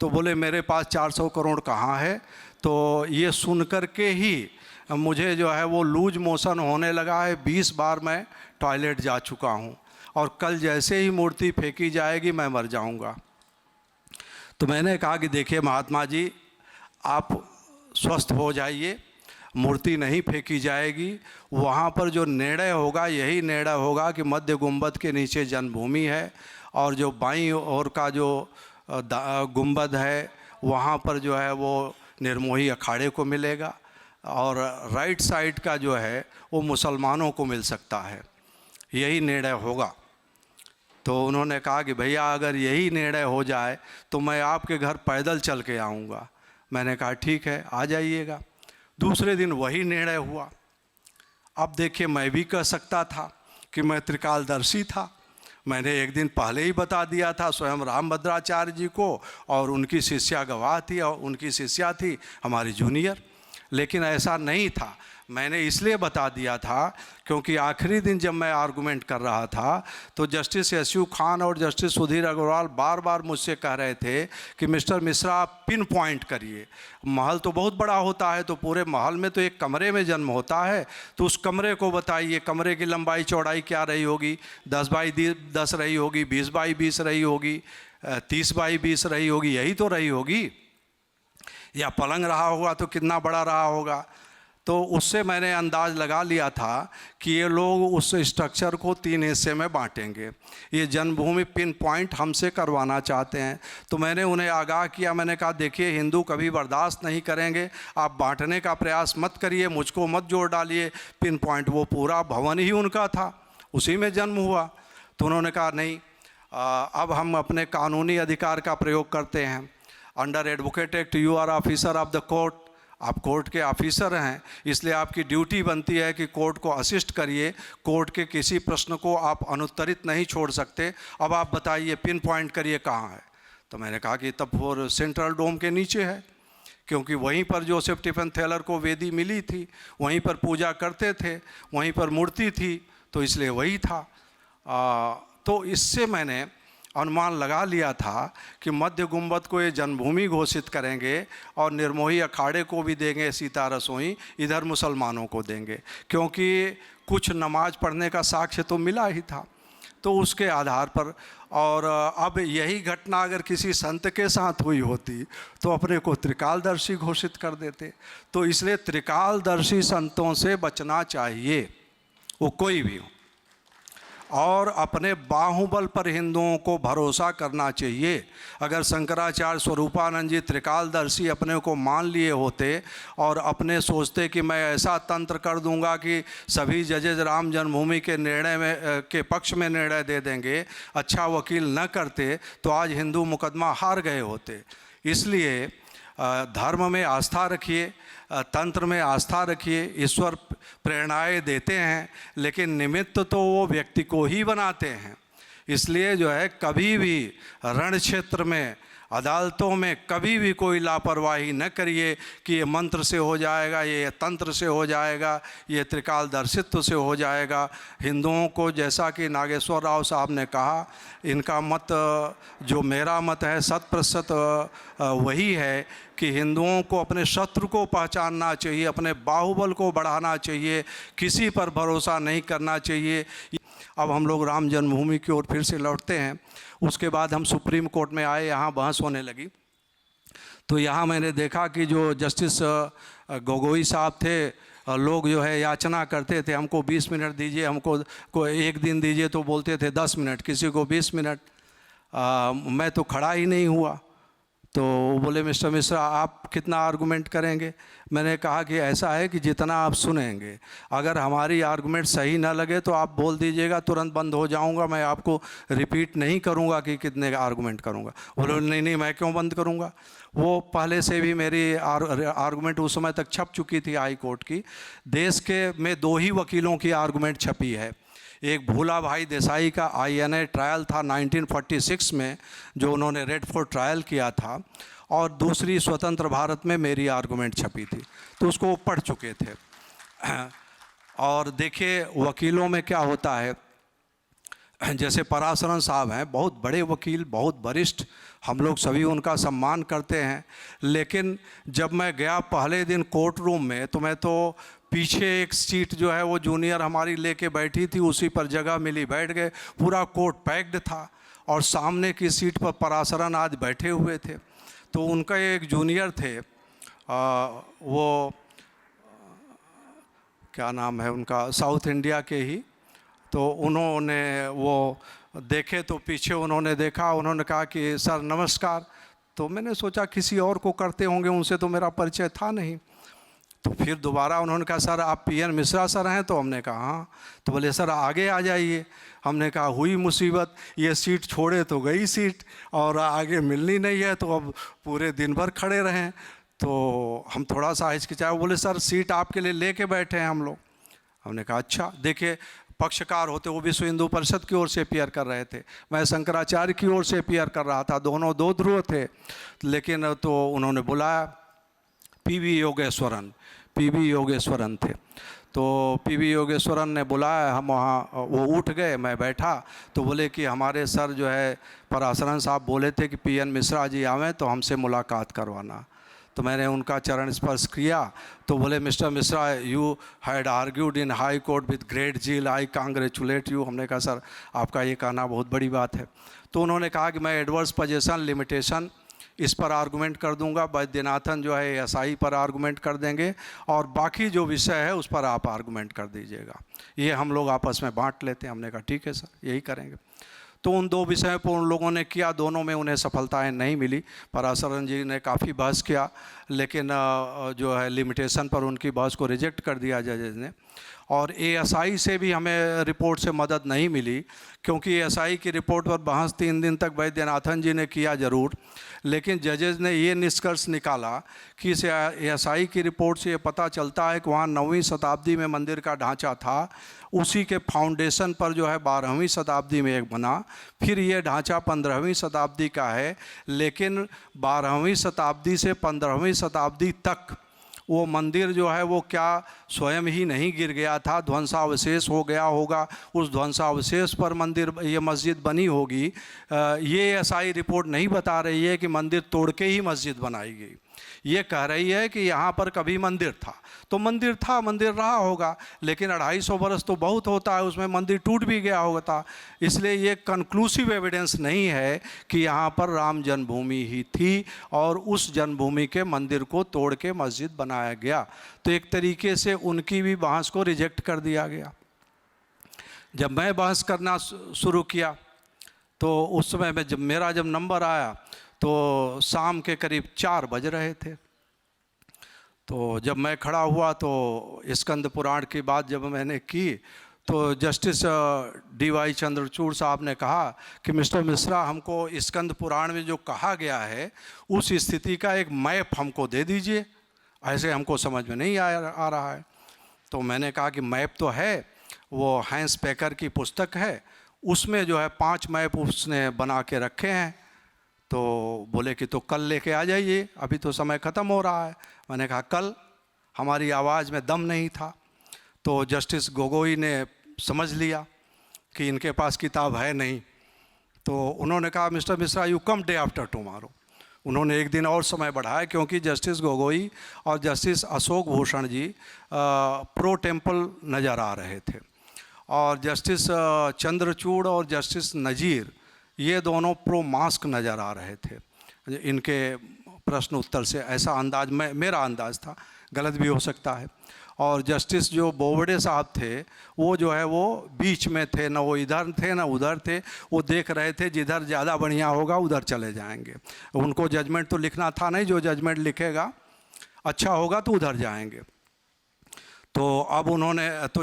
तो बोले मेरे पास 400 करोड़ कहाँ है? तो ये सुन कर के ही मुझे जो है वो लूज मोशन होने लगा है। 20 बार मैं टॉयलेट जा चुका हूँ और कल जैसे ही मूर्ति फेंकी जाएगी मैं मर जाऊँगा। तो मैंने कहा कि देखिए महात्मा जी, आप स्वस्थ हो जाइए, मूर्ति नहीं फेंकी जाएगी। वहाँ पर जो निर्णय होगा यही निर्णय होगा कि मध्य गुंबद के नीचे जन्मभूमि है और जो बाईं ओर का जो गुंबद है वहाँ पर जो है वो निर्मोही अखाड़े को मिलेगा और राइट साइड का जो है वो मुसलमानों को मिल सकता है। यही निर्णय होगा। तो उन्होंने कहा कि भैया अगर यही निर्णय हो जाए तो मैं आपके घर पैदल चल के आऊँगा। मैंने कहा ठीक है, आ जाइएगा। दूसरे दिन वही निर्णय हुआ। अब देखिए, मैं भी कह सकता था कि मैं त्रिकालदर्शी था, मैंने एक दिन पहले ही बता दिया था स्वयं रामभद्राचार्य जी को, और उनकी शिष्या गवाह थी और उनकी शिष्या थी हमारी जूनियर। लेकिन ऐसा नहीं था। मैंने इसलिए बता दिया था क्योंकि आखिरी दिन जब मैं आर्गूमेंट कर रहा था तो जस्टिस एसयू खान और जस्टिस सुधीर अग्रवाल बार बार मुझसे कह रहे थे कि मिस्टर मिश्रा आप पिन पॉइंट करिए। महल तो बहुत बड़ा होता है, तो पूरे महल में तो एक कमरे में जन्म होता है, तो उस कमरे को बताइए, कमरे की लंबाई चौड़ाई क्या रही होगी? 10 बाई 10 रही होगी, 20 बाई 20 रही होगी, 30 बाई 20 रही होगी, यही तो रही होगी। या पलंग रहा होगा तो कितना बड़ा रहा होगा। तो उससे मैंने अंदाज़ लगा लिया था कि ये लोग उस स्ट्रक्चर को 3 हिस्से में बांटेंगे। ये जन्मभूमि पिन पॉइंट हमसे करवाना चाहते हैं। तो मैंने उन्हें आगाह किया, मैंने कहा देखिए हिंदू कभी बर्दाश्त नहीं करेंगे, आप बांटने का प्रयास मत करिए, मुझको मत जोड़ डालिए। पिन पॉइंट वो पूरा भवन ही उनका था, उसी में जन्म हुआ। तो उन्होंने कहा नहीं, अब हम अपने कानूनी अधिकार का प्रयोग करते हैं। Under advocate act you are officer of the court, आप कोर्ट के ऑफिसर हैं, इसलिए आपकी ड्यूटी बनती है कि कोर्ट को असिस्ट करिए, कोर्ट के किसी प्रश्न को आप अनुत्तरित नहीं छोड़ सकते। अब आप बताइए, पिन पॉइंट करिए कहाँ है। तो मैंने कहा कि तब वो सेंट्रल डोम के नीचे है, क्योंकि वहीं पर जोसेफ स्टीफन थैलर को वेदी मिली थी, वहीं पर पूजा करते थे, वहीं पर मूर्ति थी, तो इसलिए वही था। तो इससे मैंने अनुमान लगा लिया था कि मध्य गुंबद को ये जन्मभूमि घोषित करेंगे और निर्मोही अखाड़े को भी देंगे सीता रसोई, इधर मुसलमानों को देंगे, क्योंकि कुछ नमाज पढ़ने का साक्ष्य तो मिला ही था। तो उसके आधार पर, और अब यही घटना अगर किसी संत के साथ हुई होती तो अपने को त्रिकालदर्शी घोषित कर देते। तो इसलिए त्रिकालदर्शी संतों से बचना चाहिए, वो कोई भी हो, और अपने बाहुबल पर हिंदुओं को भरोसा करना चाहिए। अगर शंकराचार्य स्वरूपानंद जी त्रिकालदर्शी अपने को मान लिए होते और अपने सोचते कि मैं ऐसा तंत्र कर दूंगा कि सभी जजेज राम जन्मभूमि के निर्णय में के पक्ष में निर्णय दे देंगे, अच्छा वकील न करते, तो आज हिंदू मुकदमा हार गए होते। इसलिए धर्म में आस्था रखिए, तंत्र में आस्था रखिए। ईश्वर प्रेरणाएं देते हैं, लेकिन निमित्त तो वो व्यक्ति को ही बनाते हैं। इसलिए जो है, कभी भी रण क्षेत्र में, अदालतों में कभी भी कोई लापरवाही न करिए कि ये मंत्र से हो जाएगा, ये तंत्र से हो जाएगा, ये त्रिकालदर्शित्व से हो जाएगा। हिंदुओं को, जैसा कि नागेश्वर राव साहब ने कहा, इनका मत जो मेरा मत है 100% वही है कि हिंदुओं को अपने शत्रु को पहचानना चाहिए, अपने बाहुबल को बढ़ाना चाहिए, किसी पर भरोसा नहीं करना चाहिए। अब हम लोग राम जन्मभूमि की ओर फिर से लौटते हैं। उसके बाद हम सुप्रीम कोर्ट में आए, यहाँ बहस होने लगी। तो यहाँ मैंने देखा कि जो जस्टिस गोगोई साहब थे, लोग जो है याचना करते थे, हमको 20 मिनट दीजिए, हमको कोई एक दिन दीजिए, तो बोलते थे 10 मिनट, किसी को 20 मिनट। मैं तो खड़ा ही नहीं हुआ। तो बोले मिस्टर मिश्रा आप कितना आर्गूमेंट करेंगे। मैंने कहा कि ऐसा है कि जितना आप सुनेंगे, अगर हमारी आर्गूमेंट सही ना लगे तो आप बोल दीजिएगा, तुरंत बंद हो जाऊंगा, मैं आपको रिपीट नहीं करूंगा कि कितने आर्गूमेंट करूंगा। बोले नहीं मैं क्यों बंद करूंगा। वो पहले से भी मेरी आर्गूमेंट उस समय तक छप चुकी थी हाई कोर्ट की। देश के में 2 ही वकीलों की आर्गूमेंट छपी है। एक भूला भाई देसाई का INA ट्रायल था 1946 में, जो उन्होंने रेड फोर्ट ट्रायल किया था, और दूसरी स्वतंत्र भारत में मेरी आर्गूमेंट छपी थी, तो उसको वो पढ़ चुके थे। और देखिए वकीलों में क्या होता है, जैसे पराशरन साहब हैं, बहुत बड़े वकील, बहुत वरिष्ठ, हम लोग सभी उनका सम्मान करते हैं। लेकिन जब मैं गया पहले दिन कोर्ट रूम में, तो मैं तो पीछे एक सीट जो है वो जूनियर हमारी लेके बैठी थी, उसी पर जगह मिली, बैठ गए। पूरा कोर्ट पैक्ड था और सामने की सीट पर पराशरन आज बैठे हुए थे। तो उनका एक जूनियर थे, वो क्या नाम है उनका, साउथ इंडिया के ही। तो उन्होंने वो देखे, तो पीछे उन्होंने देखा, उन्होंने कहा कि सर नमस्कार। तो मैंने सोचा किसी और को करते होंगे, उनसे तो मेरा परिचय था नहीं। तो फिर दोबारा उन्होंने कहा सर आप PN मिश्रा सर हैं। तो हमने कहा हाँ। तो बोले सर आगे आ जाइए। हमने कहा हुई मुसीबत, ये सीट छोड़े तो गई सीट, और आगे मिलनी नहीं है, तो अब पूरे दिन भर खड़े रहें। तो हम थोड़ा सा हिचकिचाए। बोले सर सीट आपके लिए लेके बैठे हैं हम लोग। हमने कहा अच्छा। देखिए पक्षकार होते, वो विश्व हिंदू परिषद की ओर से अपीयर कर रहे थे, मैं शंकराचार्य की ओर से अपीयर कर रहा था, दोनों 2 ध्रुव थे। लेकिन तो उन्होंने बुलाया, PV योगेश्वरन थे। तो PV योगेश्वरन ने बुलाया, हम वहाँ, वो उठ गए, मैं बैठा। तो बोले कि हमारे सर जो है पराशरन साहब बोले थे कि PN मिश्रा जी आवें तो हमसे मुलाकात करवाना। तो मैंने उनका चरण स्पर्श किया। तो बोले mister Mishra you had argued in high court with great zeal, I congratulate you. हमने कहा सर आपका ये कहना बहुत बड़ी बात है। तो उन्होंने कहा कि मैं एडवर्स पोजीशन लिमिटेशन इस पर आर्गूमेंट कर दूंगा, वैद्यनाथन जो है SI पर आर्गूमेंट कर देंगे, और बाकी जो विषय है उस पर आप आर्गूमेंट कर दीजिएगा, ये हम लोग आपस में बांट लेते हैं। हमने कहा ठीक है सर यही करेंगे। तो उन 2 विषयों पर उन लोगों ने किया, दोनों में उन्हें सफलताएं नहीं मिली। पराशरन जी ने काफ़ी बहस किया, लेकिन जो है लिमिटेशन पर उनकी बहस को रिजेक्ट कर दिया जजेज ने। और एएसआई से भी हमें रिपोर्ट से मदद नहीं मिली, क्योंकि एएसआई की रिपोर्ट पर बहस 3 दिन तक वैद्यनाथन जी ने किया ज़रूर, लेकिन जजेज ने ये निष्कर्ष निकाला कि इस एएसआई की रिपोर्ट से ये पता चलता है कि वहाँ 9वीं शताब्दी में मंदिर का ढांचा था, उसी के फाउंडेशन पर जो है 12वीं शताब्दी में एक बना, फिर ये ढांचा 15वीं शताब्दी का है, लेकिन 12वीं शताब्दी से 15वीं शताब्दी तक वो मंदिर जो है वो क्या स्वयं ही नहीं गिर गया था, ध्वंसावशेष हो गया होगा, उस ध्वंसावशेष पर मंदिर ये मस्जिद बनी होगी। ये एएसआई रिपोर्ट नहीं बता रही है कि मंदिर तोड़ के ही मस्जिद बनाई गई, ये कह रही है कि यहाँ पर कभी मंदिर था, तो मंदिर था, मंदिर रहा होगा, लेकिन 250 बरस तो बहुत होता है, उसमें मंदिर टूट भी गया होगा था। इसलिए ये कंक्लूसिव एविडेंस नहीं है कि यहाँ पर राम जन्मभूमि ही थी और उस जन्मभूमि के मंदिर को तोड़ के मस्जिद बनाया गया। तो एक तरीके से उनकी भी बहस को रिजेक्ट कर दिया गया। जब मैं बहस करना शुरू किया तो उस समय में जब नंबर आया तो शाम के करीब 4 बज रहे थे। तो जब मैं खड़ा हुआ तो स्कंद पुराण की बात जब मैंने की तो जस्टिस DY चंद्रचूड़ साहब ने कहा कि मिस्टर मिश्रा, हमको स्कंद पुराण में जो कहा गया है उस स्थिति का एक मैप हमको दे दीजिए, ऐसे हमको समझ में नहीं आ रहा है। तो मैंने कहा कि मैप तो है, वो हैंस पेकर की पुस्तक है, उसमें जो है 5 मैप उसने बना के रखे हैं। तो बोले कि तो कल लेके आ जाइए, अभी तो समय ख़त्म हो रहा है। मैंने कहा कल, हमारी आवाज़ में दम नहीं था। तो जस्टिस गोगोई ने समझ लिया कि इनके पास किताब है नहीं, तो उन्होंने कहा mister Mishra you come day after tomorrow. उन्होंने एक दिन और समय बढ़ाया, क्योंकि जस्टिस गोगोई और justice Ashok Bhushan ji pro temple नज़र आ रहे थे, और जस्टिस चंद्रचूड़ और जस्टिस नज़ीर ये दोनों प्रो मास्क नज़र आ रहे थे। इनके प्रश्न उत्तर से ऐसा अंदाज, मेरा अंदाज़ था, गलत भी हो सकता है। और जस्टिस जो बोबडे साहब थे वो जो है वो बीच में थे, ना वो इधर थे ना उधर थे, वो देख रहे थे जिधर ज़्यादा बढ़िया होगा उधर चले जाएंगे। उनको जजमेंट तो लिखना था नहीं, जो जजमेंट लिखेगा अच्छा होगा तो उधर जाएंगे। तो अब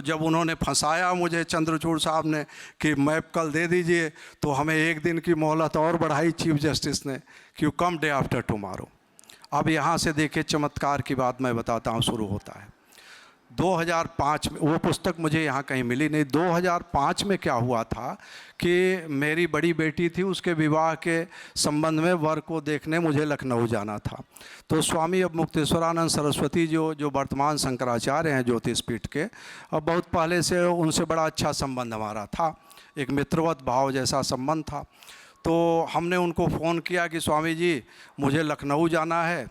जब उन्होंने फंसाया मुझे चंद्रचूड़ साहब ने कि मैप कल दे दीजिए, तो हमें एक दिन की मोहलत और बढ़ाई चीफ जस्टिस ने कि you come day after tomorrow. अब यहाँ से देखिए चमत्कार की बात मैं बताता हूँ, शुरू होता है 2005 में। वो पुस्तक मुझे यहाँ कहीं मिली नहीं। 2005 में क्या हुआ था कि मेरी बड़ी बेटी थी, उसके विवाह के संबंध में वर को देखने मुझे लखनऊ जाना था। तो स्वामी अब मुक्तेश्वरानंद सरस्वती जो वर्तमान शंकराचार्य हैं ज्योतिष पीठ के, अब बहुत पहले से उनसे बड़ा अच्छा संबंध हमारा था, एक मित्रवत भाव जैसा संबंध था। तो हमने उनको फ़ोन किया कि स्वामी जी मुझे लखनऊ जाना है,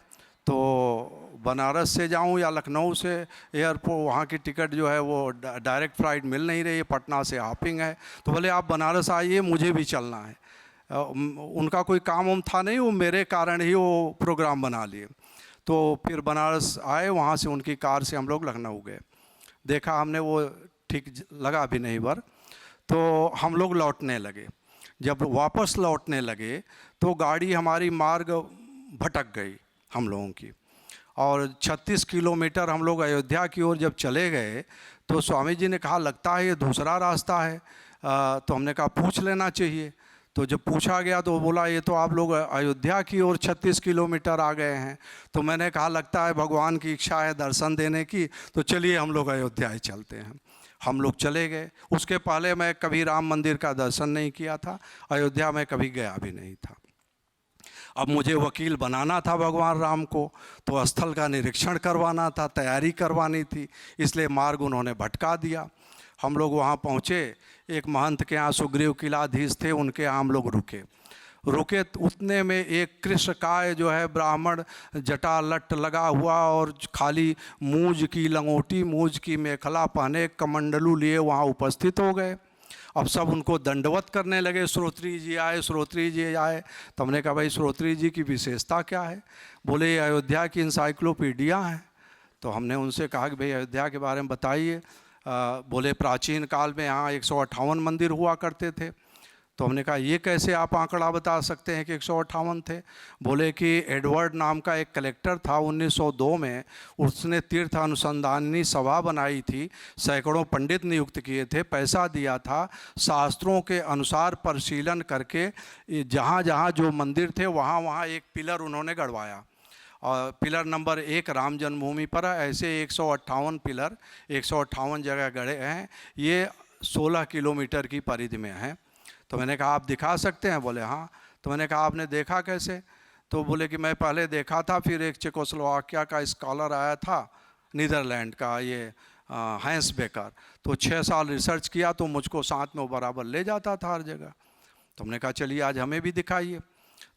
तो बनारस से जाऊं या लखनऊ से, एयरपोर्ट वहाँ की टिकट जो है वो डायरेक्ट फ़्लाइट मिल नहीं रही है, पटना से हॉपिंग है। तो बोले आप बनारस आइए, मुझे भी चलना है। उनका कोई काम उम था नहीं, वो मेरे कारण ही वो प्रोग्राम बना लिए। तो फिर बनारस आए, वहाँ से उनकी कार से हम लोग लखनऊ गए। देखा हमने वो ठीक लगा भी नहीं वर, तो हम लोग लौटने लगे। जब वापस लौटने लगे तो गाड़ी हमारी मार्ग भटक गई हम लोगों की, और 36 किलोमीटर हम लोग अयोध्या की ओर जब चले गए तो स्वामी जी ने कहा लगता है ये दूसरा रास्ता है। तो हमने कहा पूछ लेना चाहिए। तो जब पूछा गया तो बोला ये तो आप लोग अयोध्या की ओर 36 किलोमीटर आ गए हैं। तो मैंने कहा लगता है भगवान की इच्छा है दर्शन देने की, तो चलिए हम लोग अयोध्या ही चलते हैं। हम लोग चले गए। उसके पहले मैं कभी राम मंदिर का दर्शन नहीं किया था, अयोध्या में कभी गया भी नहीं था। अब मुझे वकील बनाना था भगवान राम को, तो स्थल का निरीक्षण करवाना था, तैयारी करवानी थी, इसलिए मार्ग उन्होंने भटका दिया। हम लोग वहाँ पहुँचे, एक महंत के यहाँ सुग्रीव किलाधीश थे, उनके यहाँ हम लोग रुके। उतने में एक कृष्णकाय जो है ब्राह्मण, जटा लट लगा हुआ और खाली मूंज की लंगोटी, मूंज की मेखला पहने, कमंडलू लिए वहाँ उपस्थित हो गए। अब सब उनको दंडवत करने लगे, श्रोत्री जी आए, श्रोत्री जी आए। तो हमने कहा भाई श्रोत्री जी की विशेषता क्या है? बोले ये अयोध्या की इंसाइक्लोपीडिया है। तो हमने उनसे कहा कि भाई अयोध्या के बारे में बताइए। बोले प्राचीन काल में यहाँ 158 मंदिर हुआ करते थे। तो हमने कहा ये कैसे आप आंकड़ा बता सकते हैं कि 158 थे? बोले कि एडवर्ड नाम का एक कलेक्टर था 1902 में, उसने तीर्थ अनुसंधानी सभा बनाई थी, सैकड़ों पंडित नियुक्त किए थे, पैसा दिया था, शास्त्रों के अनुसार परिशीलन करके जहाँ जहाँ जो मंदिर थे वहाँ वहाँ एक पिलर उन्होंने गड़वाया। और पिलर नंबर 1 राम जन्मभूमि पर है। ऐसे 158 पिलर 158 जगह गड़े हैं। ये 16 किलोमीटर की परिधि में है। तो मैंने कहा आप दिखा सकते हैं? बोले हाँ। तो मैंने कहा आपने देखा कैसे? तो बोले कि मैं पहले देखा था, फिर एक चेकोस्लोवाकिया का स्कॉलर आया था, नीदरलैंड का, ये हैंस बेकर, तो 6 साल रिसर्च किया, तो मुझको साथ में वो बराबर ले जाता था हर जगह। तो हमने कहा चलिए आज हमें भी दिखाइए।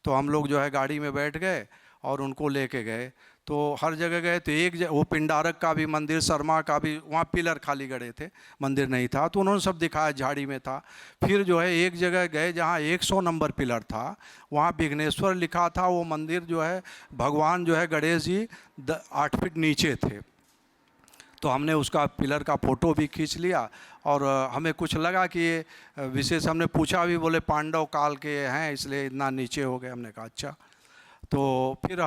तो हम लोग जो है गाड़ी में बैठ गए और उनको लेके गए। तो हर जगह गए तो एक वो पिंडारक का भी मंदिर, शर्मा का भी, वहाँ पिलर खाली गड़े थे, मंदिर नहीं था, तो उन्होंने सब दिखाया, झाड़ी में था। फिर जो है एक जगह गए जहाँ 100 नंबर पिलर था, वहाँ विघ्नेश्वर लिखा था। वो मंदिर जो है भगवान जो है गणेश जी 8 फीट नीचे थे। तो हमने उसका पिलर का फ़ोटो भी खींच लिया और हमें कुछ लगा कि ये विशेष, हमने पूछा भी, बोले पांडव काल के हैं इसलिए इतना नीचे हो गए। हमने कहा अच्छा। तो फिर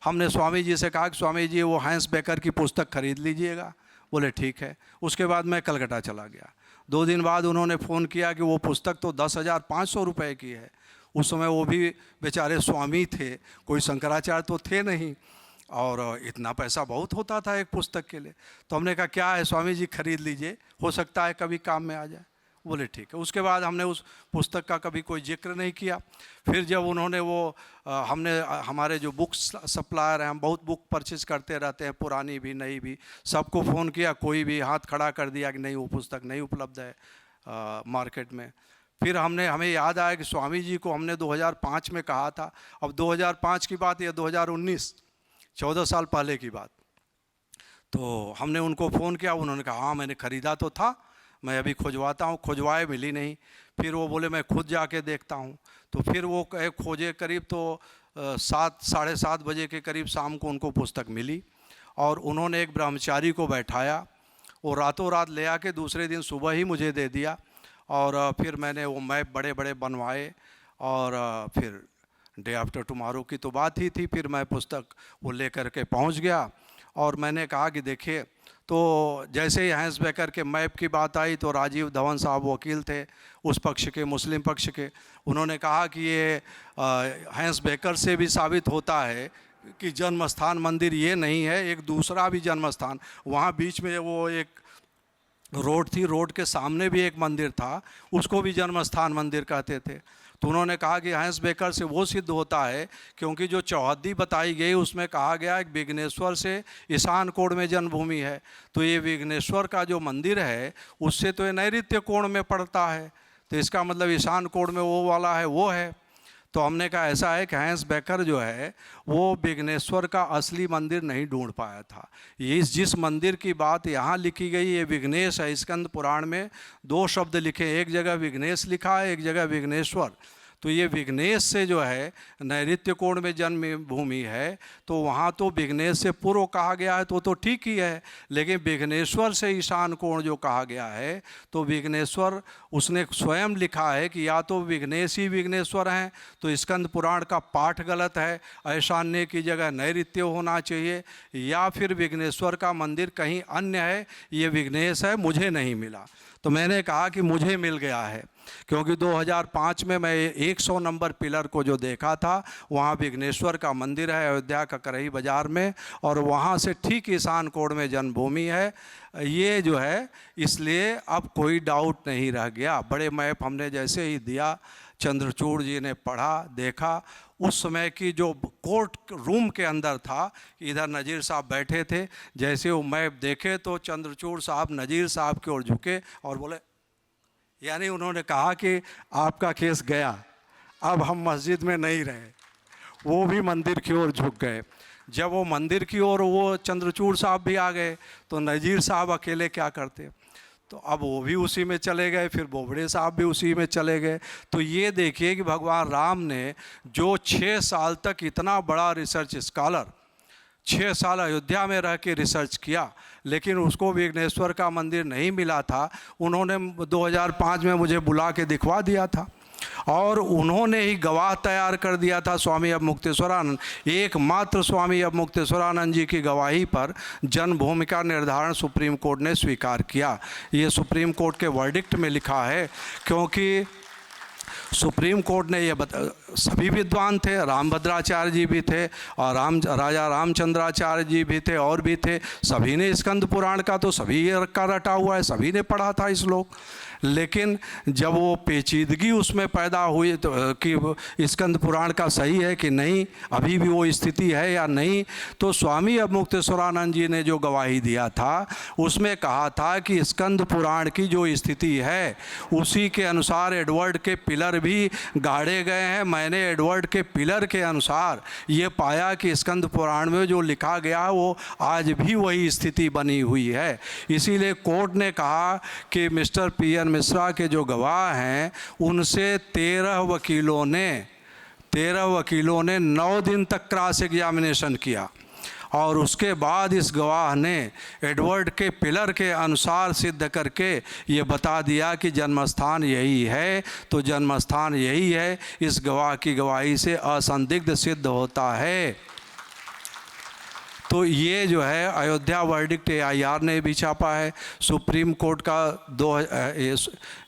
हमने स्वामी जी से कहा कि स्वामी जी वो हैंस बेकर की पुस्तक खरीद लीजिएगा। बोले ठीक है। उसके बाद मैं कलकत्ता चला गया। 2 दिन बाद उन्होंने फ़ोन किया कि वो पुस्तक तो 10,500 रुपये की है। उस समय वो भी बेचारे स्वामी थे, कोई शंकराचार्य तो थे नहीं, और इतना पैसा बहुत होता था एक पुस्तक के लिए। तो हमने कहा क्या है स्वामी जी, खरीद लीजिए, हो सकता है कभी काम में आ जाए। बोले ठीक है। उसके बाद हमने उस पुस्तक का कभी कोई जिक्र नहीं किया। फिर जब उन्होंने हमने हमारे जो बुक सप्लायर हैं, हम बहुत बुक परचेज करते रहते हैं, पुरानी भी नई भी, सबको फ़ोन किया, कोई भी हाथ खड़ा कर दिया कि नहीं वो पुस्तक नहीं उपलब्ध है मार्केट में। फिर हमें याद आया कि स्वामी जी को हमने 2005 में कहा था। अब 2005 की बात या 2019, 14 साल पहले की बात। तो हमने उनको फ़ोन किया, उन्होंने कहा हाँ मैंने ख़रीदा तो था, मैं अभी खुजवाता हूँ। खुजवाए, मिली नहीं। फिर वो बोले मैं खुद जाके देखता हूँ। तो फिर वो खोजे, करीब तो 7 साढ़े 7 बजे के करीब शाम को उनको पुस्तक मिली, और उन्होंने एक ब्रह्मचारी को बैठाया, वो रातों रात ले आके दूसरे दिन सुबह ही मुझे दे दिया। और फिर मैंने वो मैप बड़े बड़े बनवाए, और फिर डे आफ्टर टुमारो की तो बात ही थी। फिर मैं पुस्तक वो लेकर के पहुंच गया, और मैंने कहा कि देखिए, तो जैसे ही हैंस बेकर के मैप की बात आई तो राजीव धवन साहब वकील थे उस पक्ष के, मुस्लिम पक्ष के, उन्होंने कहा कि ये हैंस बेकर से भी साबित होता है कि जन्म स्थान मंदिर ये नहीं है, एक दूसरा भी जन्म स्थान, वहाँ बीच में वो एक रोड थी, रोड के सामने भी एक मंदिर था, उसको भी जन्म स्थान मंदिर कहते थे। तो उन्होंने कहा कि हैंस बेकर से वो सिद्ध होता है क्योंकि जो चौहद्दी बताई गई उसमें कहा गया कि विघ्नेश्वर से ईशान कोण में जन्मभूमि है। तो ये विघ्नेश्वर का जो मंदिर है उससे तो ये नैऋत्य कोण में पड़ता है, तो इसका मतलब ईशान कोण में वो वाला है, वो है। तो हमने कहा ऐसा है कि हैंस बेकर जो है वो विघ्नेश्वर का असली मंदिर नहीं ढूंढ पाया था। ये जिस मंदिर की बात यहाँ लिखी गई ये विघ्नेश है। स्कंद पुराण में 2 शब्द लिखे, एक जगह विघ्नेश लिखा है, एक जगह विघ्नेश्वर। तो ये विघ्नेश से जो है नैऋत्य कोण में जन्म भूमि है, तो वहाँ तो विघ्नेश से पूर्व कहा गया है तो ठीक ही है। लेकिन विघ्नेश्वर से ईशान कोण जो कहा गया है, तो विघ्नेश्वर उसने स्वयं लिखा है कि या तो विघ्नेश ही विघ्नेश्वर हैं, तो स्कंद पुराण का पाठ गलत है, ईशान्य की जगह नैऋत्य होना चाहिए, या फिर विघ्नेश्वर का मंदिर कहीं अन्य है, ये विघ्नेश है, मुझे नहीं मिला। तो मैंने कहा कि मुझे मिल गया है, क्योंकि 2005 में मैं 100 नंबर पिलर को जो देखा था वहाँ विघ्नेश्वर का मंदिर है अयोध्या का करही बाज़ार में, और वहाँ से ठीक ईशान कोण में जन्मभूमि है। ये जो है, इसलिए अब कोई डाउट नहीं रह गया। बड़े मैप हमने जैसे ही दिया, चंद्रचूड़ जी ने पढ़ा, देखा, उस समय की जो कोर्ट रूम के अंदर था, इधर नज़ीर साहब बैठे थे, जैसे वो मैप देखे तो चंद्रचूड़ साहब नज़ीर साहब की ओर झुके और बोले, यानी उन्होंने कहा कि आपका केस गया, अब हम मस्जिद में नहीं रहे। वो भी मंदिर की ओर झुक गए। जब वो मंदिर की ओर वो चंद्रचूड़ साहब भी आ गए तो नज़ीर साहब अकेले क्या करते, तो अब वो भी उसी में चले गए, फिर बोबड़े साहब भी उसी में चले गए। तो ये देखिए कि भगवान राम ने जो 6 साल तक इतना बड़ा रिसर्च स्कॉलर, 6 साल अयोध्या में रह के रिसर्च किया, लेकिन उसको विघ्नेश्वर का मंदिर नहीं मिला था। उन्होंने 2005 में मुझे बुला के दिखवा दिया था और उन्होंने ही गवाह तैयार कर दिया था, स्वामी अवमुक्तेश्वरानंद। एकमात्र स्वामी अवमुक्तेश्वरानंद जी की गवाही पर जन्मभूमि का निर्धारण सुप्रीम कोर्ट ने स्वीकार किया। ये सुप्रीम कोर्ट के वर्डिक्ट में लिखा है, क्योंकि सुप्रीम कोर्ट ने ये सभी विद्वान थे, रामभद्राचार्य जी भी थे और राजा रामचंद्राचार्य जी भी थे और भी थे। सभी ने स्कंद पुराण का तो सभी का रटा हुआ है, सभी ने पढ़ा था इस श्लोक। लेकिन जब वो पेचीदगी उसमें पैदा हुई तो कि स्कंद पुराण का सही है कि नहीं, अभी भी वो स्थिति है या नहीं, तो स्वामी अवमुक्तेश्वरानंद जी ने जो गवाही दिया था उसमें कहा था कि स्कंद पुराण की जो स्थिति है उसी के अनुसार एडवर्ड के पिलर भी गाड़े गए हैं। मैंने एडवर्ड के पिलर के अनुसार ये पाया कि स्कंद पुराण में जो लिखा गया वो आज भी वही स्थिति बनी हुई है। इसीलिए कोर्ट ने कहा कि मिस्टर पीएन मिश्रा के जो गवाह हैं उनसे 13 वकीलों ने 9 दिन तक क्रॉस एग्जामिनेशन किया और उसके बाद इस गवाह ने एडवर्ड के पिलर के अनुसार सिद्ध करके ये बता दिया कि जन्मस्थान यही है, तो जन्मस्थान यही है। इस गवाह की गवाही से असंदिग्ध सिद्ध होता है। तो ये जो है अयोध्या वर्डिक्ट AIR ने भी छापा है। सुप्रीम कोर्ट का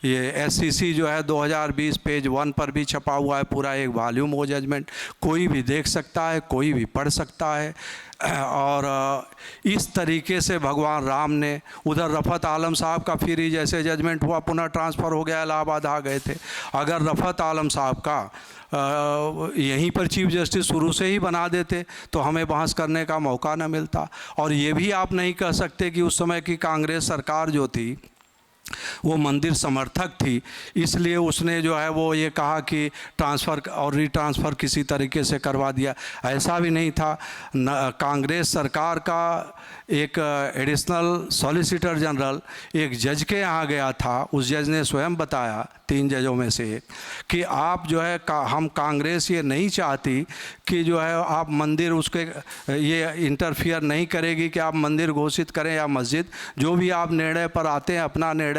ये SCC जो है 2020 पेज 1 पर भी छपा हुआ है, पूरा एक वॉल्यूम वो जजमेंट कोई भी देख सकता है, कोई भी पढ़ सकता है। और इस तरीके से भगवान राम ने, उधर रफ़त आलम साहब का फिर ही जैसे जजमेंट हुआ पुनः ट्रांसफ़र हो गया, इलाहाबाद आ गए थे। अगर रफ़त आलम साहब का यहीं पर चीफ जस्टिस शुरू से ही बना देते तो हमें बहस करने का मौका न मिलता। और ये भी आप नहीं कह सकते कि उस समय की कांग्रेस सरकार जो थी वो मंदिर समर्थक थी, इसलिए उसने जो है वो ये कहा कि ट्रांसफ़र और रिट्रांसफ़र किसी तरीके से करवा दिया। ऐसा भी नहीं था। कांग्रेस सरकार का एक एडिशनल सॉलिसिटर जनरल एक जज के यहाँ गया था, उस जज ने स्वयं बताया, 3 जजों में से एक, कि आप जो है हम कांग्रेस ये नहीं चाहती कि जो है आप मंदिर उसके ये इंटरफियर नहीं करेगी कि आप मंदिर घोषित करें या मस्जिद, जो भी आप निर्णय पर आते हैं अपना निर्णय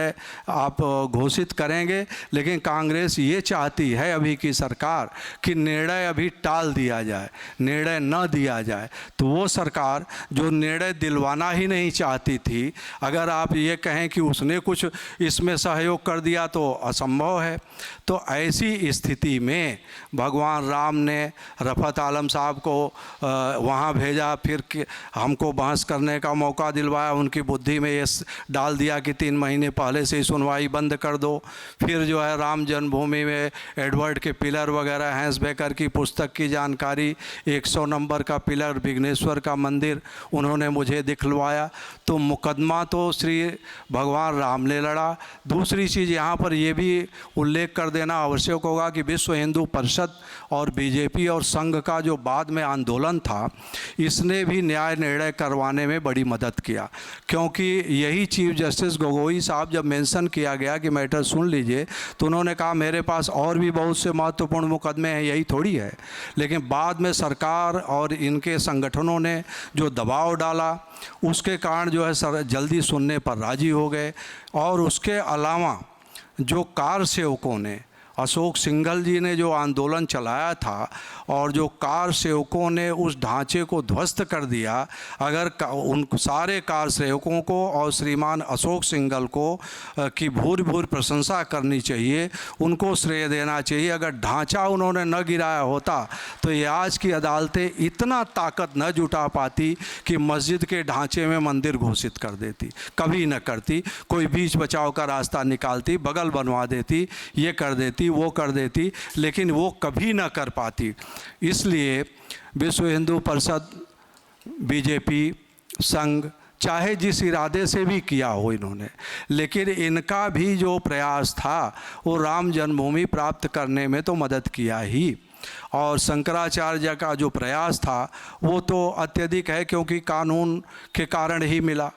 आप घोषित करेंगे, लेकिन कांग्रेस ये चाहती है अभी की सरकार कि निर्णय अभी टाल दिया जाए, निर्णय न दिया जाए। तो वो सरकार जो निर्णय दिलवाना ही नहीं चाहती थी, अगर आप ये कहें कि उसने कुछ इसमें सहयोग कर दिया तो असंभव है। तो ऐसी स्थिति में भगवान राम ने रफ़त आलम साहब को वहाँ भेजा, फिर हमको बहस करने का मौका दिलवाया, उनकी बुद्धि में ये डाल दिया कि 3 महीने पहले से ही सुनवाई बंद कर दो। फिर जो है राम जन्मभूमि में एडवर्ड के पिलर वगैरह, हैंस बेकर की पुस्तक की जानकारी, 100 नंबर का पिलर विघ्नेश्वर का मंदिर उन्होंने मुझे दिखलवाया। तो मुकदमा तो श्री भगवान राम ने लड़ा। दूसरी चीज़ यहाँ पर यह भी उल्लेख कर देना आवश्यक होगा कि विश्व हिंदू परिषद और बीजेपी और संघ का जो बाद में आंदोलन था, इसने भी न्याय निर्णय करवाने में बड़ी मदद किया, क्योंकि यही चीफ जस्टिस गोगोई साहब जब मेंशन किया गया कि मैटर सुन लीजिए, तो उन्होंने कहा मेरे पास और भी बहुत से महत्वपूर्ण मुकदमे हैं, यही थोड़ी है। लेकिन बाद में सरकार और इनके संगठनों ने जो दबाव डाला, उसके कारण जो है जल्दी सुनने पर राजी हो गए। और उसके अलावा जो कार सेवकों ने, अशोक सिंघल जी ने जो आंदोलन चलाया था और जो कार सेवकों ने उस ढांचे को ध्वस्त कर दिया, अगर उन सारे कार सेवकों को और श्रीमान अशोक सिंघल को की भूरि भूरि प्रशंसा करनी चाहिए, उनको श्रेय देना चाहिए। अगर ढांचा उन्होंने न गिराया होता तो ये आज की अदालतें इतना ताकत न जुटा पाती कि मस्जिद के ढांचे में मंदिर घोषित कर देती, कभी न करती। कोई बीच बचाव का रास्ता निकालती, बगल बनवा देती, ये कर देती, वो कर देती, लेकिन वो कभी ना कर पाती। इसलिए विश्व हिंदू परिषद, बीजेपी, संघ, चाहे जिस इरादे से भी किया हो इन्होंने, लेकिन इनका भी जो प्रयास था वो राम जन्मभूमि प्राप्त करने में तो मदद किया ही। और शंकराचार्य का जो प्रयास था वो तो अत्यधिक है, क्योंकि कानून के कारण ही मिला।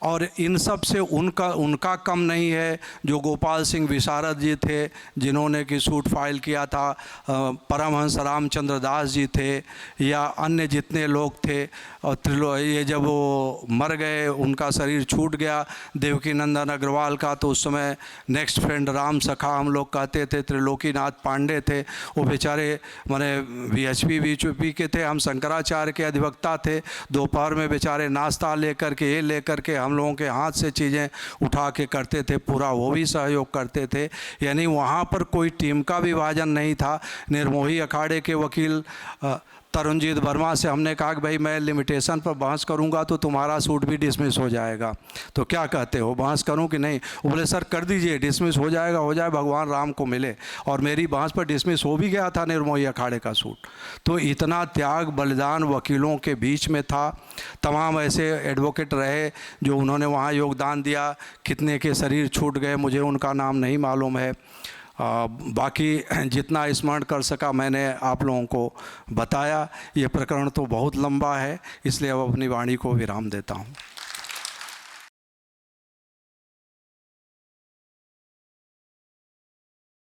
और इन सब से उनका कम नहीं है जो गोपाल सिंह विशारद जी थे, जिन्होंने कि सूट फाइल किया था, परमहंस रामचंद्र दास जी थे, या अन्य जितने लोग थे। और ये जब वो मर गए, उनका शरीर छूट गया देवकी नंदन अग्रवाल का, तो उस समय नेक्स्ट फ्रेंड राम सखा हम लोग कहते थे, त्रिलोकीनाथ पांडे थे। वो बेचारे माने VHP के थे, हम शंकराचार्य के अधिवक्ता थे। दोपहर में बेचारे नाश्ता लेकर के, ये लेकर के हम लोगों के हाथ से चीज़ें उठा के करते थे, पूरा वो भी सहयोग करते थे। यानी वहाँ पर कोई टीम का विभाजन नहीं था। निर्मोही अखाड़े के वकील तरुणजीत वर्मा से हमने कहा कि भाई मैं लिमिटेशन पर बहस करूंगा तो तुम्हारा सूट भी डिसमिस हो जाएगा, तो क्या कहते हो, बहस करूं कि नहीं? वो बोले सर कर दीजिए, डिसमिस हो जाएगा, हो जाए, भगवान राम को मिले। और मेरी बहस पर डिसमिस हो भी गया था निर्मोही अखाड़े का सूट। तो इतना त्याग बलिदान वकीलों के बीच में था। तमाम ऐसे एडवोकेट रहे जो उन्होंने वहाँ योगदान दिया, कितने के शरीर छूट गए, मुझे उनका नाम नहीं मालूम है। बाकी जितना स्मरण कर सका मैंने आप लोगों को बताया। ये प्रकरण तो बहुत लंबा है, इसलिए अब अपनी वाणी को विराम देता हूँ।